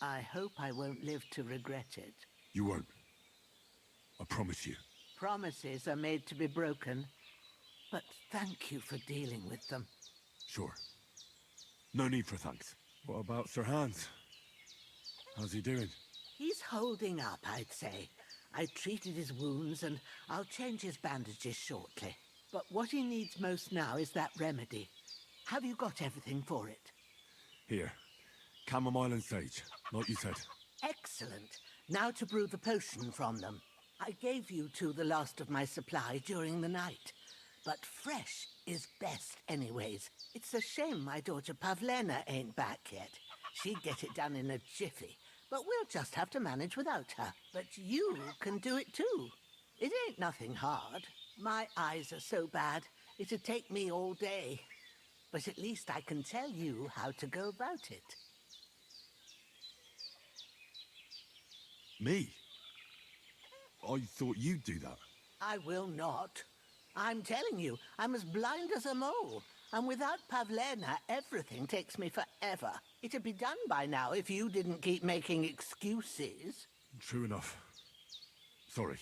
I hope I won't live to regret it. You won't. I promise you. Promises are made to be broken, but thank you for dealing with them. Sure. No need for thanks. What about Sir Hans? How's he doing? He's holding up, I'd say. I treated his wounds and I'll change his bandages shortly. But what he needs most now is that remedy. Have you got everything for it? Here. Chamomile and sage, like you said. Excellent. Now to brew the potion from them. I gave you two the last of my supply during the night. But fresh is best anyways. It's a shame my daughter Pavlena ain't back yet. She'd get it done in a jiffy. But we'll just have to manage without her. But you can do it too. It ain't nothing hard. My eyes are so bad, it'd take me all day. But at least I can tell you how to go about it. Me? I thought you'd do that. I will not. I'm telling you, I'm as blind as a mole. And without Pavlena, everything takes me forever. It'd be done by now if you didn't keep making excuses. True enough. Sorry.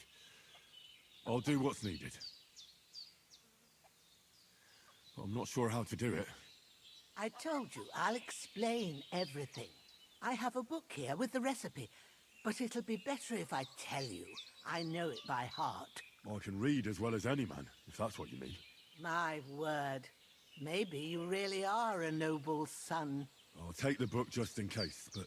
I'll do what's needed. But I'm not sure how to do it. I told you, I'll explain everything. I have a book here with the recipe, but it'll be better if I tell you. I know it by heart. I can read as well as any man, if that's what you mean. My word. Maybe you really are a noble son. I'll take the book just in case, but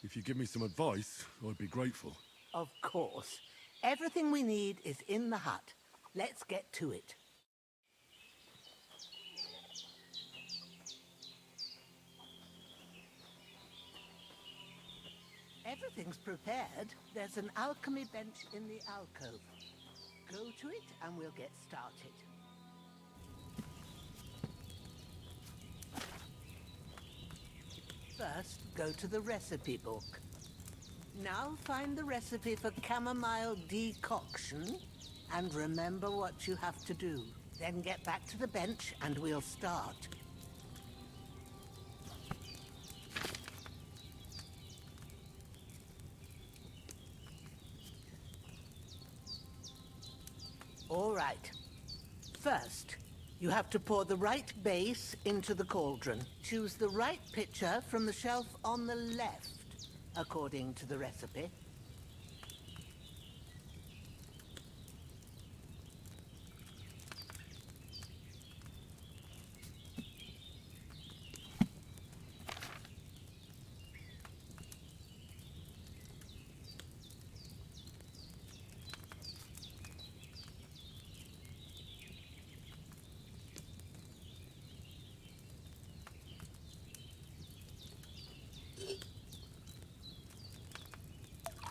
if you give me some advice, I'd be grateful. Of course. Everything we need is in the hut. Let's get to it. Everything's prepared. There's an alchemy bench in the alcove. Go to it and we'll get started. First, go to the recipe book. Now find the recipe for chamomile decoction and remember what you have to do. Then get back to the bench and we'll start. All right. First, you have to pour the right base into the cauldron. Choose the right pitcher from the shelf on the left, according to the recipe.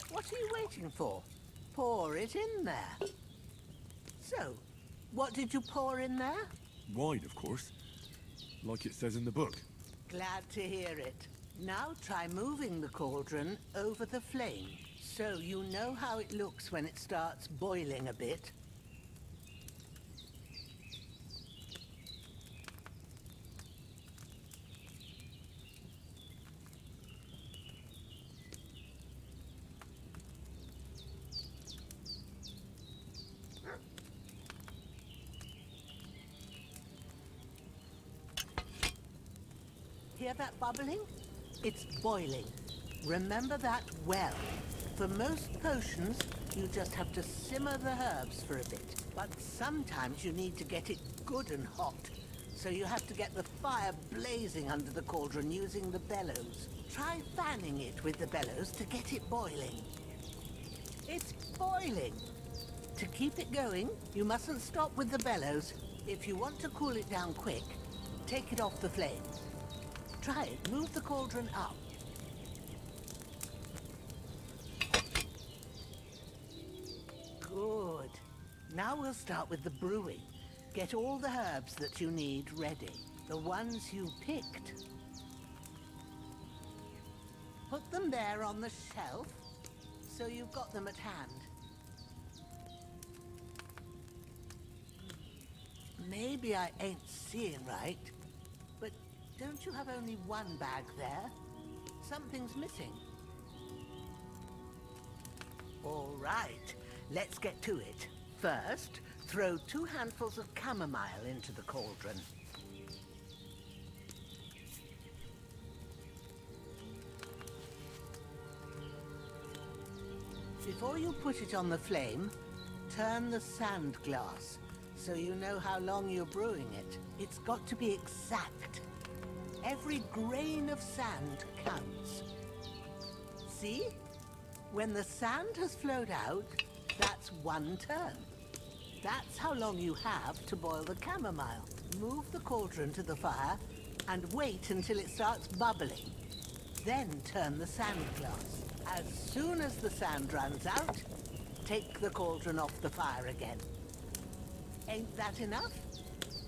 What are you waiting for? Pour it in there. So, what did you pour in there? Wine, of course. Like it says in the book. Glad to hear it. Now try moving the cauldron over the flame, so you know how it looks when it starts boiling a bit. Hear that bubbling? It's boiling. Remember that well. For most potions, you just have to simmer the herbs for a bit. But sometimes you need to get it good and hot. So you have to get the fire blazing under the cauldron using the bellows. Try fanning it with the bellows to get it boiling. It's boiling. To keep it going, you mustn't stop with the bellows. If you want to cool it down quick, take it off the flame. Try it. Move the cauldron up. Good. Now we'll start with the brewing. Get all the herbs that you need ready. The ones you picked. Put them there on the shelf, so you've got them at hand. Maybe I ain't seeing right, but don't you have only one bag there? Something's missing. All right, let's get to it. First, throw 2 handfuls of chamomile into the cauldron. Before you put it on the flame, turn the sand glass so you know how long you're brewing it. It's got to be exact. Every grain of sand counts. See? When the sand has flowed out, that's 1 turn. That's how long you have to boil the chamomile. Move the cauldron to the fire and wait until it starts bubbling. Then turn the sand glass. As soon as the sand runs out, take the cauldron off the fire again. Ain't that enough?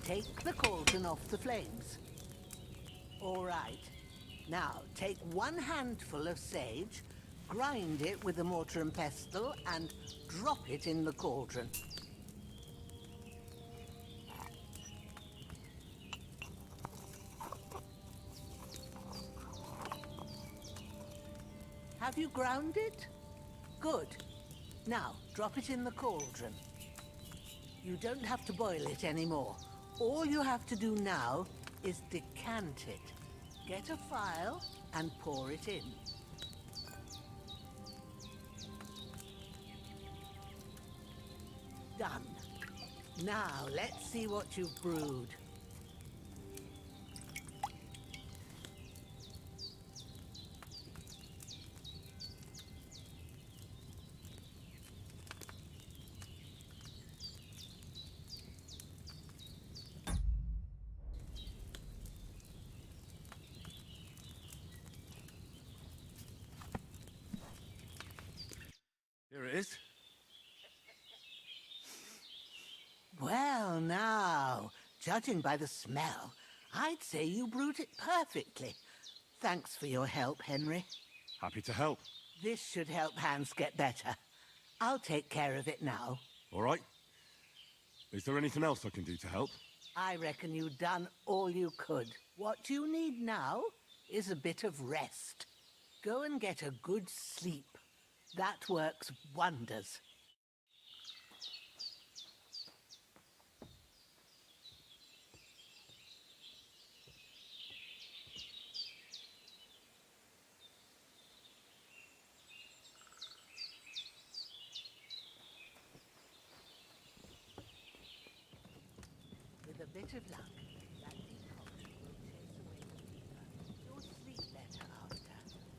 Take the cauldron off the flames. All right. Now, take 1 handful of sage, grind it with a mortar and pestle, and drop it in the cauldron. Have you ground it? Good. Now, drop it in the cauldron. You don't have to boil it anymore. All you have to do now is decant it. Get a phial and pour it in. Done. Now, let's see what you've brewed. Here it is. Well, now, judging by the smell, I'd say you brewed it perfectly. Thanks for your help, Henry. Happy to help. This should help Hans get better. I'll take care of it now. All right. Is there anything else I can do to help? I reckon you've done all you could. What you need now is a bit of rest. Go and get a good sleep. That works wonders. bit of luck. That decoction will chase away the fever. You'll sleep better after,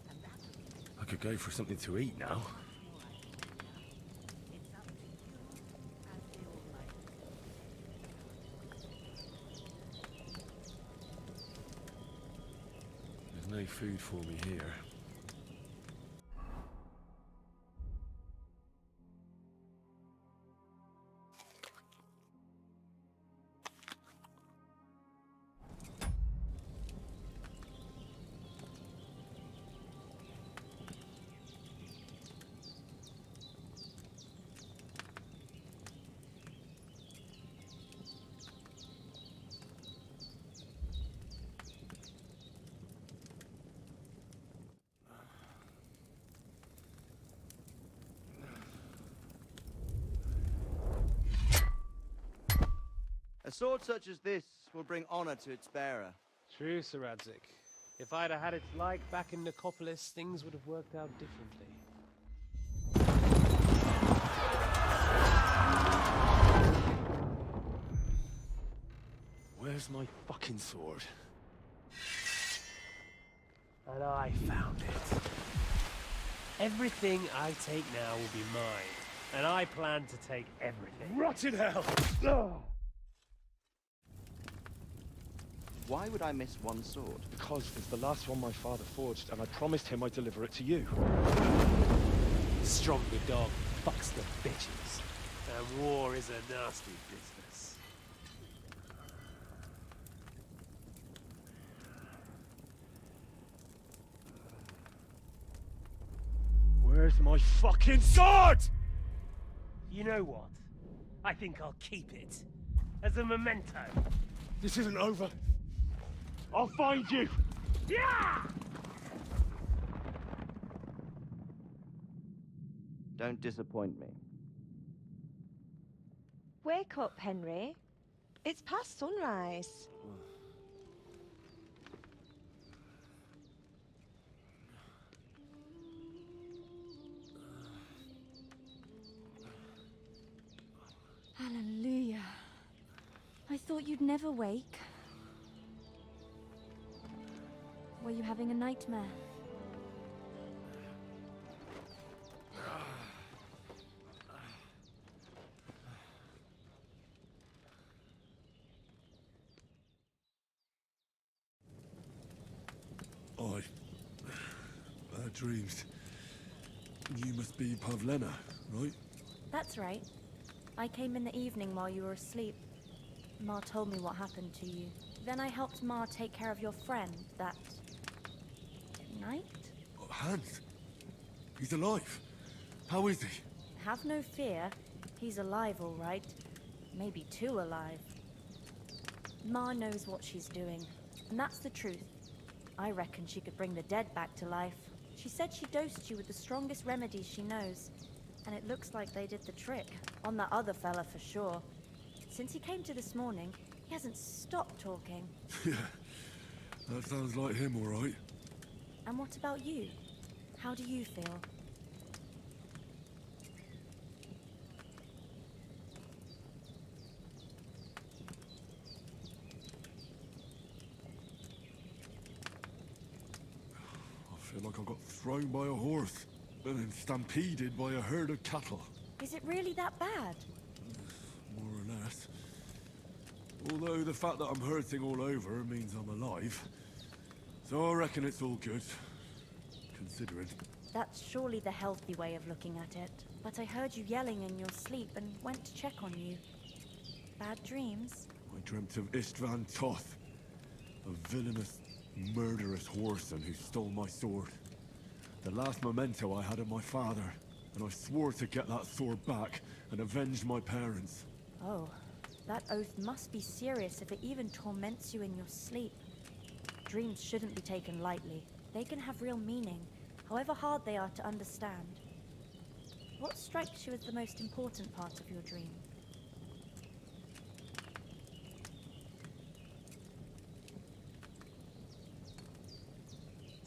and that'll be I could go for something to eat now. it's up to you and the Almighty. There's no food for me here. A sword such as this will bring honor to its bearer. True, Sir Radzik. If I'd have had its like back in Nicopolis, things would have worked out differently. Where's my fucking sword? And I found it. Everything I take now will be mine, and I plan to take everything. Rotted hell! Why would I miss one sword? Because it's the last one my father forged, and I promised him I'd deliver it to you. Stronger dog fucks the bitches, and war is a nasty business. Where's my fucking sword? You know what? I think I'll keep it. As a memento. This isn't over. I'll find you! Yeah! Don't disappoint me. Wake up, Henry. It's past sunrise. Hallelujah. I thought you'd never wake. Were you having a nightmare? Bad dreams. You must be Pavlena, right? That's right. I came in the evening while you were asleep. Ma told me what happened to you. Then I helped Ma take care of your friend that night? Hans? He's alive. How is he? Have no fear. He's alive, all right. Maybe too alive. Ma knows what she's doing, and that's the truth. I reckon she could bring the dead back to life. She said she dosed you with the strongest remedies she knows, and it looks like they did the trick. On that other fella for sure. Since he came to this morning, he hasn't stopped talking. Yeah, that sounds like him, all right. And what about you? How do you feel? I feel like I got thrown by a horse, and then stampeded by a herd of cattle. Is it really that bad? More or less. Although the fact that I'm hurting all over means I'm alive. So I reckon it's all good. Considering. That's surely the healthy way of looking at it. But I heard you yelling in your sleep and went to check on you. Bad dreams? I dreamt of Istvan Toth, a villainous, murderous whoreson who stole my sword. The last memento I had of my father, and I swore to get that sword back and avenge my parents. Oh, that oath must be serious if it even torments you in your sleep. Dreams shouldn't be taken lightly. They can have real meaning, however hard they are to understand. What strikes you as the most important part of your dream?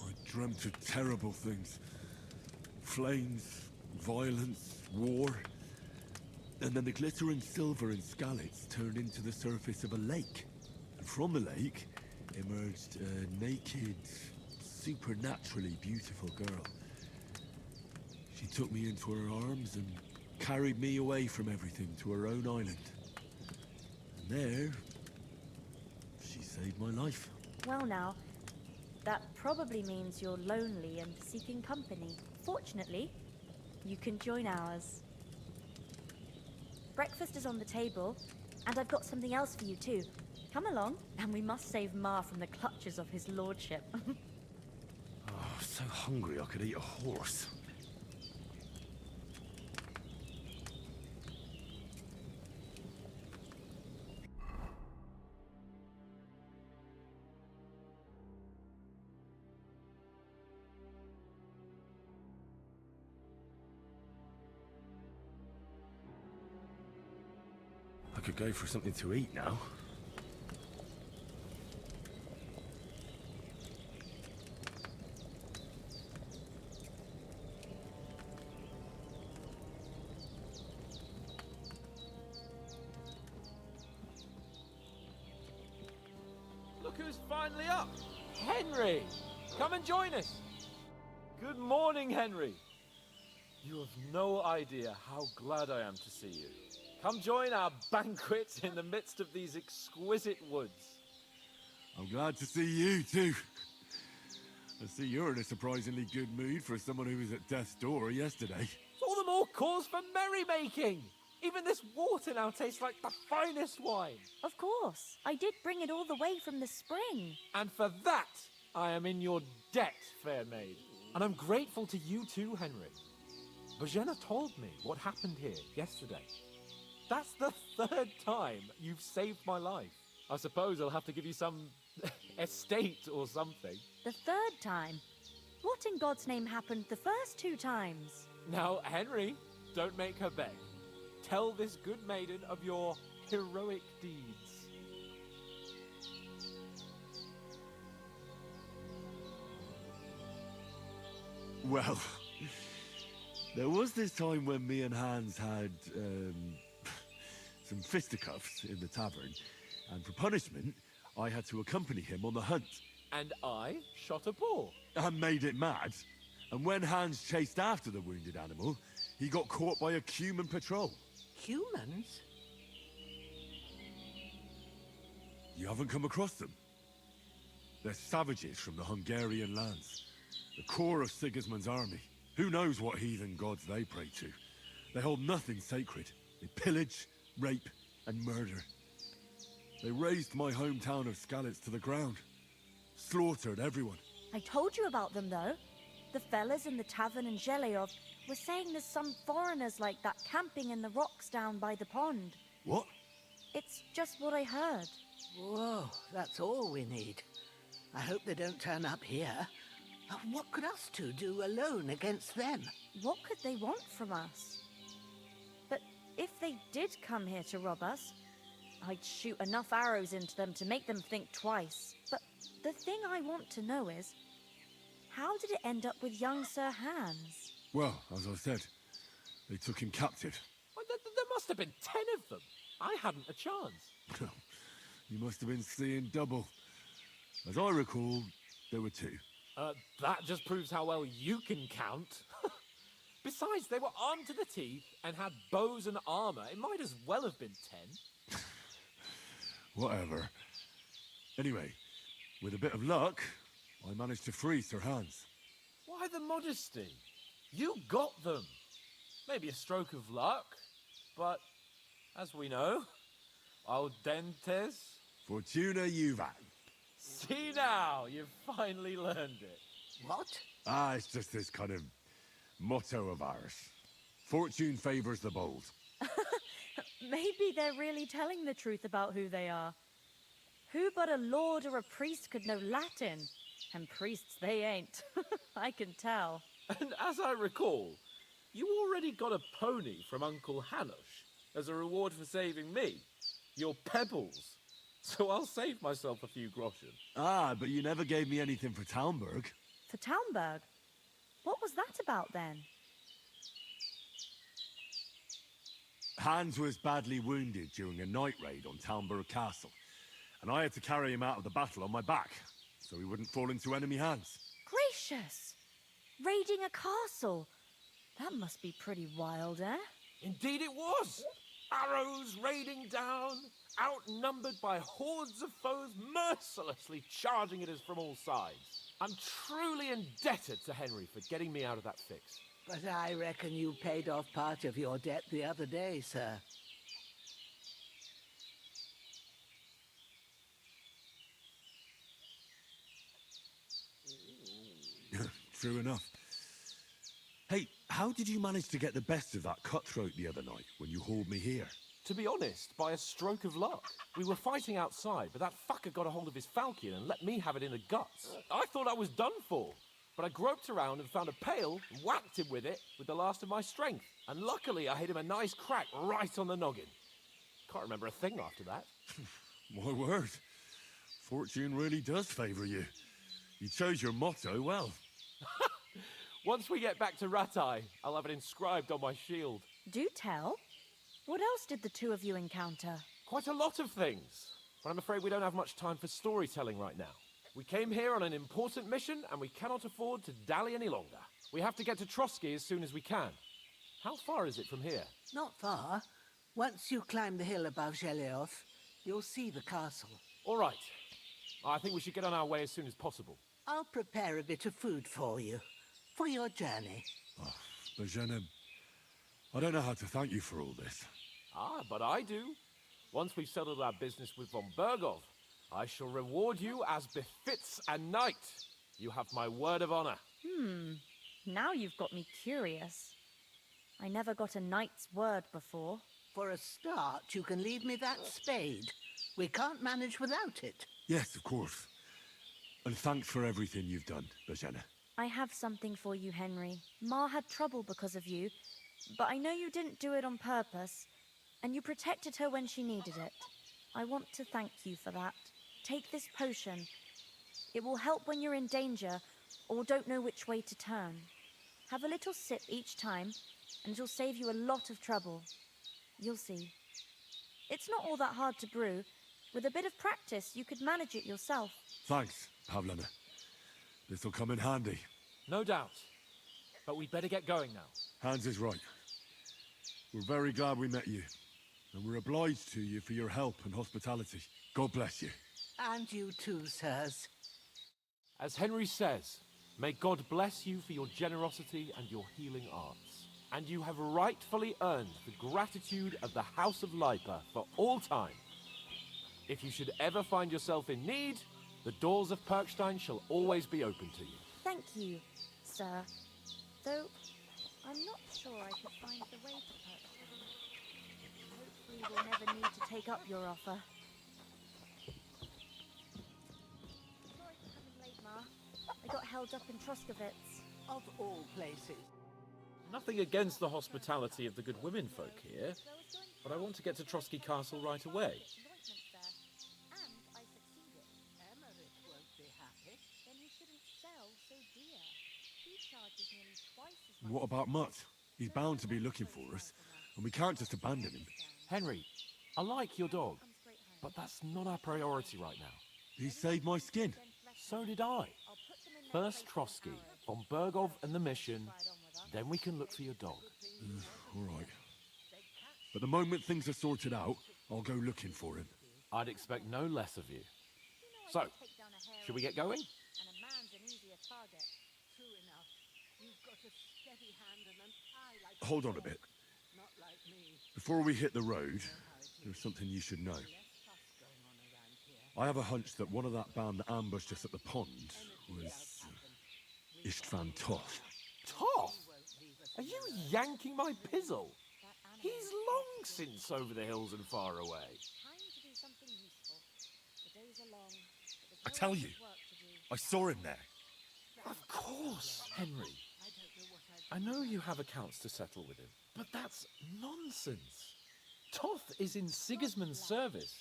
I dreamt of terrible things. Flames, violence, war. And then the glittering silver and scalates turned into the surface of a lake. And from the lake emerged a naked, supernaturally beautiful girl. She took me into her arms and carried me away from everything to her own island. And there, she saved my life. Well now, that probably means you're lonely and seeking company. Fortunately, you can join ours. Breakfast is on the table, and I've got something else for you too. Come along, and we must save Ma from the clutches of his lordship. Oh, so hungry I could eat a horse. I could go for something to eat now. Look who's finally up! Henry! Come and join us! Good morning, Henry! You have no idea how glad I am to see you. Come join our banquet in the midst of these exquisite woods. I'm glad to see you too. I see you're in a surprisingly good mood for someone who was at death's door yesterday. All the more cause for merrymaking! Even this water now tastes like the finest wine. Of course. I did bring it all the way from the spring. And for that, I am in your debt, fair maid. And I'm grateful to you too, Henry. Bojena told me what happened here yesterday. That's the third time you've saved my life. I suppose I'll have to give you some estate or something. The third time? What in God's name happened the first 2 times? Now, Henry, don't make her beg. Tell this good maiden of your heroic deeds. Well, there was this time when me and Hans had some fisticuffs in the tavern, and for punishment, I had to accompany him on the hunt. And I shot a boar. And made it mad. And when Hans chased after the wounded animal, he got caught by a human patrol. Humans? You haven't come across them? They're savages from the Hungarian lands. The core of Sigismund's army. Who knows what heathen gods they pray to? They hold nothing sacred. They pillage, rape, and murder. They razed my hometown of Skalitz to the ground. Slaughtered everyone. I told you about them, though. The fellas in the tavern in Zheleyov were saying there's some foreigners like that camping in the rocks down by the pond. What? It's just what I heard. Whoa, that's all we need. I hope they don't turn up here. What could us two do alone against them? What could they want from us? But if they did come here to rob us, I'd shoot enough arrows into them to make them think twice. But the thing I want to know is, how did it end up with young Sir Hans? Well, as I said, they took him captive. Well, there must have been 10 of them. I hadn't a chance. You must have been seeing double. As I recall, there were 2. That just proves how well you can count. Besides, they were armed to the teeth and had bows and armor. It might as well have been 10. Whatever. Anyway, with a bit of luck, I managed to free Sir Hans. Why the modesty? You got them. Maybe a stroke of luck, but as we know, al dentes. Fortuna juvat. See now, you've finally learned it. What? It's just this kind of motto of ours. Fortune favors the bold. Maybe they're really telling the truth about who they are. Who but a lord or a priest could know Latin? And priests they ain't. I can tell. And as I recall, you already got a pony from Uncle Hanosh as a reward for saving me. Your pebbles. So I'll save myself a few groschen. But you never gave me anything for Talmberg. For Talmberg? What was that about then? Hans was badly wounded during a night raid on Talmberg Castle. and I had to carry him out of the battle on my back, so he wouldn't fall into enemy hands. Gracious! Raiding a castle. That must be pretty wild, eh? Indeed it was! Arrows raining down, outnumbered by hordes of foes mercilessly charging at us from all sides. I'm truly indebted to Henry for getting me out of that fix. But I reckon you paid off part of your debt the other day, sir. True enough. Hey, how did you manage to get the best of that cutthroat the other night when you hauled me here? To be honest, by a stroke of luck. We were fighting outside, but that fucker got a hold of his falchion and let me have it in the guts. I thought I was done for, but I groped around and found a pail and whacked him with it with the last of my strength. And luckily I hit him a nice crack right on the noggin. Can't remember a thing after that. My word. Fortune really does favour you. You chose your motto well. Once we get back to Ratai, I'll have it inscribed on my shield. Do tell. What else did the two of you encounter? Quite a lot of things, but I'm afraid we don't have much time for storytelling right now. We came here on an important mission, and we cannot afford to dally any longer. We have to get to Trotsky as soon as we can. How far is it from here? Not far. Once you climb the hill above Geleoth, you'll see the castle. All right. I think we should get on our way as soon as possible. I'll prepare a bit of food for you, for your journey. Oh, Bajena, I don't know how to thank you for all this. Ah, but I do. Once we've settled our business with von Bergov, I shall reward you as befits a knight. You have my word of honor. Now you've got me curious. I never got a knight's word before. For a start, you can leave me that spade. We can't manage without it. Yes, of course. And thanks for everything you've done, Bajena. I have something for you, Henry. Ma had trouble because of you, but I know you didn't do it on purpose, and you protected her when she needed it. I want to thank you for that. Take this potion. It will help when you're in danger or don't know which way to turn. Have a little sip each time, and it'll save you a lot of trouble. You'll see. It's not all that hard to brew. With a bit of practice, you could manage it yourself. Thanks, Pavlena. This'll come in handy. No doubt. But we'd better get going now. Hans is right. We're very glad we met you. And we're obliged to you for your help and hospitality. God bless you. And you too, sirs. As Henry says, may God bless you for your generosity and your healing arts. And you have rightfully earned the gratitude of the House of Lipa for all time. If you should ever find yourself in need, the doors of Perkstein shall always be open to you. Thank you, sir. Though, I'm not sure I could find the way to Perkstein. Hopefully we'll never need to take up your offer. Sorry for coming late, Ma. I got held up in Troskowitz. Of all places. Nothing against the hospitality of the good women folk here, but I want to get to Trotsky Castle right away. What about Mutt? He's bound to be looking for us, and we can't just abandon him. Henry, I like your dog, but that's not our priority right now. He saved my skin. So did I. First Trotsky, von Bergov and the mission, then we can look for your dog. All right. But the moment things are sorted out, I'll go looking for him. I'd expect no less of you. So, should we get going? Hold on a bit. Before we hit the road, there's something you should know. I have a hunch that one of that band that ambushed us at the pond was Istvan Toth. Toth? Are you yanking my pizzle? He's long since over the hills and far away. I tell you, I saw him there. Of course, Henry. I know you have accounts to settle with him, but that's nonsense. Toth is in Sigismund's service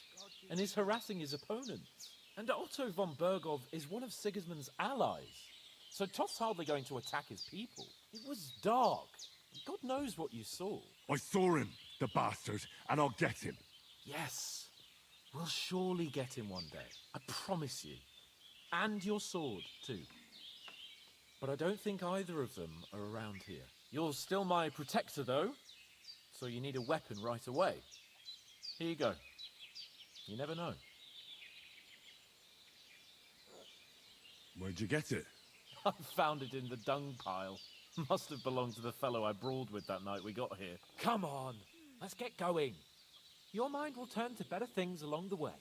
and is harassing his opponents. And Otto von Bergov is one of Sigismund's allies. So Toth's hardly going to attack his people. It was dark. God knows what you saw. I saw him, the bastard, and I'll get him. Yes. We'll surely get him one day. I promise you. And your sword, too. But I don't think either of them are around here. You're still my protector, though, so you need a weapon right away. Here you go. You never know. Where'd you get it? I found it in the dung pile. Must have belonged to the fellow I brawled with that night we got here. Come on, let's get going. Your mind will turn to better things along the way.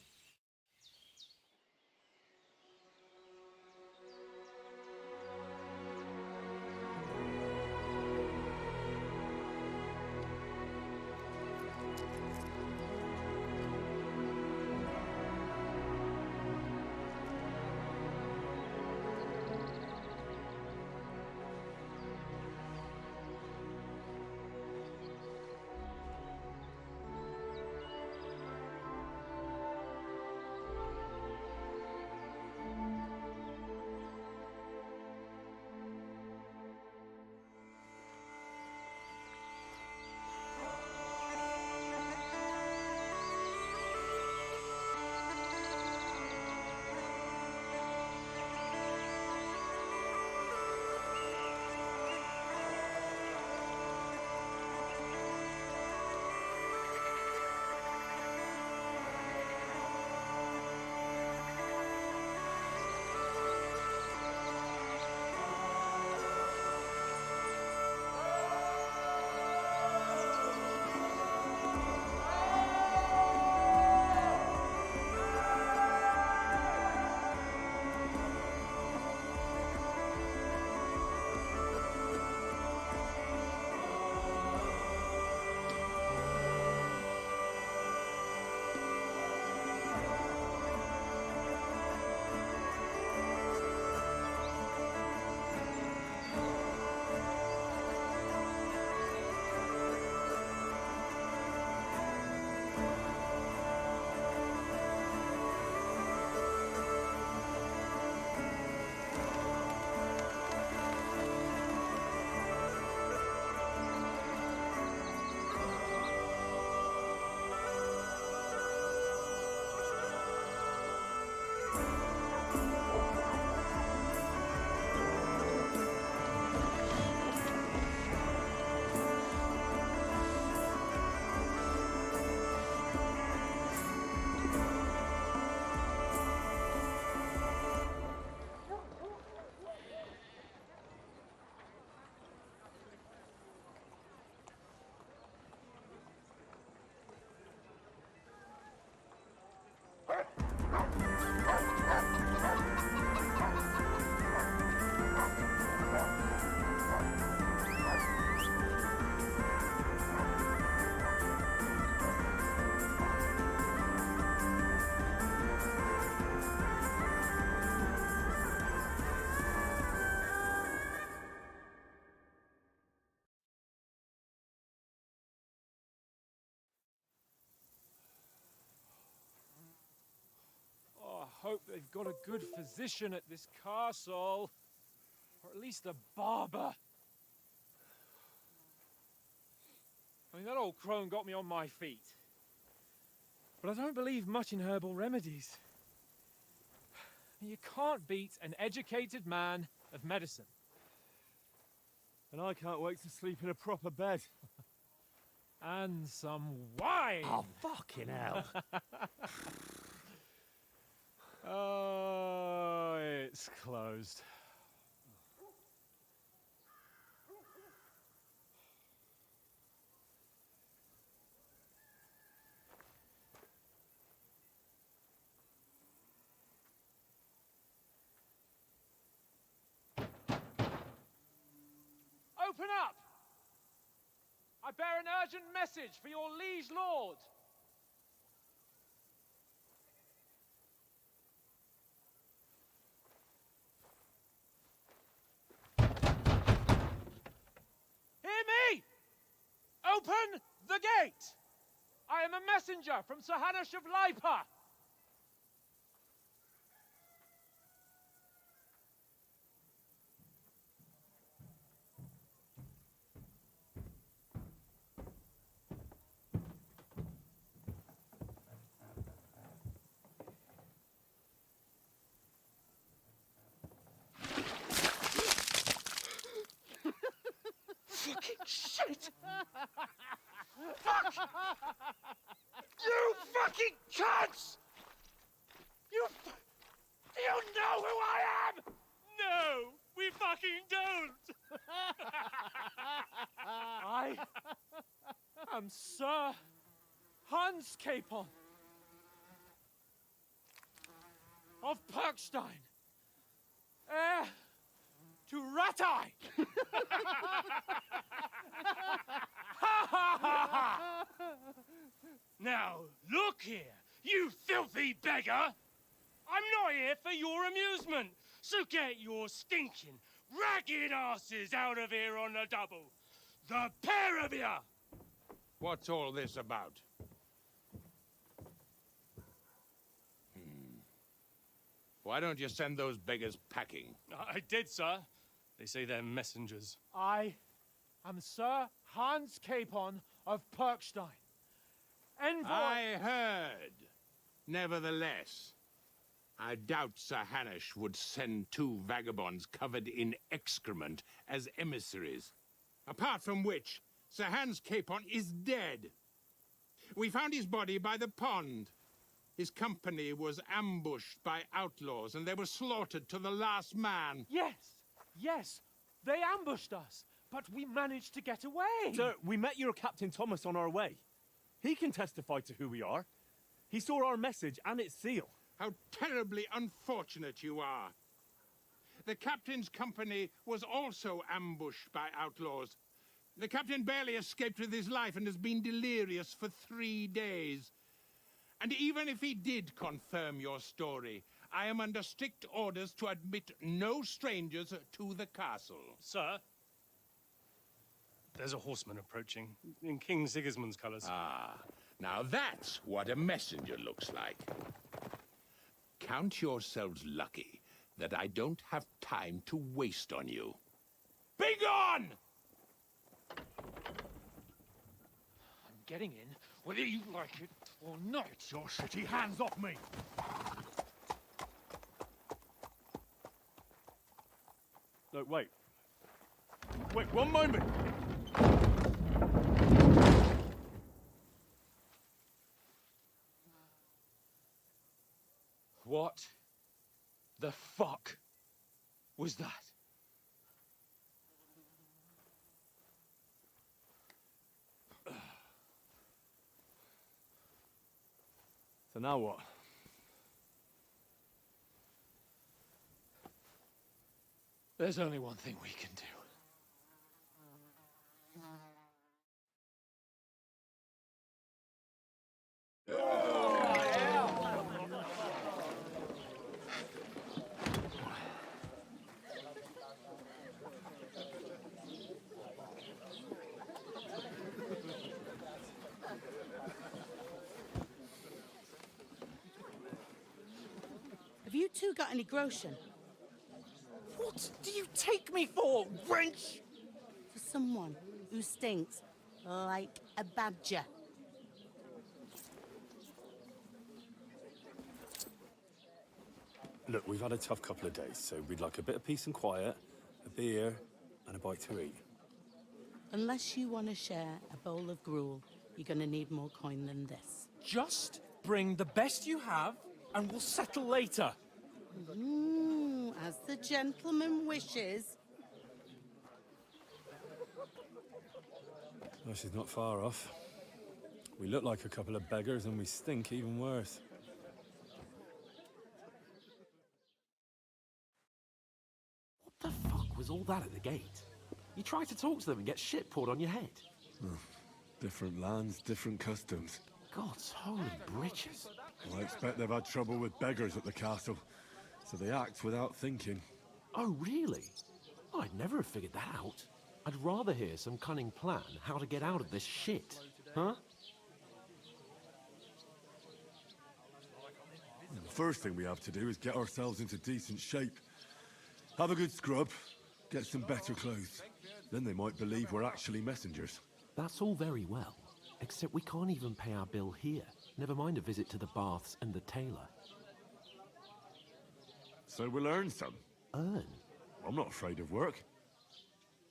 Hope they've got a good physician at this castle. Or at least a barber. I mean, that old crone got me on my feet. But I don't believe much in herbal remedies. You can't beat an educated man of medicine. And I can't wait to sleep in a proper bed. And some wine! Oh, fucking hell. Oh, it's closed. Open up! I bear an urgent message for your liege lord. Hear me! Open the gate! I am a messenger from Sir Hanush of Lipa. fucking shit! Fuck! You fucking cunts! Do you know who I am? No, we fucking don't! I am Sir Hans Capon of Perkstein, heir to Ratai! Now, look here, you filthy beggar! I'm not here for your amusement, so get your stinking, ragged asses out of here on the double. The pair of you! What's all this about? Why don't you send those beggars packing? I did, sir. They say they're messengers. I am Sir Hans Capon of Perkstein. Envoy... I heard. Nevertheless, I doubt Sir Hanush would send two vagabonds covered in excrement as emissaries. Apart from which, Sir Hans Capon is dead. We found his body by the pond. His company was ambushed by outlaws, and they were slaughtered to the last man. Yes, they ambushed us, but we managed to get away. Sir, we met your Captain Thomas on our way. He can testify to who we are. He saw our message and its seal. How terribly unfortunate you are. The captain's company was also ambushed by outlaws. The captain barely escaped with his life and has been delirious for 3 days. And even if he did confirm your story, I am under strict orders to admit no strangers to the castle. Sir, there's a horseman approaching, in King Sigismund's colours. Ah, now that's what a messenger looks like. Count yourselves lucky that I don't have time to waste on you. Be gone! I'm getting in, whether you like it or not. Your shitty hands off me! Look, wait. Wait, one moment! What the fuck was that? So now what? There's only one thing we can do. Have you two got any groschen? What do you take me for, wench? For someone who stinks like a badger. Look, we've had a tough couple of days, so we'd like a bit of peace and quiet, a beer, and a bite to eat. Unless you want to share a bowl of gruel, you're going to need more coin than this. Just bring the best you have, and we'll settle later. As the gentleman wishes. Well, she's not far off. We look like a couple of beggars, and we stink even worse. What the fuck was all that at the gate? You try to talk to them and get shit poured on your head. Different lands, different customs. God's holy britches. I expect they've had trouble with beggars at the castle, so they act without thinking. Oh, really? I'd never have figured that out. I'd rather hear some cunning plan how to get out of this shit. Huh? The first thing we have to do is get ourselves into decent shape. Have a good scrub, get some better clothes. Then they might believe we're actually messengers. That's all very well, except we can't even pay our bill here. Never mind a visit to the baths and the tailor. So we'll earn some. Earn? I'm not afraid of work.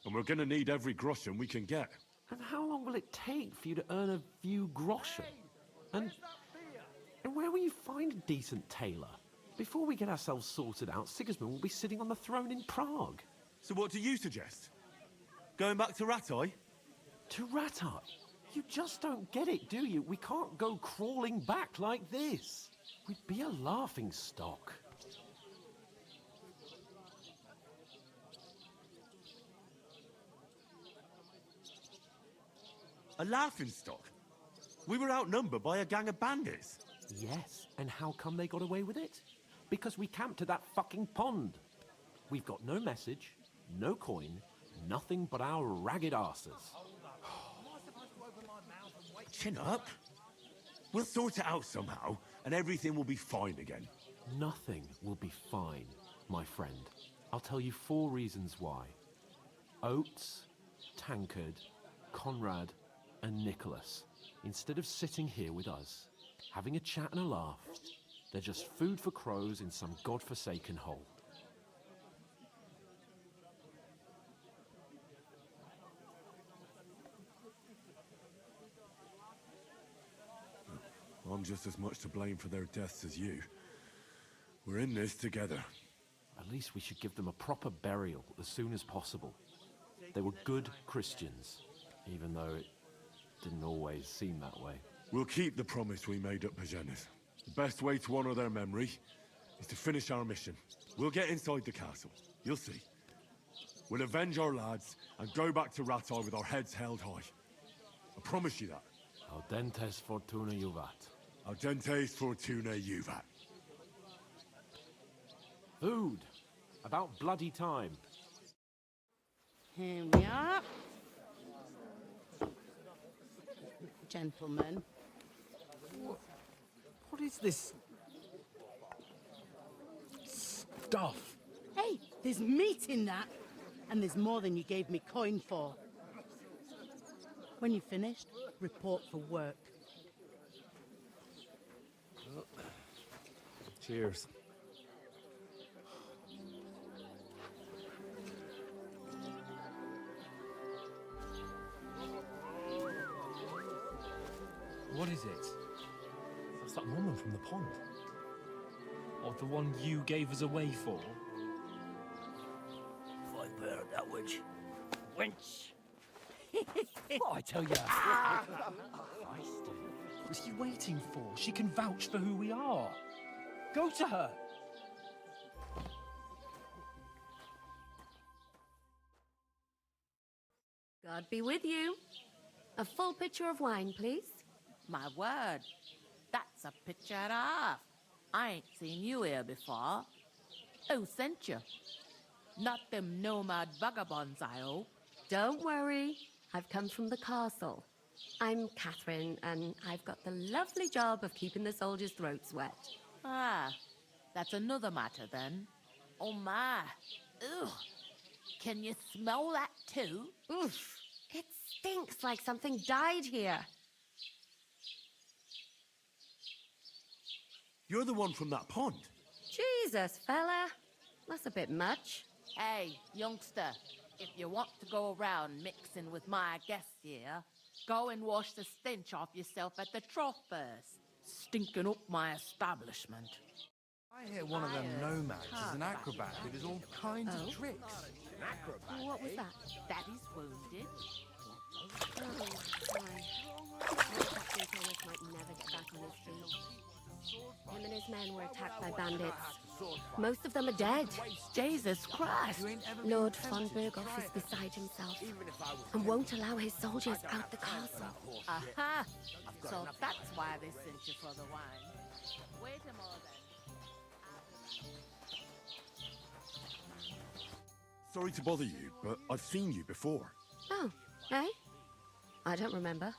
And we're gonna need every groschen we can get. And how long will it take for you to earn a few groschen? And where will you find a decent tailor? Before we get ourselves sorted out, Sigismund will be sitting on the throne in Prague. So what do you suggest? Going back to Rattay? To Rattay? You just don't get it, do you? We can't go crawling back like this. We'd be a laughing stock. A laughing stock? We were outnumbered by a gang of bandits. Yes, and how come they got away with it? Because we camped at that fucking pond. We've got no message, no coin, nothing but our ragged arses. Chin up. We'll sort it out somehow, and everything will be fine again. Nothing will be fine, my friend. I'll tell you 4 reasons why. Oates, Tankard, Conrad, and Nicholas, instead of sitting here with us, having a chat and a laugh, they're just food for crows in some godforsaken hole. I'm just as much to blame for their deaths as you. We're in this together. At least we should give them a proper burial as soon as possible. They were good Christians, even though it didn't always seem that way. We'll keep the promise we made at Pagenis. The best way to honor their memory is to finish our mission. We'll get inside the castle. You'll see. We'll avenge our lads and go back to Rattay with our heads held high. I promise you that. Audentes fortuna juvat. Audentes fortuna juvat. Food. About bloody time. Here we are. Gentlemen. What is this stuff? Hey, there's meat in that. And there's more than you gave me coin for. When you're finished, report for work. Cheers. What is it? That's that woman from the pond. Or the one you gave us away for? If I bear that witch. Wench! What I tell you? What's he waiting for? She can vouch for who we are. Go to her. God be with you. A full pitcher of wine, please. My word, that's a picture and a half. I ain't seen you here before. Who sent you? Not them nomad vagabonds, I hope. Don't worry. I've come from the castle. I'm Catherine, and I've got the lovely job of keeping the soldiers' throats wet. Ah, that's another matter then. Oh my. Ugh. Can you smell that too? Oof. It stinks like something died here. You're the one from that pond. Jesus, fella. That's a bit much. Hey, youngster, if you want to go around mixing with my guests here, go and wash the stench off yourself at the trough first. Stinking up my establishment. I hear one of them nomads is an acrobat who does all kinds of tricks. An acrobat? What was that? Daddy's wounded. Oh, my. Captain Thomas might never get back on his feet. Him and his men were attacked by bandits. Most of them are dead. Jesus Christ! Lord von Berghoff is beside himself and won't allow his soldiers out the castle. Aha! So that's why they sent you for the wine. Wait a moment. Sorry to bother you, but I've seen you before. Oh, eh? I don't remember.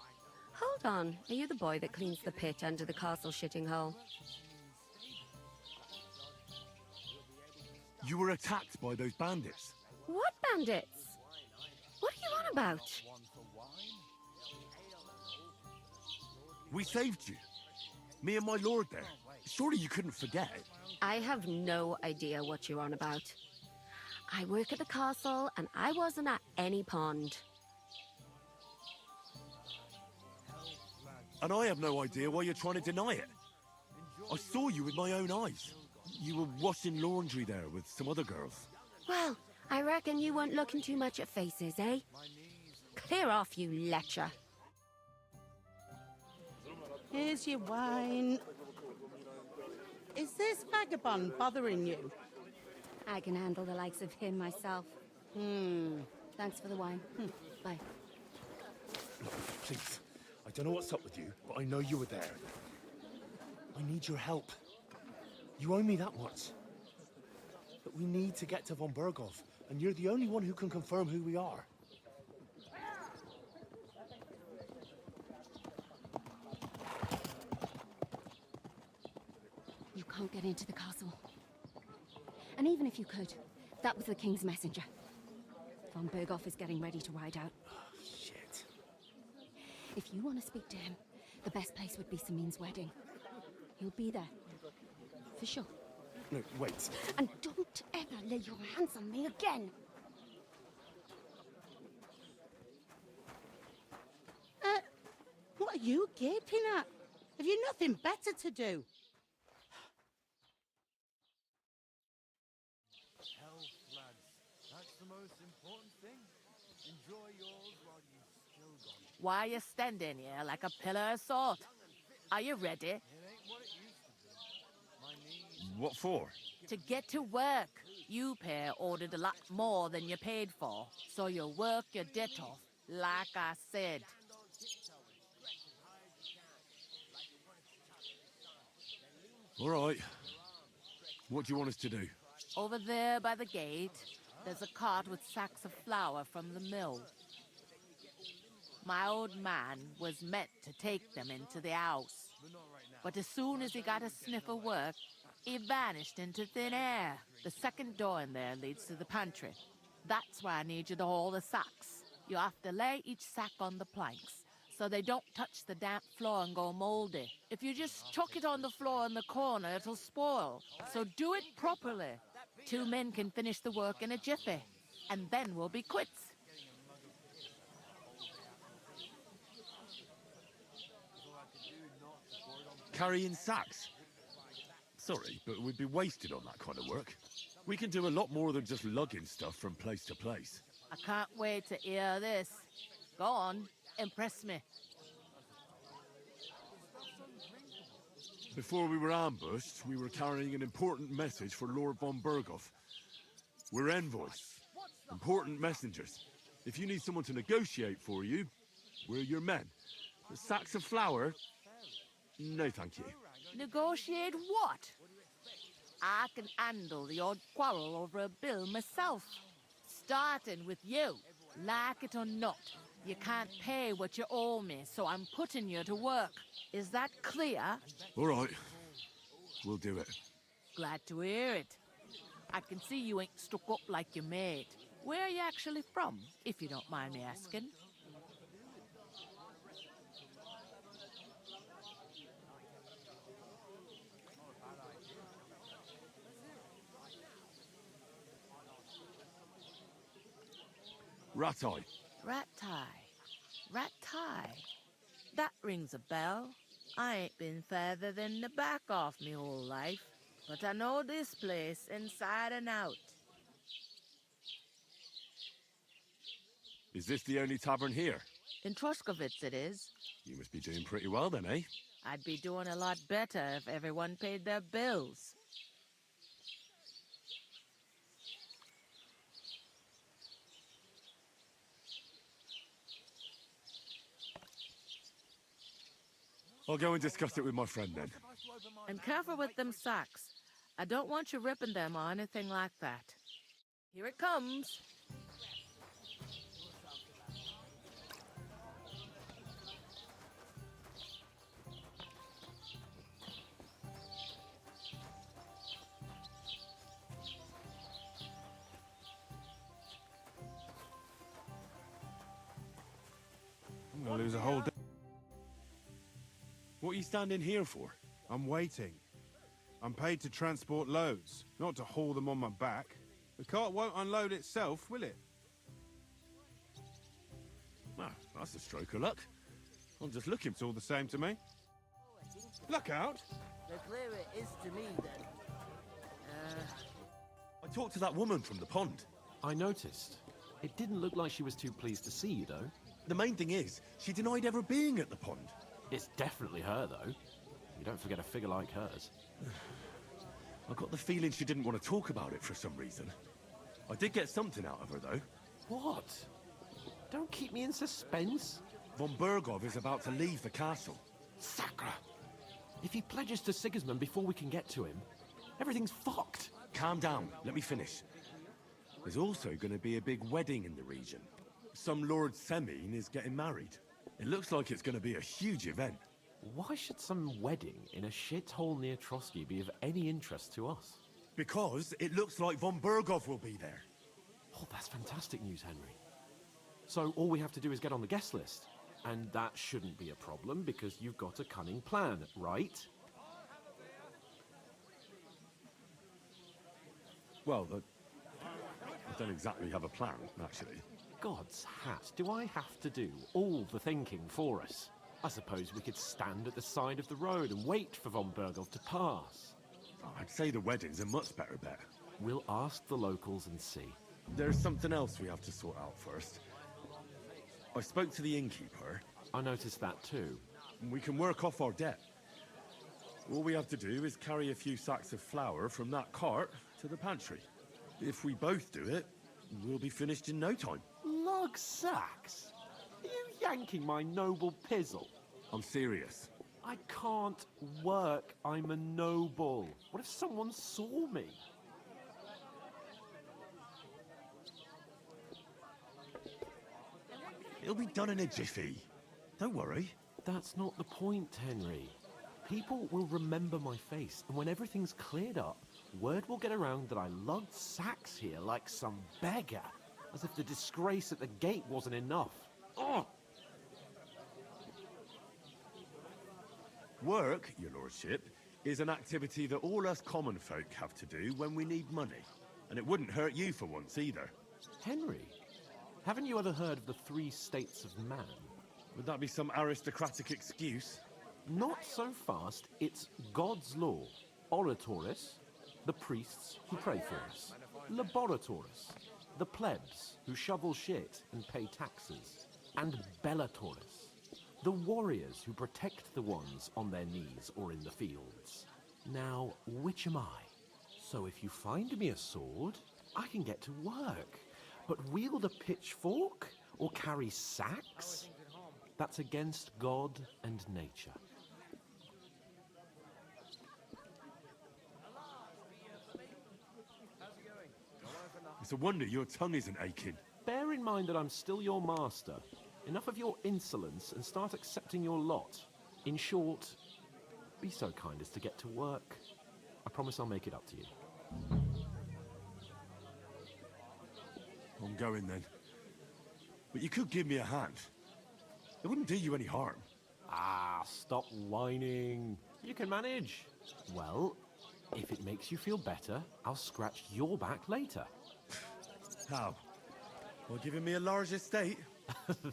Hold on. Are you the boy that cleans the pit under the castle shitting hole? You were attacked by those bandits. What bandits? What are you on about? We saved you. Me and my lord there. Surely you couldn't forget. I have no idea what you're on about. I work at the castle, and I wasn't at any pond. And I have no idea why you're trying to deny it. I saw you with my own eyes. You were washing laundry there with some other girls. Well, I reckon you weren't looking too much at faces, eh? Clear off, you lecher. Here's your wine. Is this vagabond bothering you? I can handle the likes of him myself. Thanks for the wine. Bye. Please, I don't know what's up with you, but I know you were there. I need your help. You owe me that much. But we need to get to von Berghoff, and you're the only one who can confirm who we are. You can't get into the castle. And even if you could, that was the King's messenger. Von Berghoff is getting ready to ride out. Shit. If you want to speak to him, the best place would be Samin's wedding. He'll be there. For sure. No, wait. And don't ever lay your hands on me again! What are you gaping at? Have you nothing better to do? Health, lads. That's the most important thing. Enjoy yours while you've still got it. Why are you standing here like a pillar of salt? Are you ready? It ain't what it used to be. My knees. What for? To get to work. You pair ordered a lot more than you paid for, so you work your debt off, like I said. All right. What do you want us to do? Over there by the gate, there's a cart with sacks of flour from the mill. My old man was meant to take them into the house, but as soon as he got a sniff of work, he vanished into thin air. The second door in there leads to the pantry. That's why I need you to haul the sacks. You have to lay each sack on the planks, so they don't touch the damp floor and go moldy. If you just chuck it on the floor in the corner, it'll spoil. So do it properly. 2 men can finish the work in a jiffy, and then we'll be quits. Carrying sacks? Sorry, but we'd be wasted on that kind of work. We can do a lot more than just lugging stuff from place to place. I can't wait to hear this. Go on, impress me. Before we were ambushed, we were carrying an important message for Lord von Berghoff. We're envoys, important messengers. If you need someone to negotiate for you, we're your men. The sacks of flour? No, thank you. Negotiate what? I can handle the odd quarrel over a bill myself. Starting with you. Like it or not, you can't pay what you owe me, so I'm putting you to work. Is that clear? All right. We'll do it. Glad to hear it. I can see you ain't stuck up like your mate. Where are you actually from, if you don't mind me asking? Ratai. Ratai. That rings a bell. I ain't been further than the back off me whole life, but I know this place inside and out. Is this the only tavern here? In Troskovitz it is. You must be doing pretty well then, eh? I'd be doing a lot better if everyone paid their bills. I'll go and discuss it with my friend then. And careful with them sacks. I don't want you ripping them or anything like that. Here it comes. I'm gonna lose a whole day. What are you standing here for? I'm waiting. I'm paid to transport loads, not to haul them on my back. The cart won't unload itself, will it? Well, that's a stroke of luck. I'm just looking. It's all the same to me. Look out! The clearer it is to me then. I talked to that woman from the pond. I noticed. It didn't look like she was too pleased to see you, though. The main thing is, she denied ever being at the pond. It's definitely her, though. You don't forget a figure like hers. I got the feeling she didn't want to talk about it for some reason. I did get something out of her, though. What? Don't keep me in suspense. Von Bergov is about to leave the castle. Sacre! If he pledges to Sigismund before we can get to him, everything's fucked. Calm down. Let me finish. There's also going to be a big wedding in the region. Some Lord Semine is getting married. It looks like it's going to be a huge event. Why should some wedding in a shithole near Trotsky be of any interest to us? Because it looks like Von Bergov will be there. Oh, that's fantastic news, Henry. So all we have to do is get on the guest list. And that shouldn't be a problem because you've got a cunning plan, right? Well, I don't exactly have a plan, actually. God's hat, do I have to do all the thinking for us? I suppose we could stand at the side of the road and wait for Von Bergov to pass. I'd say the wedding's a much better bet. We'll ask the locals and see. There's something else we have to sort out first. I spoke to the innkeeper. I noticed that too. We can work off our debt. All we have to do is carry a few sacks of flour from that cart to the pantry. If we both do it, we'll be finished in no time. Lug sacks? Are you yanking my noble pizzle? I'm serious. I can't work. I'm a noble. What if someone saw me? It'll be done in a jiffy. Don't worry. That's not the point, Henry. People will remember my face, and when everything's cleared up, word will get around that I lugged sacks here like some beggar, as if the disgrace at the gate wasn't enough. Ugh! Work, your lordship, is an activity that all us common folk have to do when we need money. And it wouldn't hurt you for once either. Henry, haven't you ever heard of the 3 states of man? Would that be some aristocratic excuse? Not so fast. It's God's law. Oratoris, the priests who pray for us. Laboratoris, the plebs who shovel shit and pay taxes. And Bellatoris, the warriors who protect the ones on their knees or in the fields. Now, which am I? So if you find me a sword, I can get to work. But wield a pitchfork or carry sacks? That's against God and nature. It's a wonder your tongue isn't aching. Bear in mind that I'm still your master. Enough of your insolence and start accepting your lot. In short, be so kind as to get to work. I promise I'll make it up to you. I'm going then. But you could give me a hand. It wouldn't do you any harm. Ah, stop whining. You can manage. Well, if it makes you feel better, I'll scratch your back later. How? Well, giving me a large estate?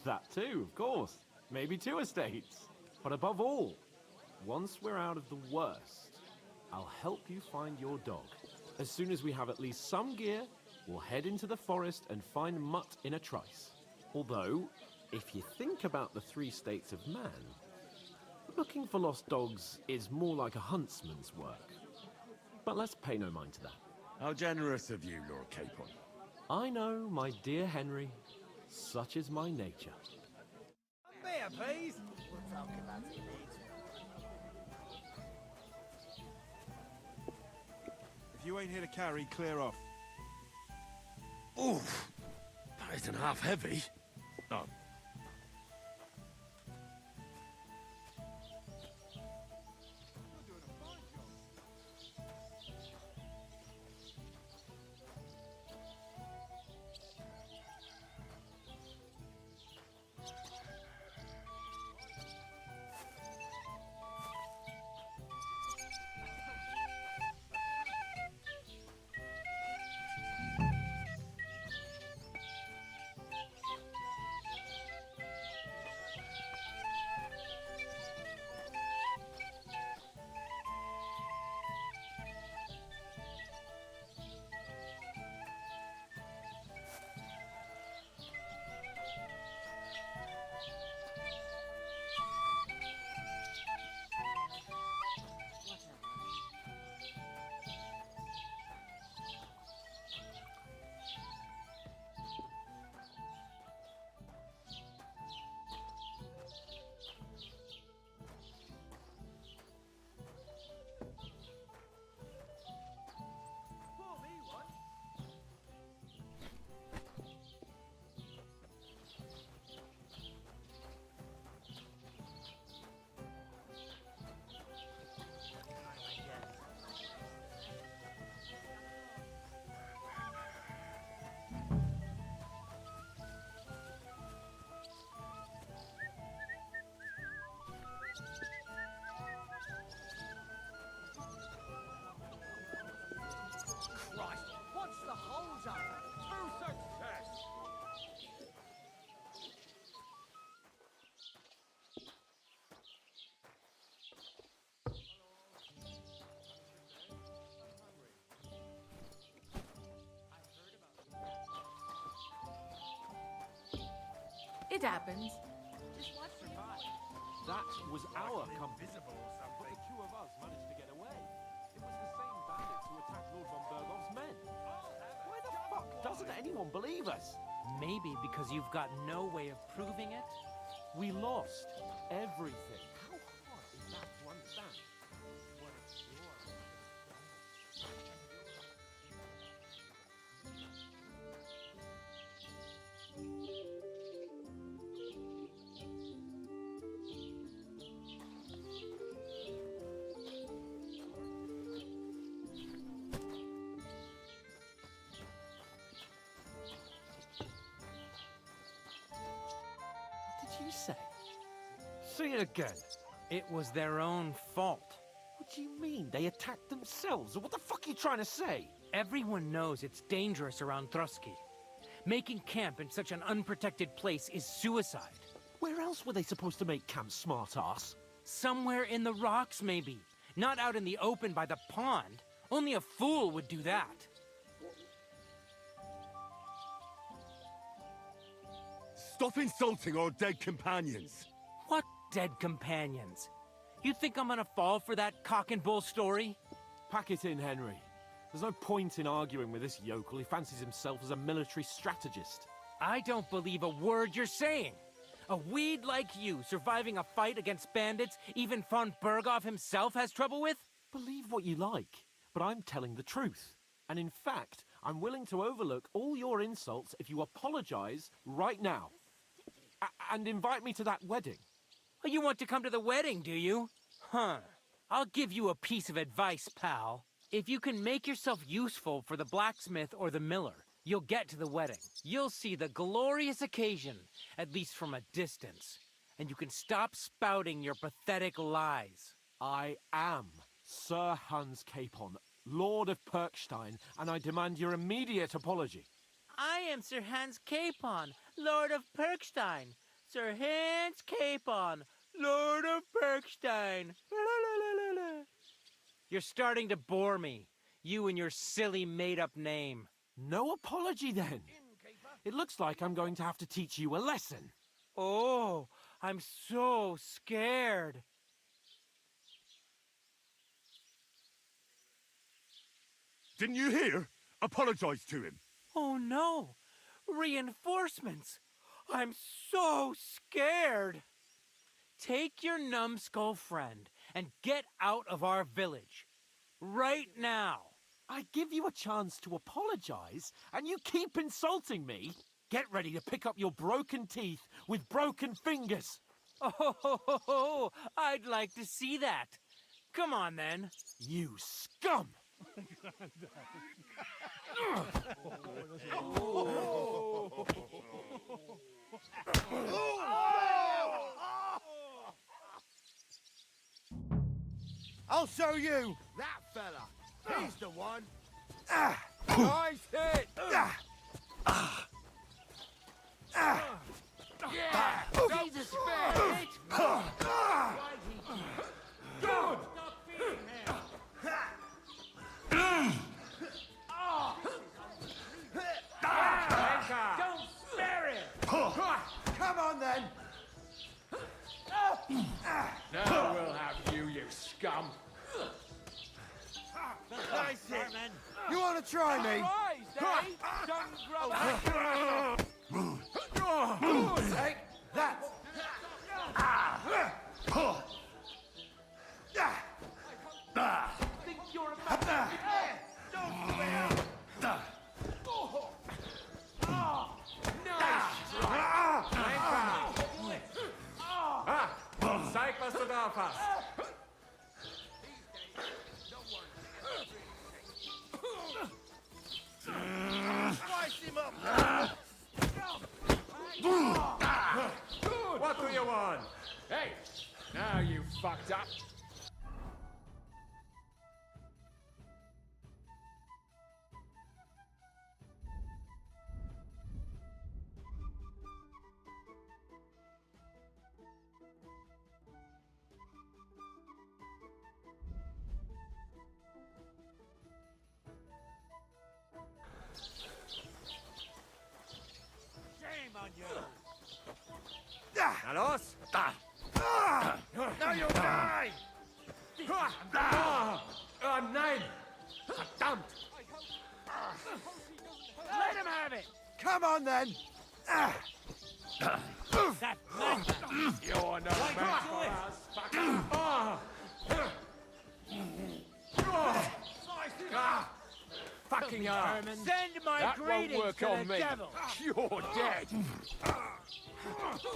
That too, of course. Maybe 2 estates. But above all, once we're out of the worst, I'll help you find your dog. As soon as we have at least some gear, we'll head into the forest and find Mutt in a trice. Although, if you think about the 3 states of man, looking for lost dogs is more like a huntsman's work. But let's pay no mind to that. How generous of you, Lord Capon. I know, my dear Henry. Such is my nature. Beer, please. We'll talk about it later. If you ain't here to carry, clear off. Oof! That isn't half heavy. Oh. happens. That was our company. But the two of us managed to get away. It was the same bandits who attacked Lord von Bergov's men. Why the fuck doesn't anyone believe us? Maybe because you've got no way of proving it? We lost everything. How hard is that to understand? What did you say? Say it again. It was their own fault. What do you mean? They attacked themselves? What the fuck are you trying to say? Everyone knows it's dangerous around Trotsky. Making camp in such an unprotected place is suicide. Where else were they supposed to make camp, smart-ass? Somewhere in the rocks, maybe. Not out in the open by the pond. Only a fool would do that. Stop insulting our dead companions. What dead companions? You think I'm gonna fall for that cock and bull story? Pack it in, Henry. There's no point in arguing with this yokel. He fancies himself as a military strategist. I don't believe a word you're saying. A weed like you surviving a fight against bandits even von Berghoff himself has trouble with? Believe what you like, but I'm telling the truth. And in fact, I'm willing to overlook all your insults if you apologize right now. And invite me to that wedding. Oh, you want to come to the wedding, do you? Huh. I'll give you a piece of advice, pal. If you can make yourself useful for the blacksmith or the miller, you'll get to the wedding. You'll see the glorious occasion, at least from a distance. And you can stop spouting your pathetic lies. I am Sir Hans Capon, Lord of Perkstein, and I demand your immediate apology. I am Sir Hans Capon, Lord of Perkstein. Sir Hans Capon, Lord of Perkstein. You're starting to bore me. You and your silly made-up name. No apology, then. It looks like I'm going to have to teach you a lesson. Oh, I'm so scared. Didn't you hear? Apologize to him. Oh no! Reinforcements! I'm so scared! Take your numbskull friend and get out of our village. Right now! I give you a chance to apologize, and you keep insulting me? Get ready to pick up your broken teeth with broken fingers. Oh, I'd like to see that. Come on, then. You scum! I'll show you! That fella! He's the one! Nice hit! Yeah! He's a spare hit! Good! Don't spare him! Come on, then! Now we'll have you, you scum! Nice hit! You want to try me? Take that! Think you're a man? Don't swear! Zeig, was du drauf hast! Slice him up! What do you want? Hey, now you fucked up. Shame on you! you'll die! Nein! Verdammt! Let him have it! Come on, then! That madman! You're no man for us, Fucking hell! Send my That won't greetings work to on the me. devil! You're dead!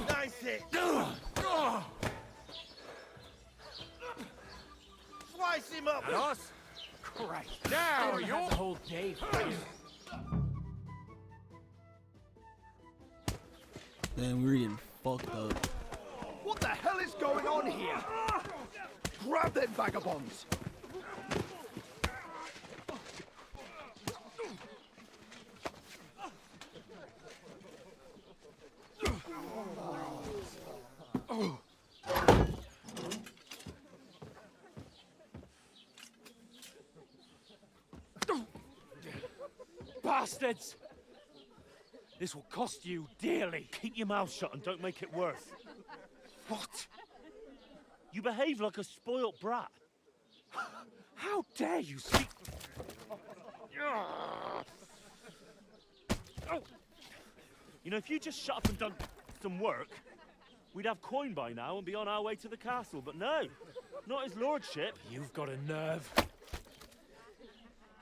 Nice hit! Slice him up! And us? Christ! Now Don't have the whole day for you. Man, we were getting fucked up. What the hell is going on here? Grab them vagabonds! Bastards! This will cost you dearly. Keep your mouth shut and don't make it worse. What? You behave like a spoilt brat. How dare you speak... Oh. You know, if you just shut up and done some work, we'd have coin by now and be on our way to the castle. But no, not his lordship. You've got a nerve.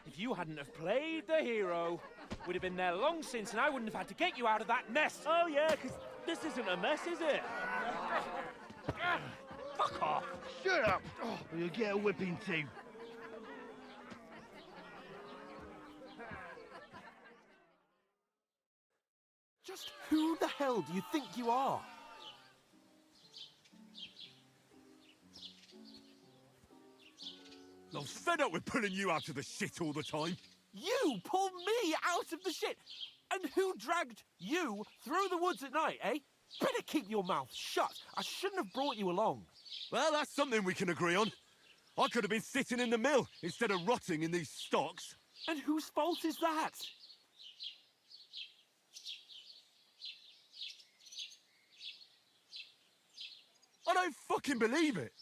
If you hadn't have played the hero, we'd have been there long since and I wouldn't have had to get you out of that mess. Oh yeah, because this isn't a mess, is it? Fuck off. Shut up! Or you'll get a whipping too. Just who the hell do you think you are? I'm fed up with pulling you out of the shit all the time. You pulled me out of the shit! And who dragged you through the woods at night, eh? Better keep your mouth shut. I shouldn't have brought you along. Well, that's something we can agree on. I could have been sitting in the mill instead of rotting in these stocks. And whose fault is that? I don't fucking believe it.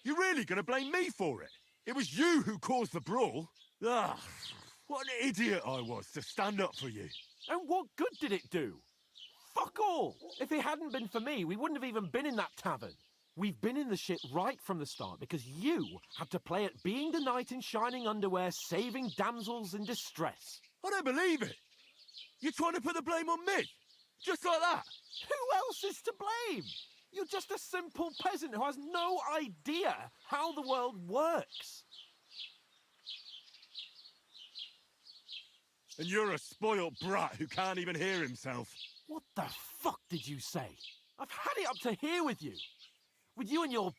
You're really going to blame me for it? It was you who caused the brawl. Ah, what an idiot I was to stand up for you. And what good did it do? Fuck all! If it hadn't been for me, we wouldn't have even been in that tavern. We've been in the shit right from the start because you had to play at being the knight in shining underwear, saving damsels in distress. I don't believe it. You're trying to put the blame on me? Just like that? Who else is to blame? You're just a simple peasant who has no idea how the world works. And you're a spoilt brat who can't even hear himself. What the fuck did you say? I've had it up to here with you. With you and your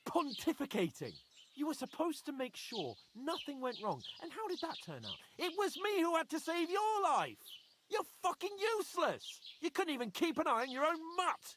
pontificating. You were supposed to make sure nothing went wrong. And how did that turn out? It was me who had to save your life. You're fucking useless. You couldn't even keep an eye on your own mutt.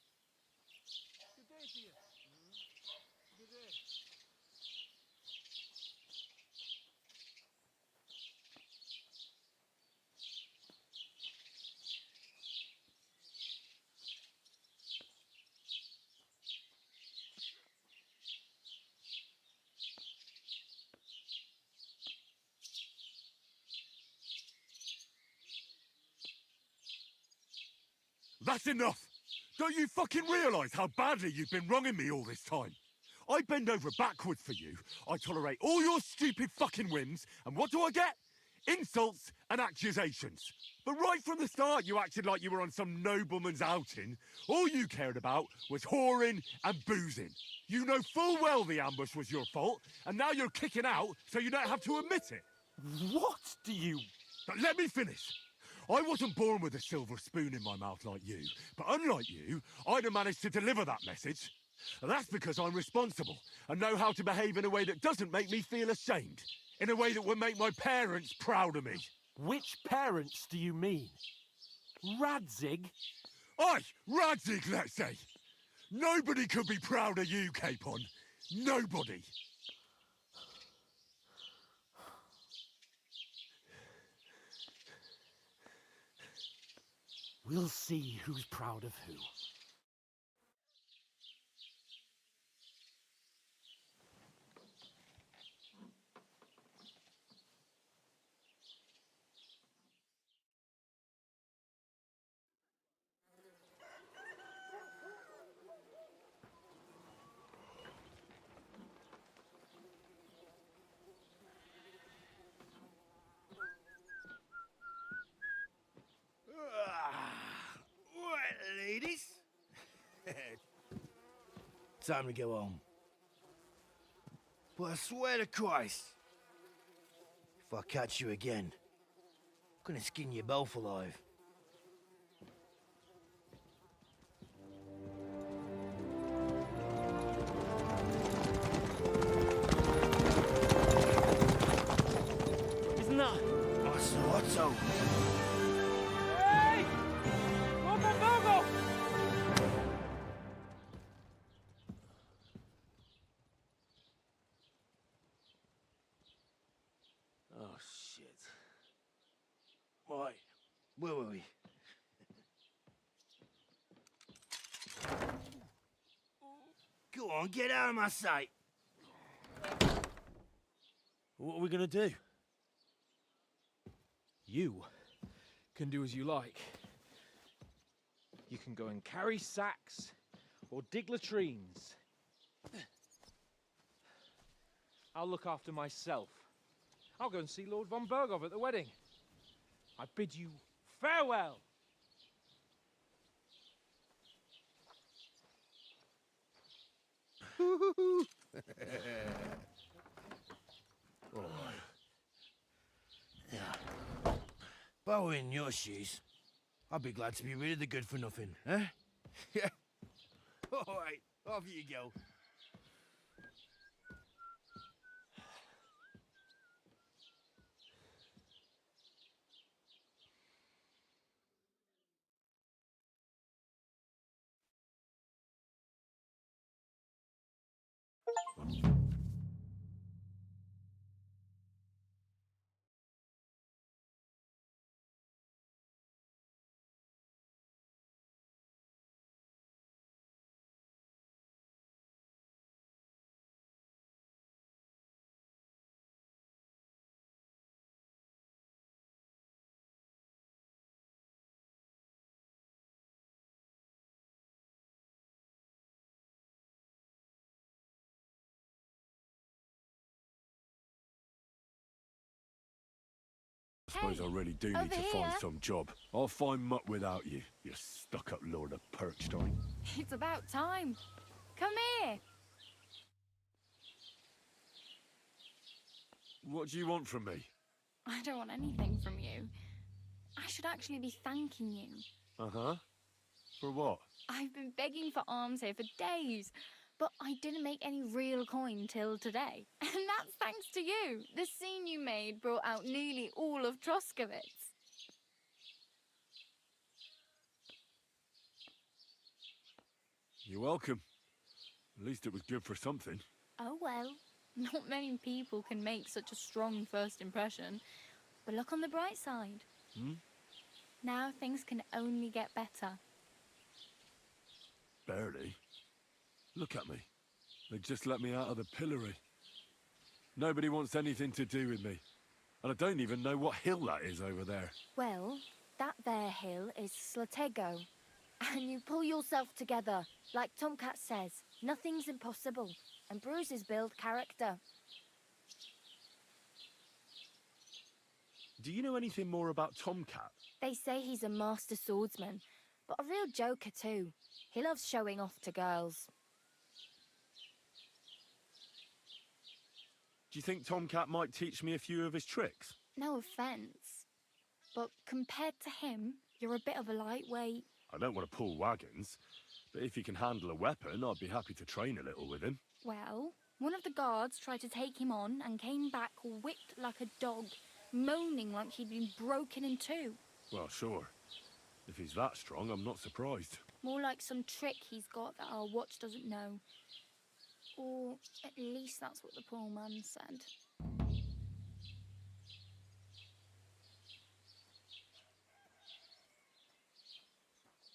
That's enough! Don't you fucking realise how badly you've been wronging me all this time? I bend over backwards for you, I tolerate all your stupid fucking whims, and what do I get? Insults and accusations. But right from the start you acted like you were on some nobleman's outing. All you cared about was whoring and boozing. You know full well the ambush was your fault, and now you're kicking out so you don't have to admit it. What do you... But let me finish. I wasn't born with a silver spoon in my mouth like you, but unlike you, I'd have managed to deliver that message. And that's because I'm responsible and know how to behave in a way that doesn't make me feel ashamed, in a way that would make my parents proud of me. Which parents do you mean? Radzig? Aye, Radzig, let's say. Nobody could be proud of you, Capon. Nobody. We'll see who's proud of who. time to go home. But I swear to Christ, if I catch you again, I'm gonna skin you both alive. Isn't that? Otto. Hey! Lord von Burgos! Oh, shit. Right, where were we? Go on, get out of my sight. What are we gonna do? You can do as you like. You can go and carry sacks or dig latrines. I'll look after myself. I'll go and see Lord von Burgov at the wedding. I bid you farewell. If I were in your shoes, I'd be glad to be rid of the good for nothing, eh? Yeah. All right, off you go. I suppose I really do need to find some job. I'll find muck without you, you stuck-up lord of Perkstein. It's about time. Come here. What do you want from me? I don't want anything from you. I should actually be thanking you. Uh-huh. For what? I've been begging for alms here for days, but I didn't make any real coin till today. And that's thanks to you. The scene you made brought out nearly all of Troskowitz. You're welcome. At least it was good for something. Oh well, not many people can make such a strong first impression. But look on the bright side. Hmm? Now things can only get better. Barely. Look at me. They just let me out of the pillory. Nobody wants anything to do with me. And I don't even know what hill that is over there. Well, that there hill is Slatego. And you pull yourself together. Like Tomcat says, nothing's impossible. And bruises build character. Do you know anything more about Tomcat? They say he's a master swordsman, but a real joker too. He loves showing off to girls. Do you think Tomcat might teach me a few of his tricks? No offence, but compared to him, you're a bit of a lightweight. I don't want to pull wagons, but if he can handle a weapon, I'd be happy to train a little with him. Well, one of the guards tried to take him on and came back whipped like a dog, moaning like he'd been broken in two. Well, sure. If he's that strong, I'm not surprised. More like some trick he's got that our watch doesn't know. Or at least that's what the poor man said.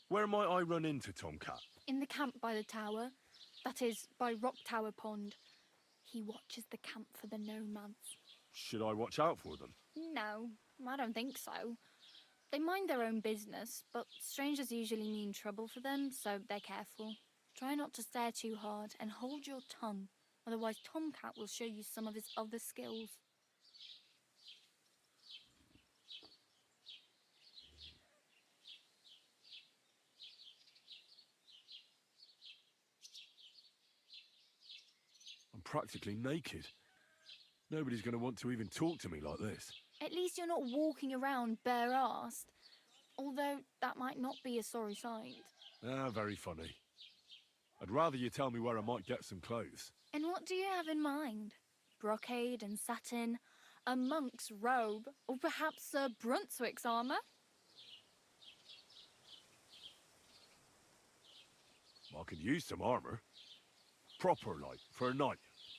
Where might I run into Tomcat? In the camp by the tower. That is, by Rock Tower Pond. He watches the camp for the nomads. Should I watch out for them? No, I don't think so. They mind their own business, but strangers usually mean trouble for them, so they're careful. Try not to stare too hard and hold your tongue, otherwise Tomcat will show you some of his other skills. practically naked. Nobody's going to want to even talk to me like this. At least you're not walking around bare-assed. Although that might not be a sorry sight. Ah, very funny. I'd rather you tell me where I might get some clothes. And what do you have in mind? Brocade and satin, a monk's robe, or perhaps Sir Brunswick's armour? I could use some armour. Proper, like, for a night.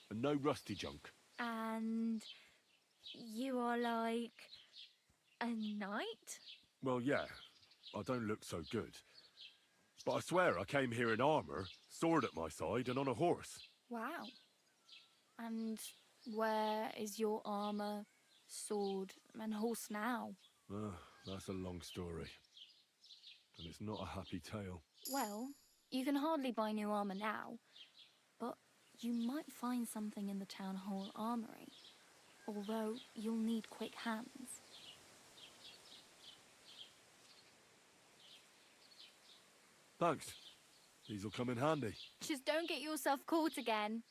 And no rusty junk. And you are like a knight? Well, yeah. I don't look so good. But I swear I came here in armour, sword at my side, and on a horse. Wow. And where is your armour, sword, and horse now? That's a long story. And it's not a happy tale. Well, you can hardly buy new armour now, but you might find something in the town hall armoury, although you'll need quick hands. Thanks. These'll come in handy. Just don't get yourself caught again.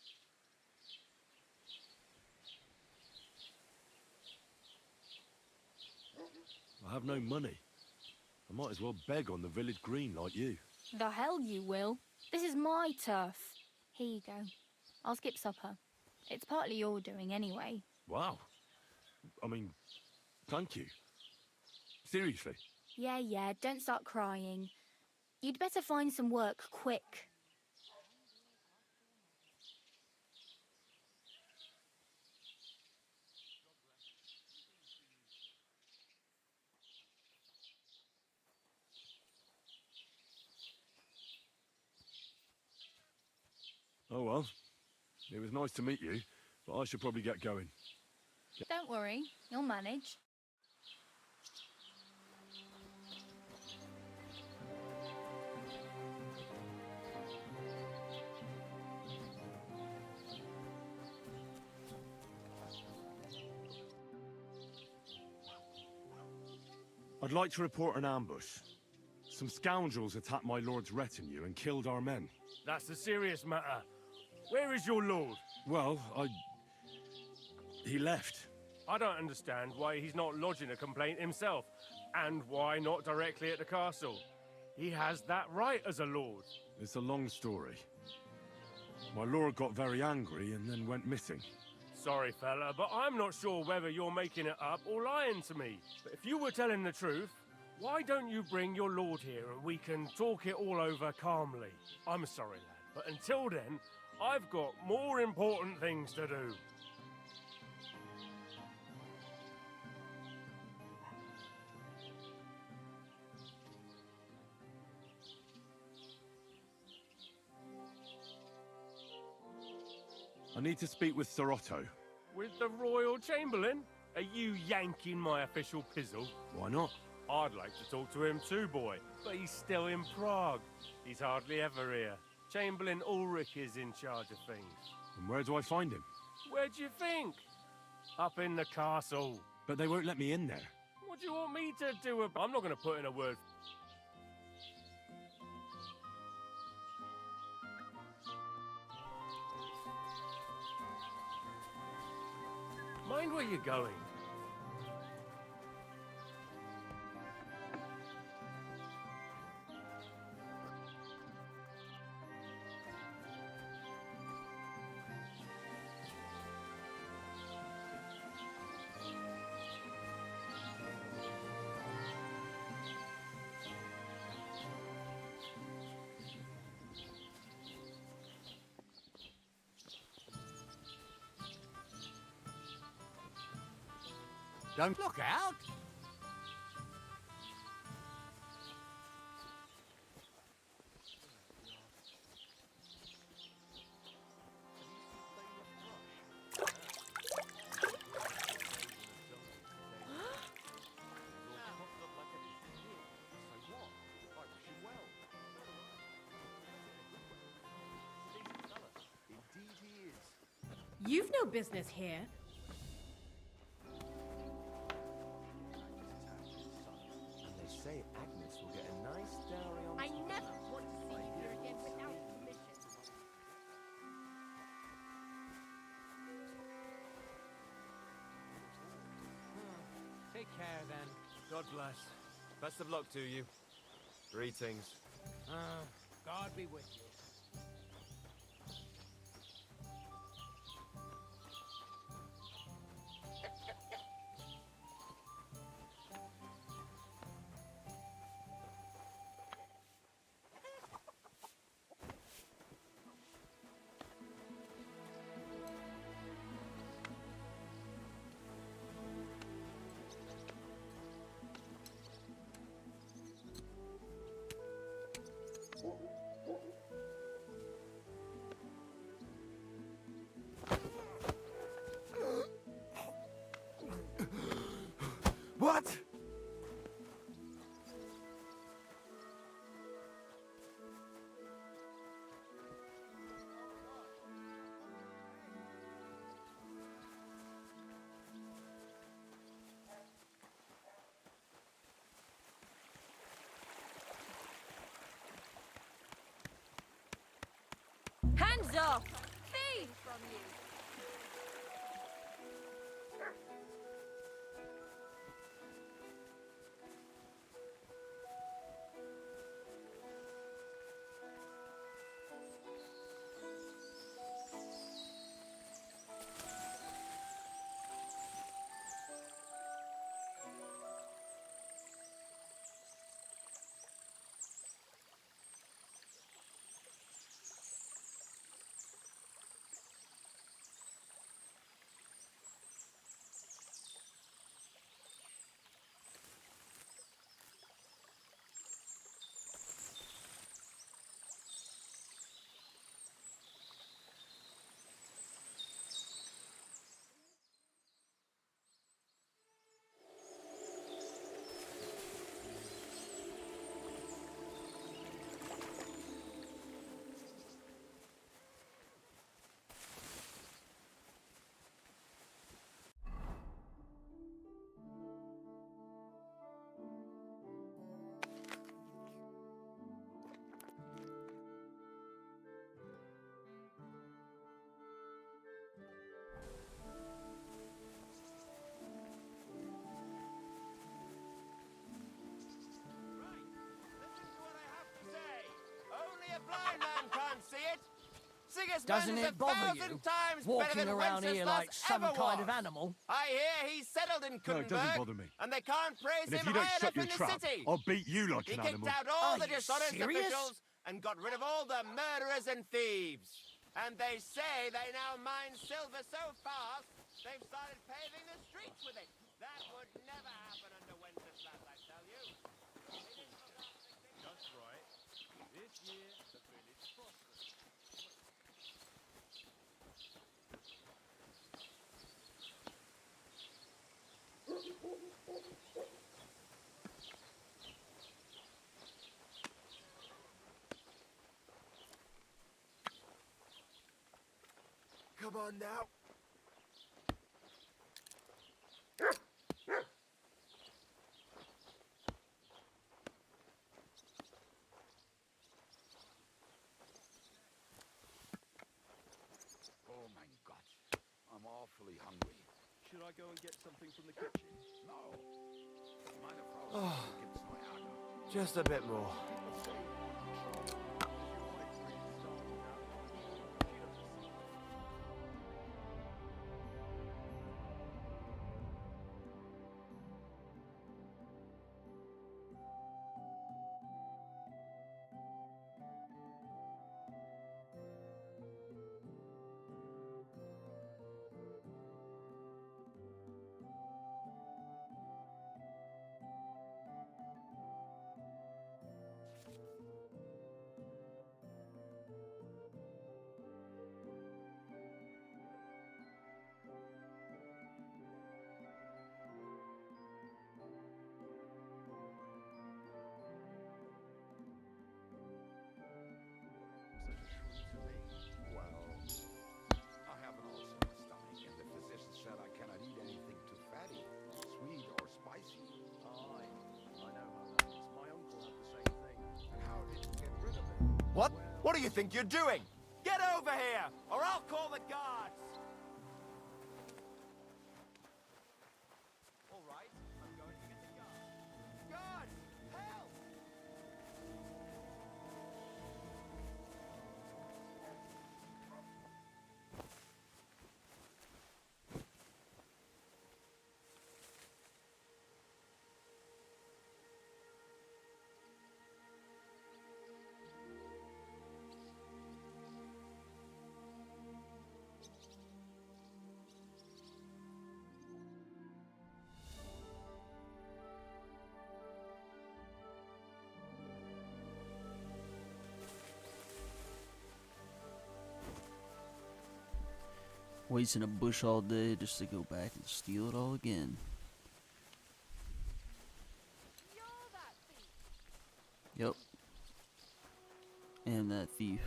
I have no money. I might as well beg on the village green like you. The hell you will. This is my turf. Here you go. I'll skip supper. It's partly your doing anyway. Wow. I mean, thank you. Seriously. Yeah, don't start crying. You'd better find some work quick. Oh well. It was nice to meet you, but I should probably get going. Don't worry, you'll manage. I'd like to report an ambush. Some scoundrels attacked my lord's retinue and killed our men. That's a serious matter. Where is your lord? Well, he left. I don't understand why he's not lodging a complaint himself, and why not directly at the castle. He has that right as a lord. It's a long story. My lord got very angry and then went missing. Sorry, fella, but I'm not sure whether you're making it up or lying to me. But if you were telling the truth, why don't you bring your lord here and we can talk it all over calmly? I'm sorry, lad, but until then, I've got more important things to do. I need to speak with Sir Otto. With the Royal Chamberlain? Are you yanking my official pizzle? Why not? I'd like to talk to him too, boy, but he's still in Prague. He's hardly ever here. Chamberlain Ulrich is in charge of things. And where do I find him? Where do you think? Up in the castle. But they won't let me in there. What do you want me to do? I'm not going to put in a word. Mind where you're going. Don't look out! You've no business here. Say Agnes will get a nice dowry on I never want to see you here again without permission. Take care, then. God bless. Best of luck to you. Greetings. God be with you. What? Hands off! Thief! From you. Doesn't it bother you walking around here like some kind of animal? I hear he's settled in No, it Kuttenberg, doesn't bother me. and they can't praise And if him you don't high shut enough your in the trap, city. I'll beat you like He an kicked animal. out all Are the you dishonest serious? officials and got rid of all the murderers and thieves. And they say they now mine silver so fast, they've started paving the streets with it. That would never happen under Wenceslas, I tell you. Just right. This year, the village prospers. Come on now. Oh my God, I'm awfully hungry. Should I go and get something from the kitchen? No. Meine Frau Oh. sagt, gibt's neu Ärger. Just a bit more. What? What do you think you're doing? Get over here, or I'll call the guards! All right, I'm Waits in a bush all day just to go back and steal it all again. Yep. And that thief.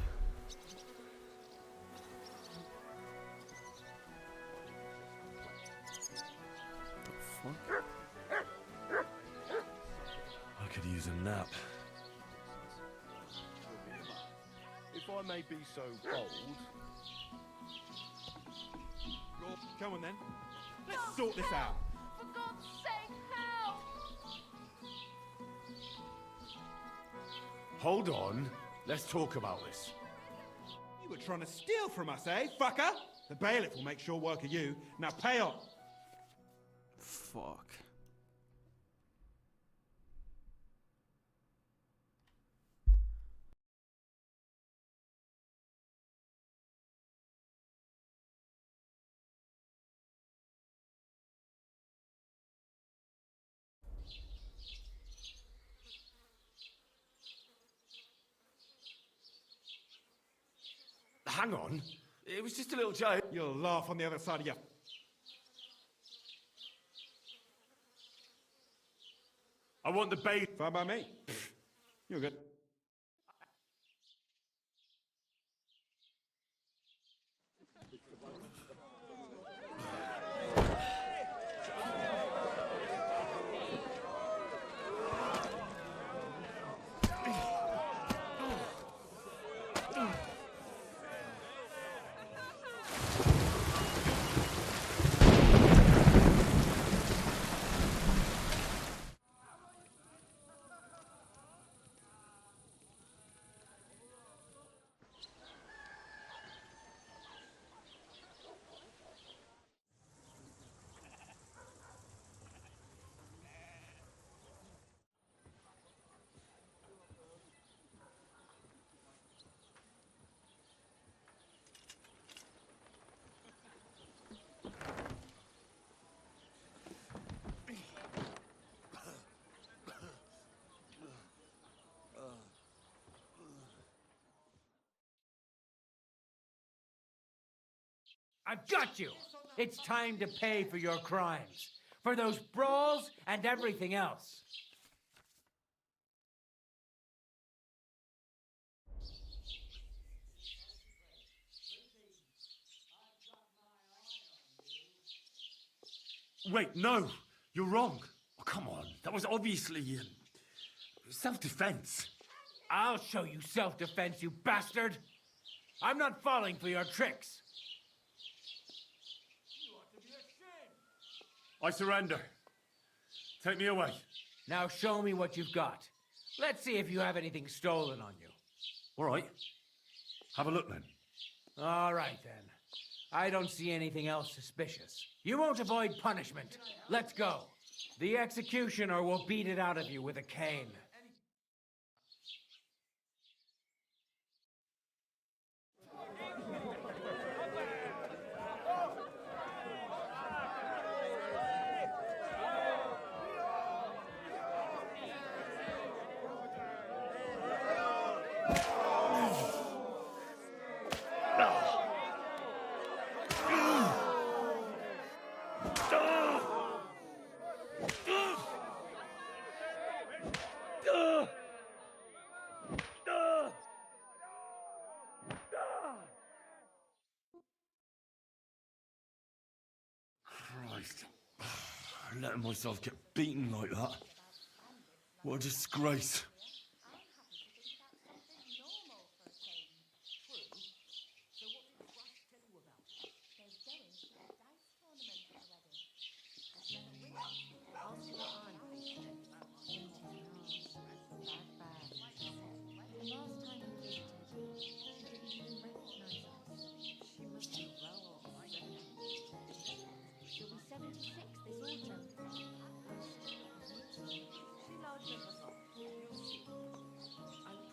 The fuck? I could use a nap. If I may be so bold. Come on then. Let's sort this out. For God's sake, help! Hold on. Let's talk about this. You were trying to steal from us, eh, fucker? The bailiff will make sure work of you. Now pay up. Fuck. Hang on. It was just a little joke. You'll laugh on the other side of your... I want the bailiff. Fine by me. You're good. I've got you! It's time to pay for your crimes. For those brawls and everything else. Wait, no. You're wrong. Oh, come on. That was obviously self-defense. I'll show you self-defense, you bastard! I'm not falling for your tricks. I surrender. Take me away. Now show me what you've got. Let's see if you have anything stolen on you. All right. Have a look then. All right then. I don't see anything else suspicious. You won't avoid punishment. Let's go. The executioner will beat it out of you with a cane. Christ. Letting myself get beaten like that. What a disgrace.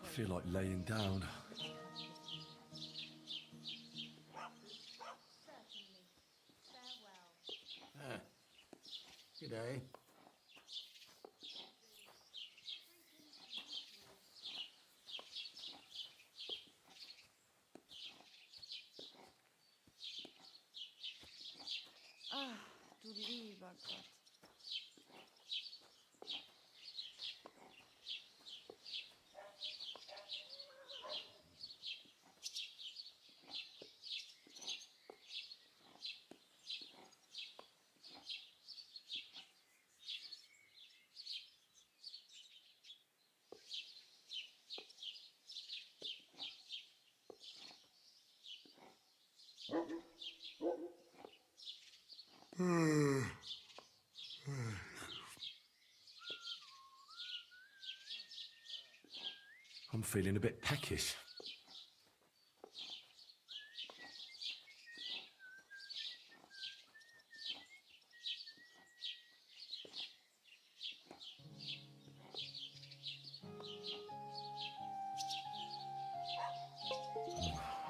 I feel like laying down. Good day. lieber Gott. I'm feeling a bit peckish.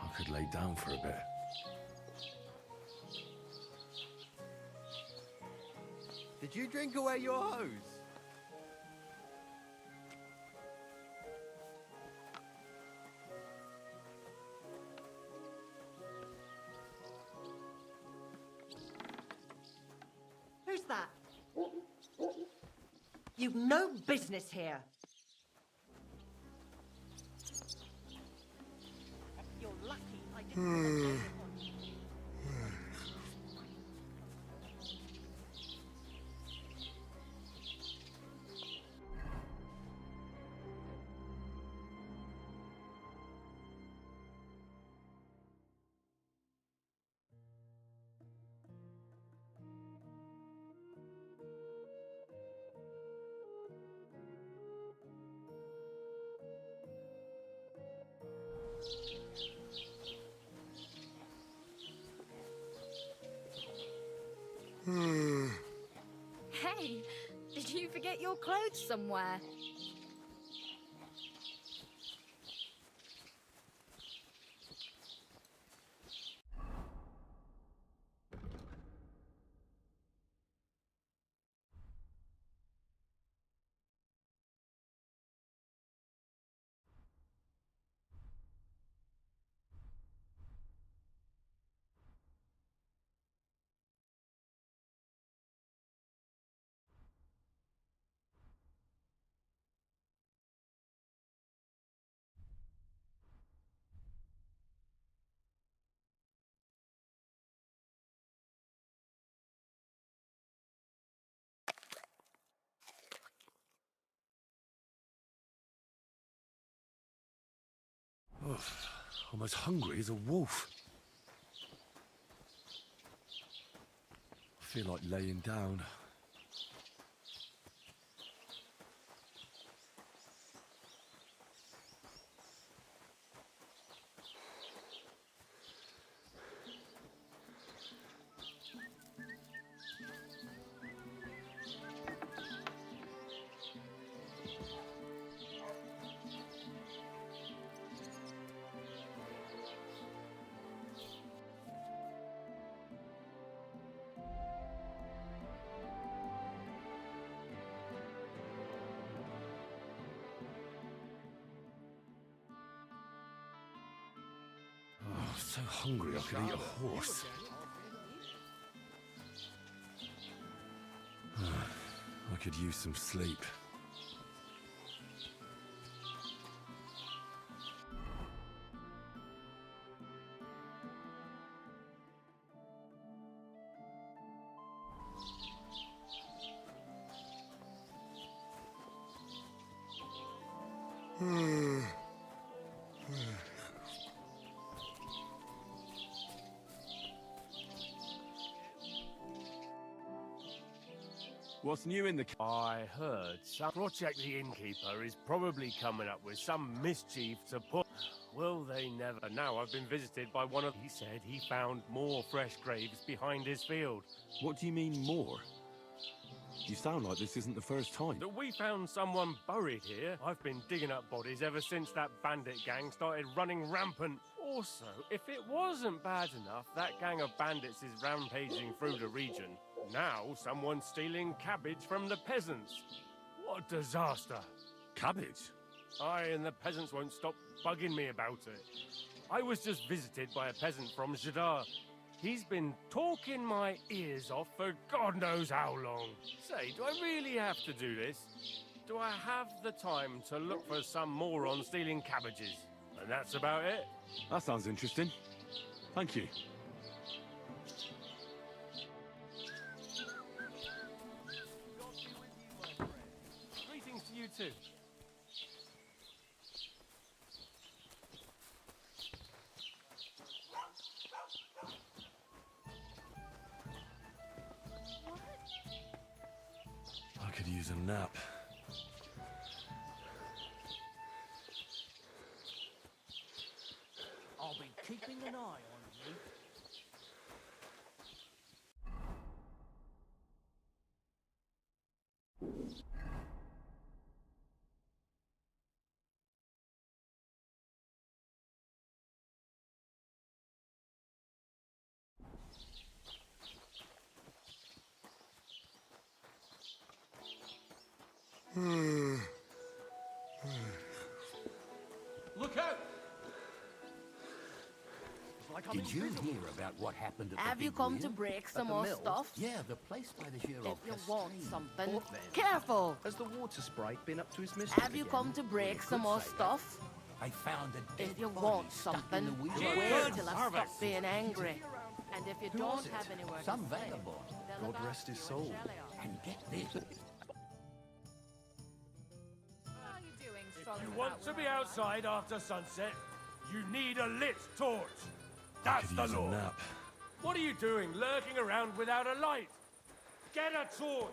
I could lay down for a bit. Did you drink away your hose? Who's that? You've no business here. You're lucky I didn't. Hey, did you forget your clothes somewhere? Oh, I'm as hungry as a wolf. I feel like laying down. Oh, so hungry I could eat a horse. I could use some sleep. What's new in the... I heard some Project the Innkeeper is probably coming up with some mischief to put... Will they never... And now I've been visited by one of... He said he found more fresh graves behind his field. What do you mean, more? You sound like this isn't the first time. That we found someone buried here. I've been digging up bodies ever since that bandit gang started running rampant. Also, if it wasn't bad enough, that gang of bandits is rampaging through the region. Now someone's stealing cabbage from the peasants. What a disaster. Cabbage? Aye, and the peasants won't stop bugging me about it. I was just visited by a peasant from Jadar. He's been talking my ears off for God knows how long. Say, do I really have to do this? Do I have the time to look for some moron stealing cabbages? And that's about it? That sounds interesting. Thank you. Greetings to you too. I could use a nap. I'll be keeping an eye on you. Look out! Did you hear about what happened at Have the you big come wheel? to break At some the more mill? stuff? Yeah, the place by the Sherlock If you want Cascade. something, What then? careful! Has the water sprite been up to his mischief Have you again? come to break some more stuff? I found a dead If you body want stuck something, in the wheel. wait till I stop being angry. And if you Who don't was it? have anywhere Some to stay, vagabond. they'll God look rest his after you and soul. jelly on. And get this. How are you doing, If you want to be outside after sunset, you need a lit torch. That's could the use a law. nap. What are you doing lurking around without a light? Get a torch!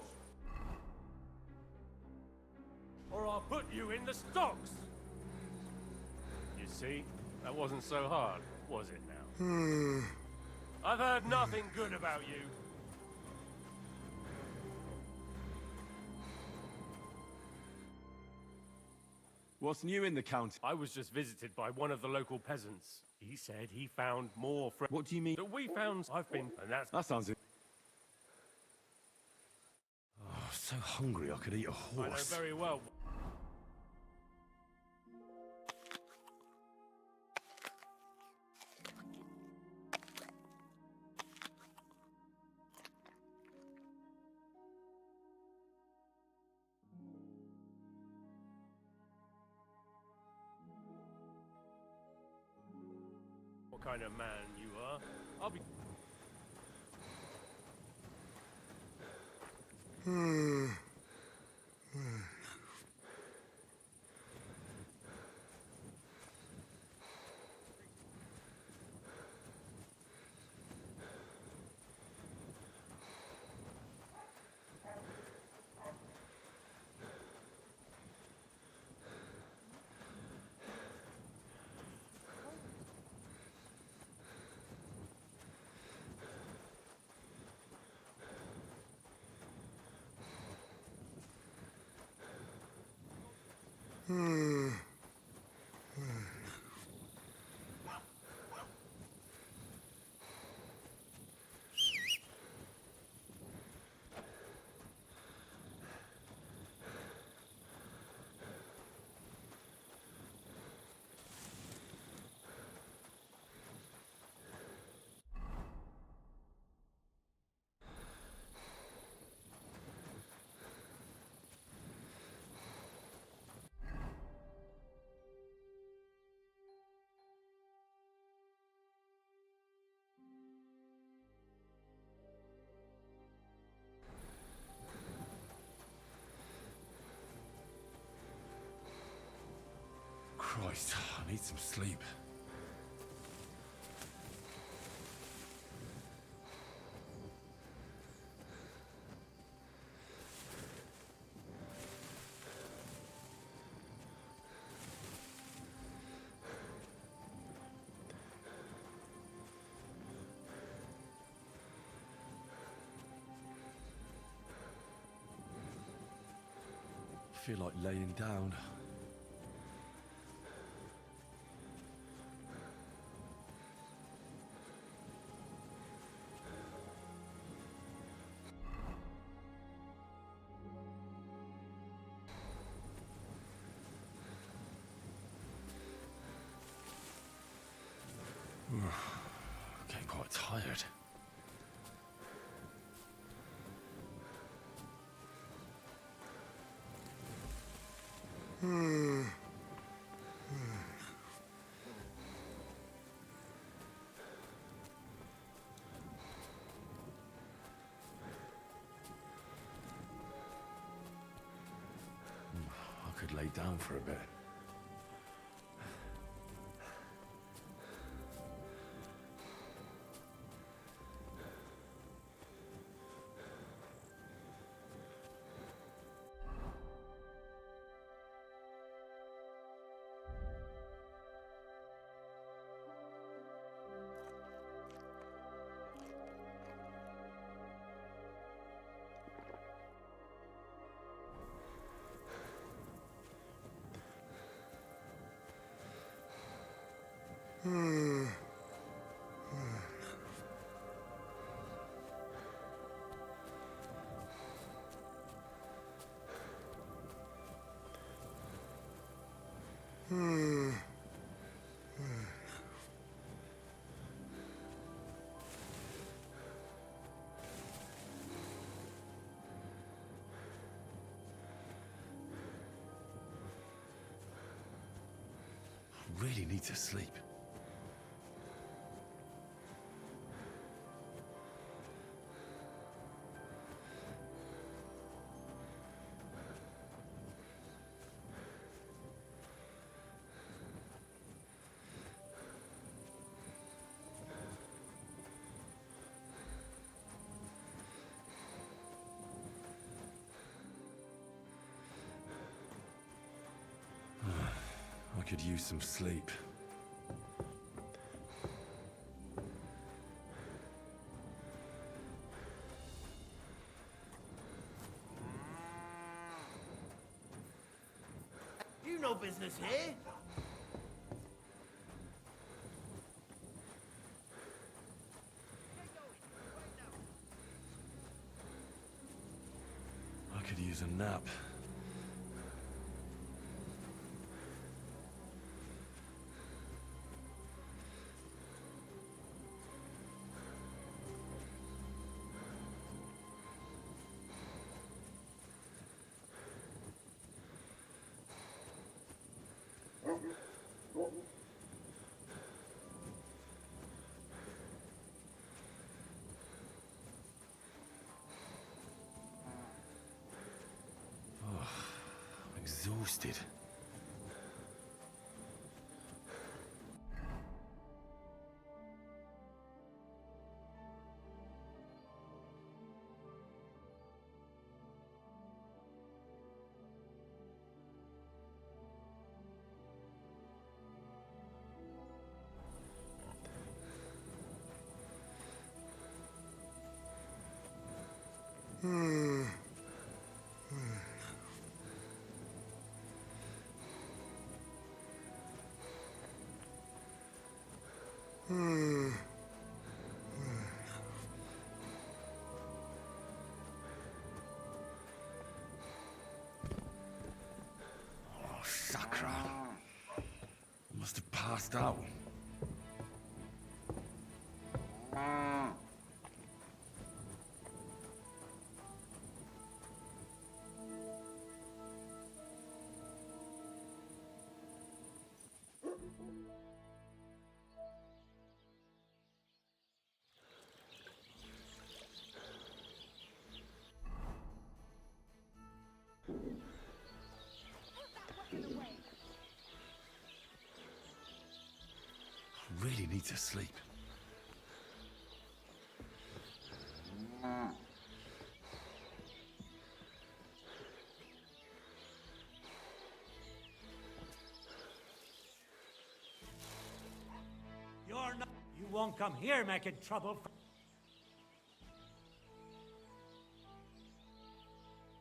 Or I'll put you in the stocks! You see, that wasn't so hard, was it now? I've heard nothing good about you. What's new in the county? I was just visited by one of the local peasants. He said he found more What do you mean? that we found. I've been, and that's That sounds... Oh, so hungry I could eat a I know horse. very well. What kind of man you are? I'll be. Christ, I need some sleep. I feel like laying down. Getting quite tired. I could lay down for a bit. Really need to sleep. I could use some sleep. You no business here. I could use a nap. Exhausted. Oh, Sakra. Must have passed out. Really need to sleep. You're not. You won't come here making trouble.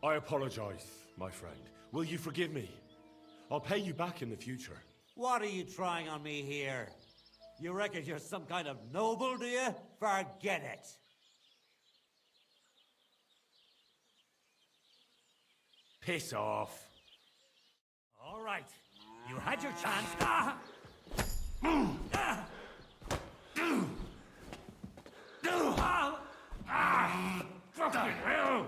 I apologize, my friend. Will you forgive me? I'll pay you back in the future. What are you trying on me here? You reckon you're some kind of noble, do you? Forget it. Piss off. All right. You had your chance. Ah! Fucking hell!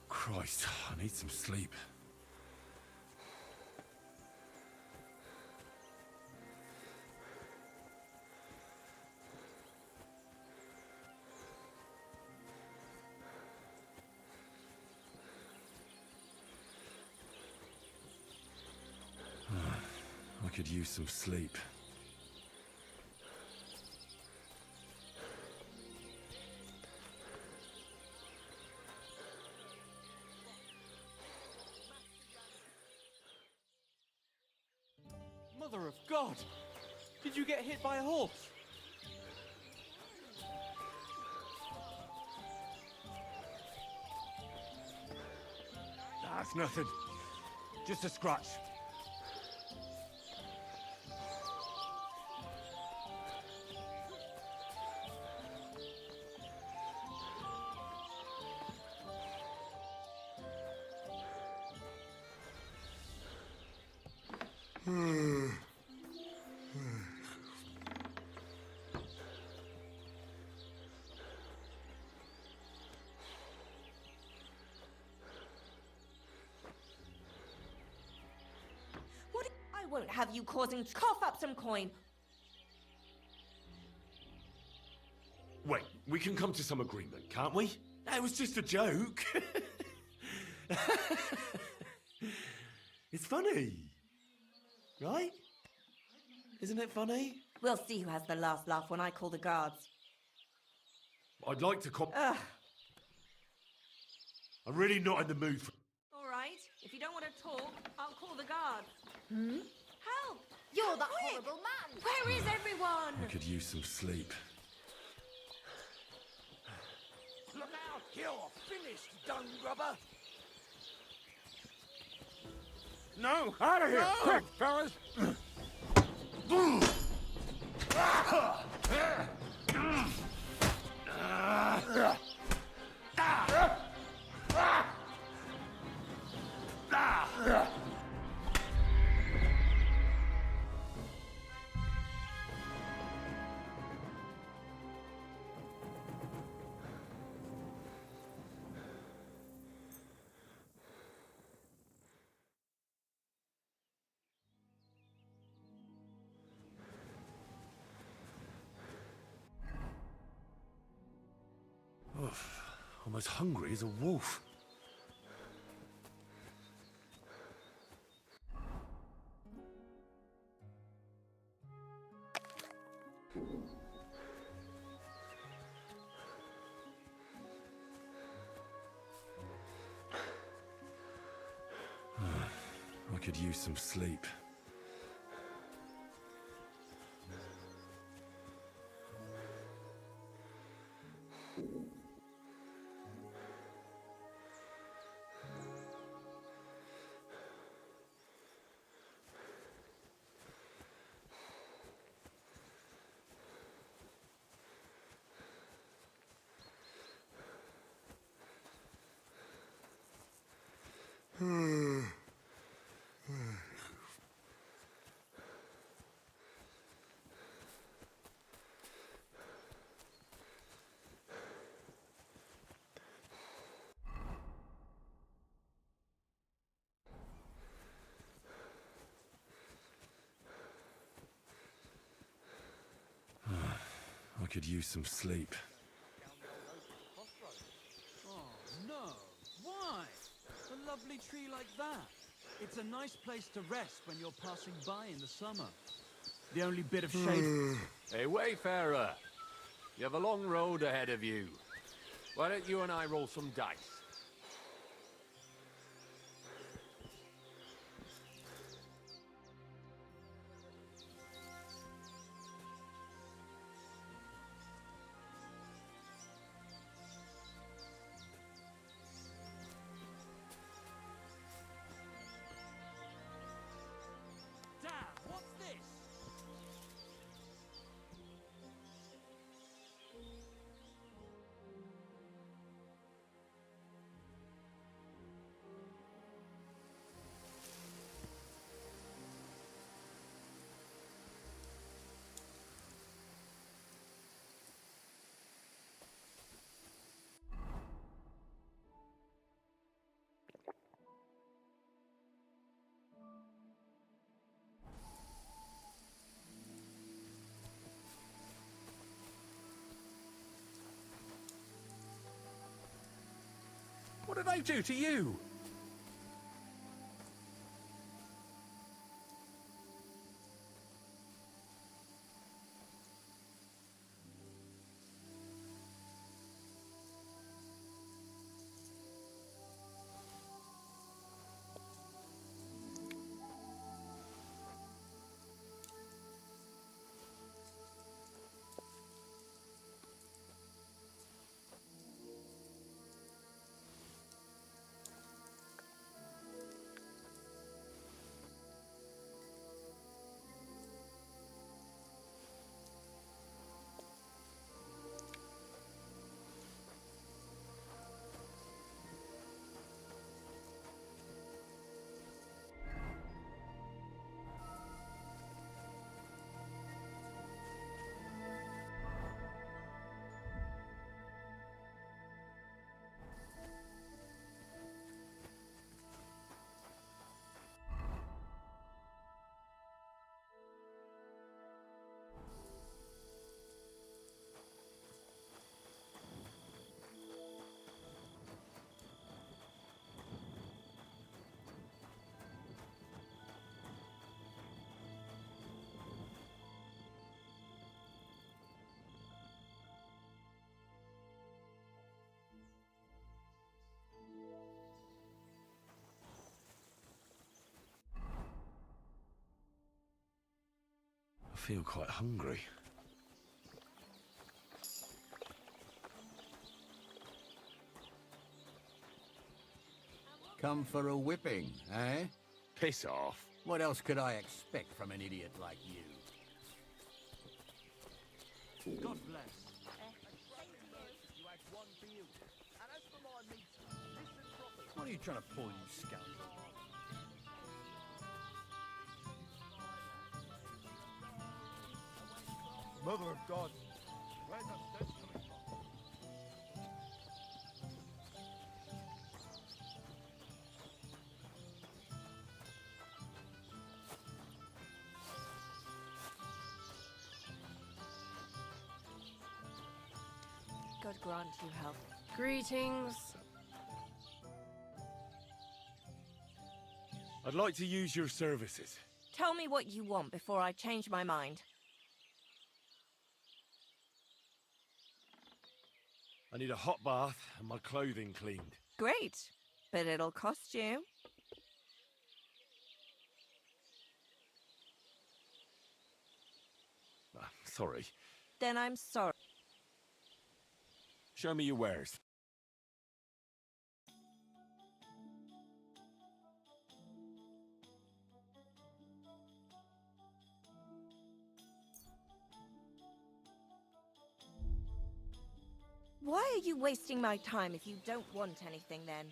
Christ, I need some sleep. I could use some sleep. Mother of God! Did you get hit by a horse? That's nothing. Just a scratch. I won't have you causing cough up some coin. Wait, we can come to some agreement, can't we? It was just a joke. It's funny. Right? Isn't it funny? We'll see who has the last laugh when I call the guards. I'd like to cop... Ugh. I'm really not in the mood for... All right, if you don't want to talk, I'll call the guards. Help! You're that Quick! horrible man! Where is everyone? I could use some sleep. Look out! You're finished, dung grubber! No! Out of here! No! Quick, fellas! I'm as hungry as a wolf. could use some sleep. I could use some sleep. Oh, no. Why? A lovely tree like that. It's a nice place to rest when you're passing by in the summer. The only bit of shade... Hey, Wayfarer. You have a long road ahead of you. Why don't you and I roll some dice? Damn, what's this? What did I do to you? I feel quite hungry. Come for a whipping, eh? Piss off. What else could I expect from an idiot like you? God bless. What are you trying to pull, you scoundrel? Mother of God, where's that stench coming from? God grant you health. Greetings. I'd like to use your services. Tell me what you want before I change my mind. I need a hot bath and my clothing cleaned. Great, but it'll cost you. sorry. Then I'm sorry. Show me your wares. Why are you wasting my time if you don't want anything then?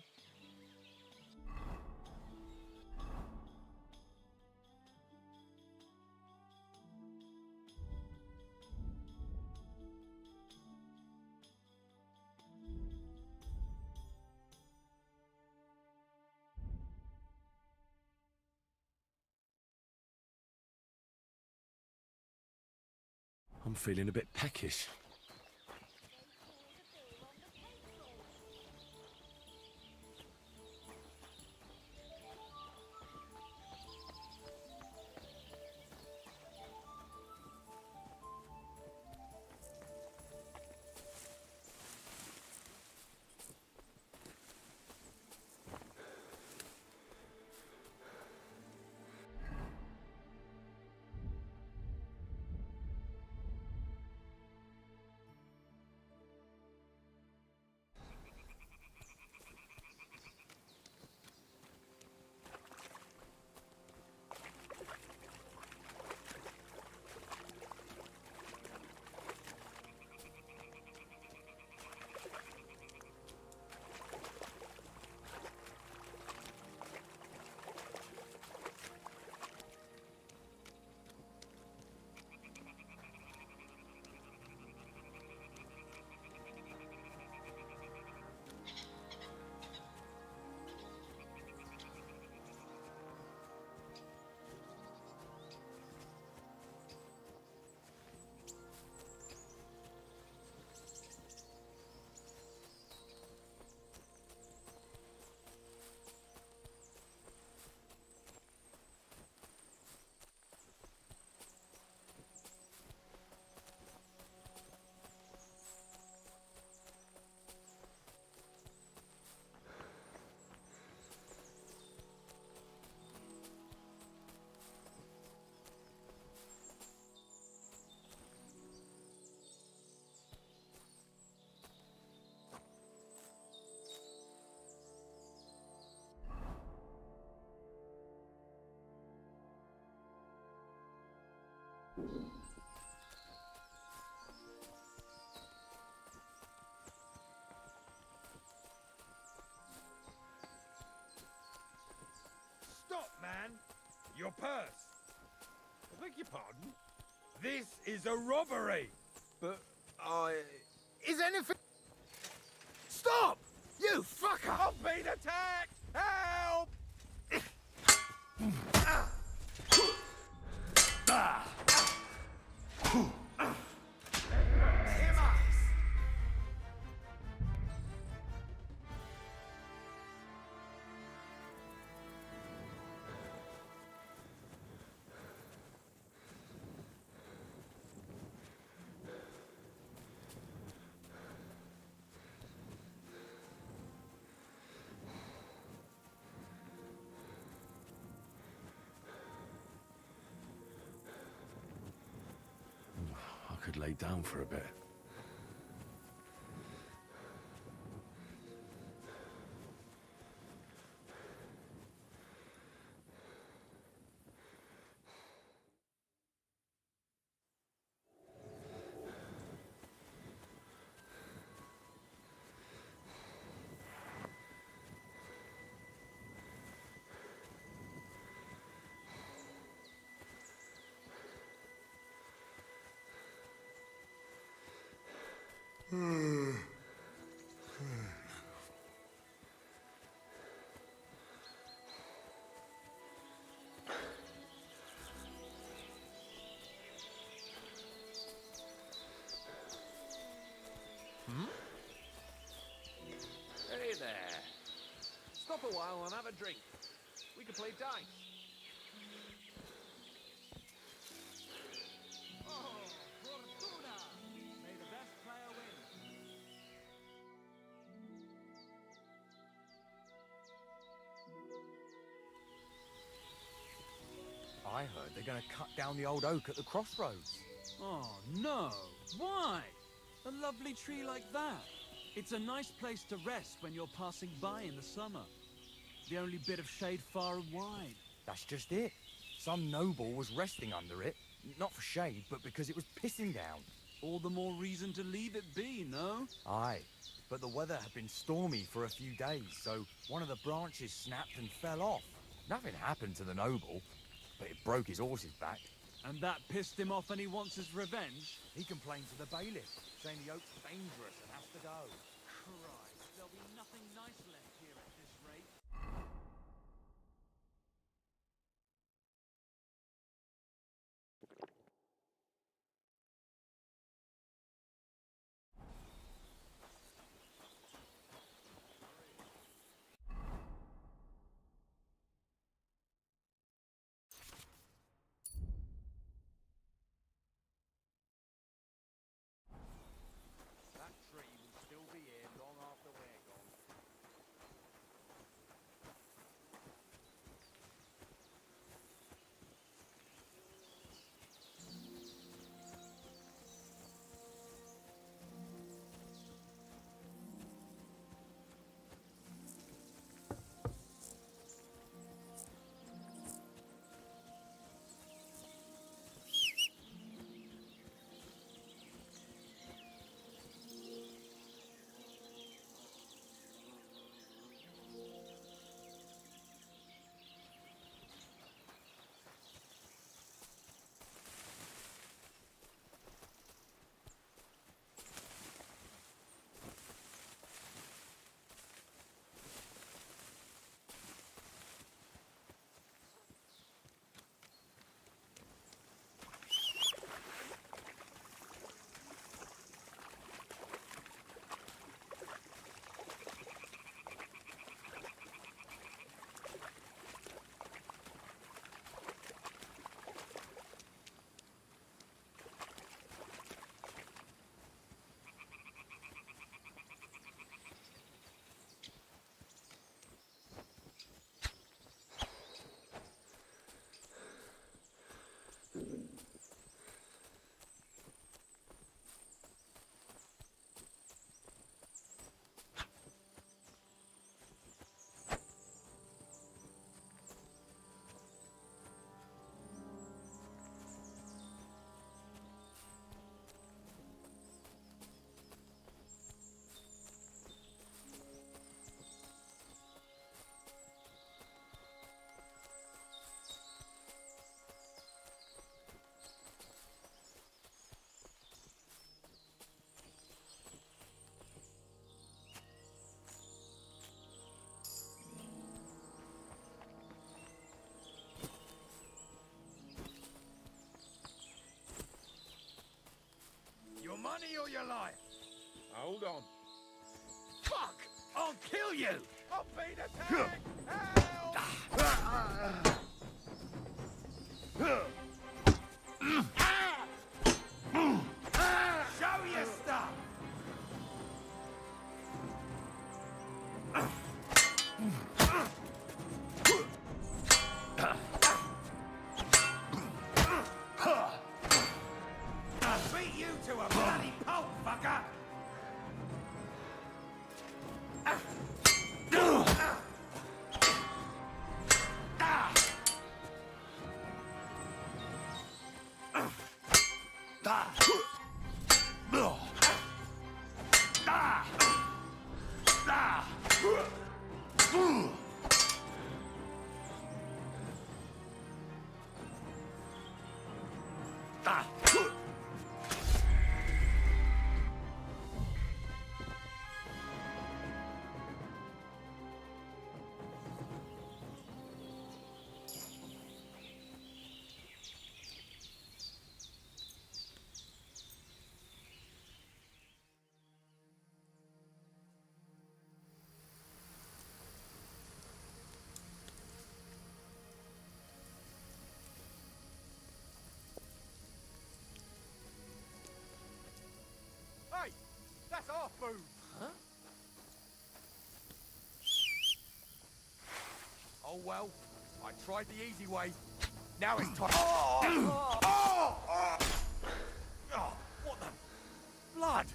I'm feeling a bit peckish. Stop, man! Your purse! I beg your pardon? This is a robbery! But is anything... Stop! You fucker! I'm being attacked! Help! I could lay down for a bit. Hey there. Stop a while and have a drink. We can play dice. Oh, Fortuna! May the best player win. I heard they're going to cut down the old oak at the crossroads. Oh, no. Why? A lovely tree like that. It's a nice place to rest when you're passing by in the summer. The only bit of shade far and wide. That's just it. Some noble was resting under it. Not for shade, but because it was pissing down. All the more reason to leave it be, no? Aye, but the weather had been stormy for a few days, so one of the branches snapped and fell off. Nothing happened to the noble, but it broke his horse's back. And that pissed him off and he wants his revenge? He complained to the bailiff, saying the oak's dangerous and has to go. Christ, there'll be nothing nice left here at this rate. That tree will still be here long after we're gone. Your money or your life? Hold on. Fuck! I'll kill you! I'll be the tank! Show your stuff! I'll beat you to a bloody pulp, fucker! Hey, that's our food. Huh? Oh well, I tried the easy way. Now it's time. blood!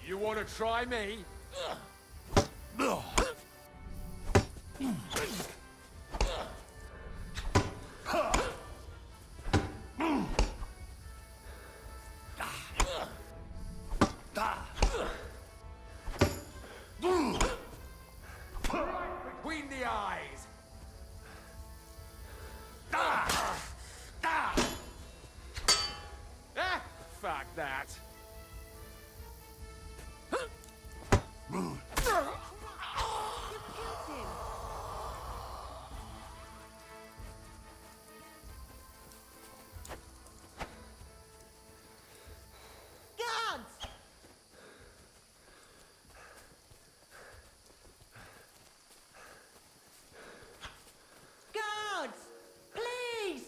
You want to try me? Between the eyes. Fuck that. Guards! Guards! Please!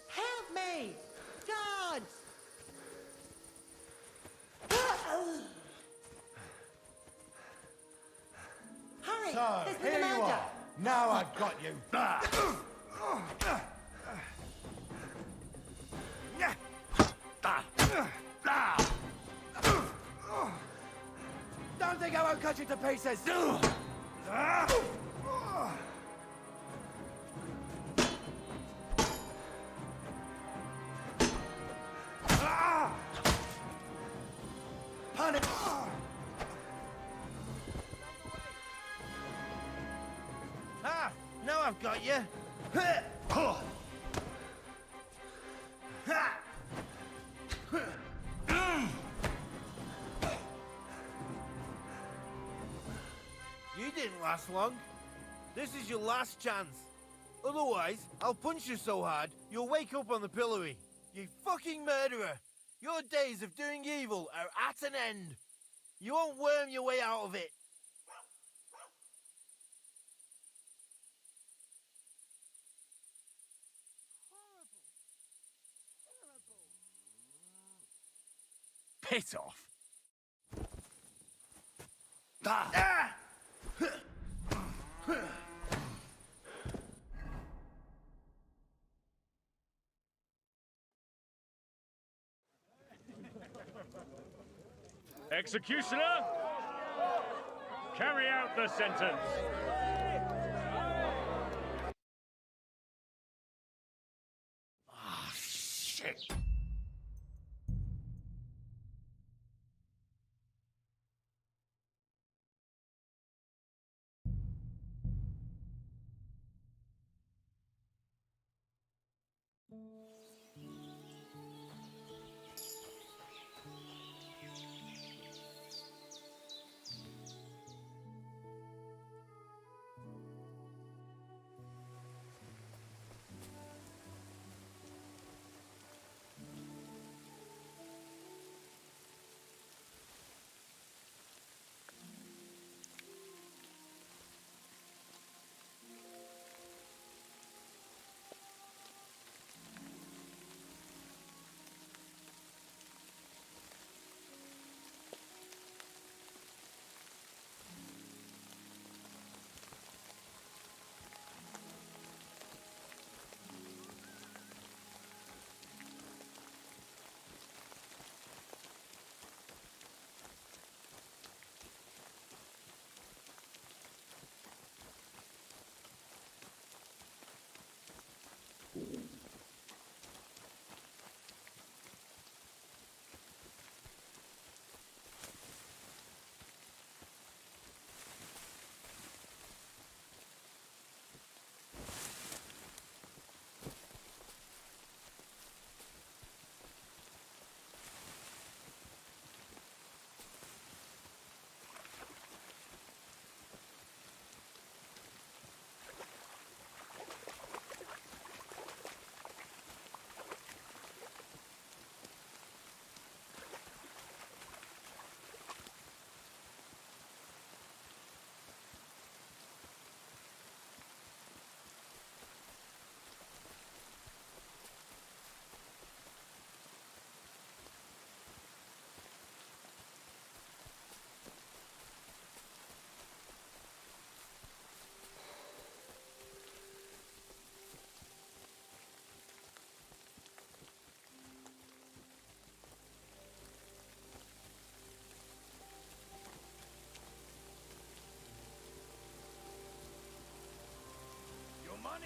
Help me! Guards! Hurry! So, There's been here a you murder! are. Now I've got you. Don't think I won't cut you to pieces. Punish. Ah, now I've got you. You didn't last long. This is your last chance. Otherwise, I'll punch you so hard, you'll wake up on the pillory. You fucking murderer! Your days of doing evil are at an end. You won't worm your way out of it. Piss off. Executioner, carry out the sentence. Ah, shit.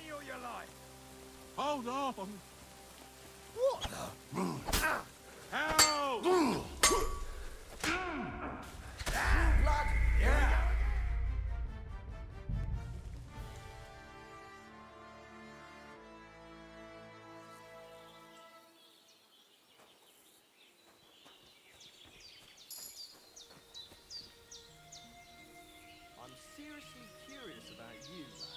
money or your life. Hold on! What the? Help! Blood! Yeah! I'm seriously curious about you, lad.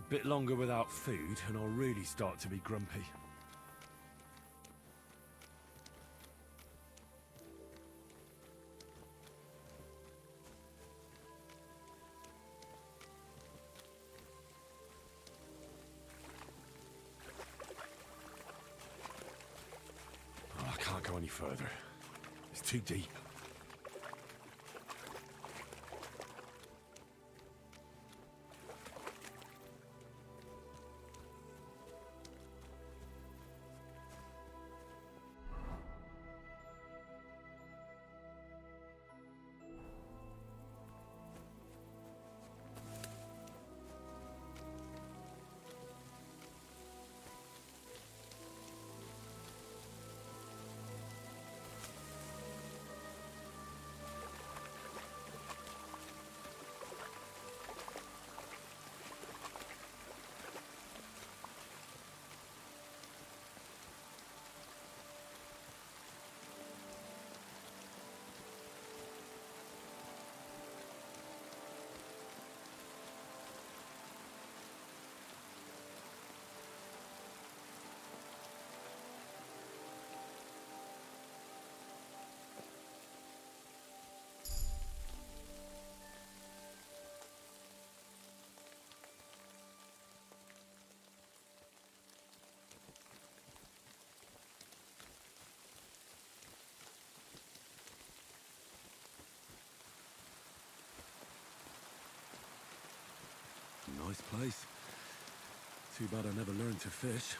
Bit longer without food, and I'll really start to be grumpy. Oh, I can't go any further. It's too deep. Nice place. Too bad I never learned to fish.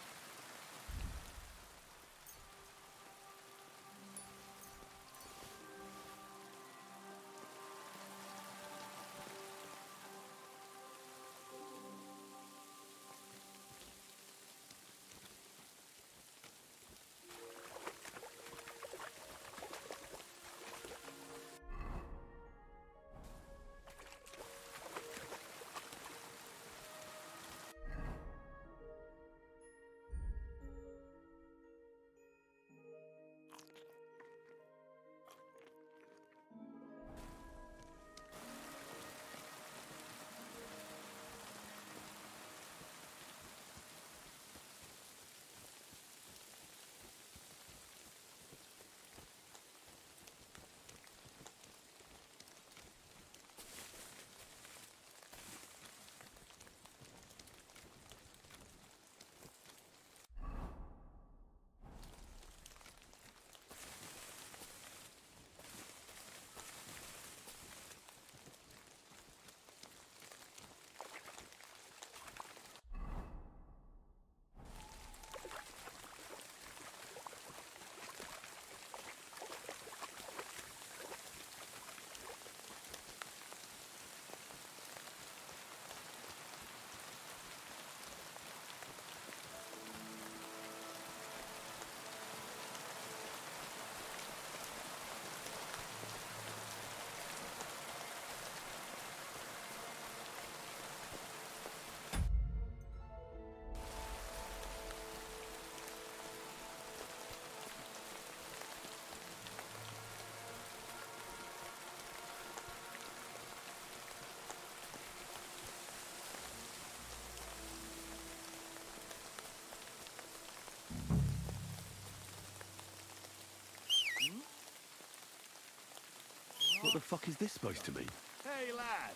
What the fuck is this supposed to mean? Hey, lad.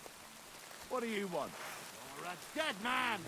What do you want? You're a dead man!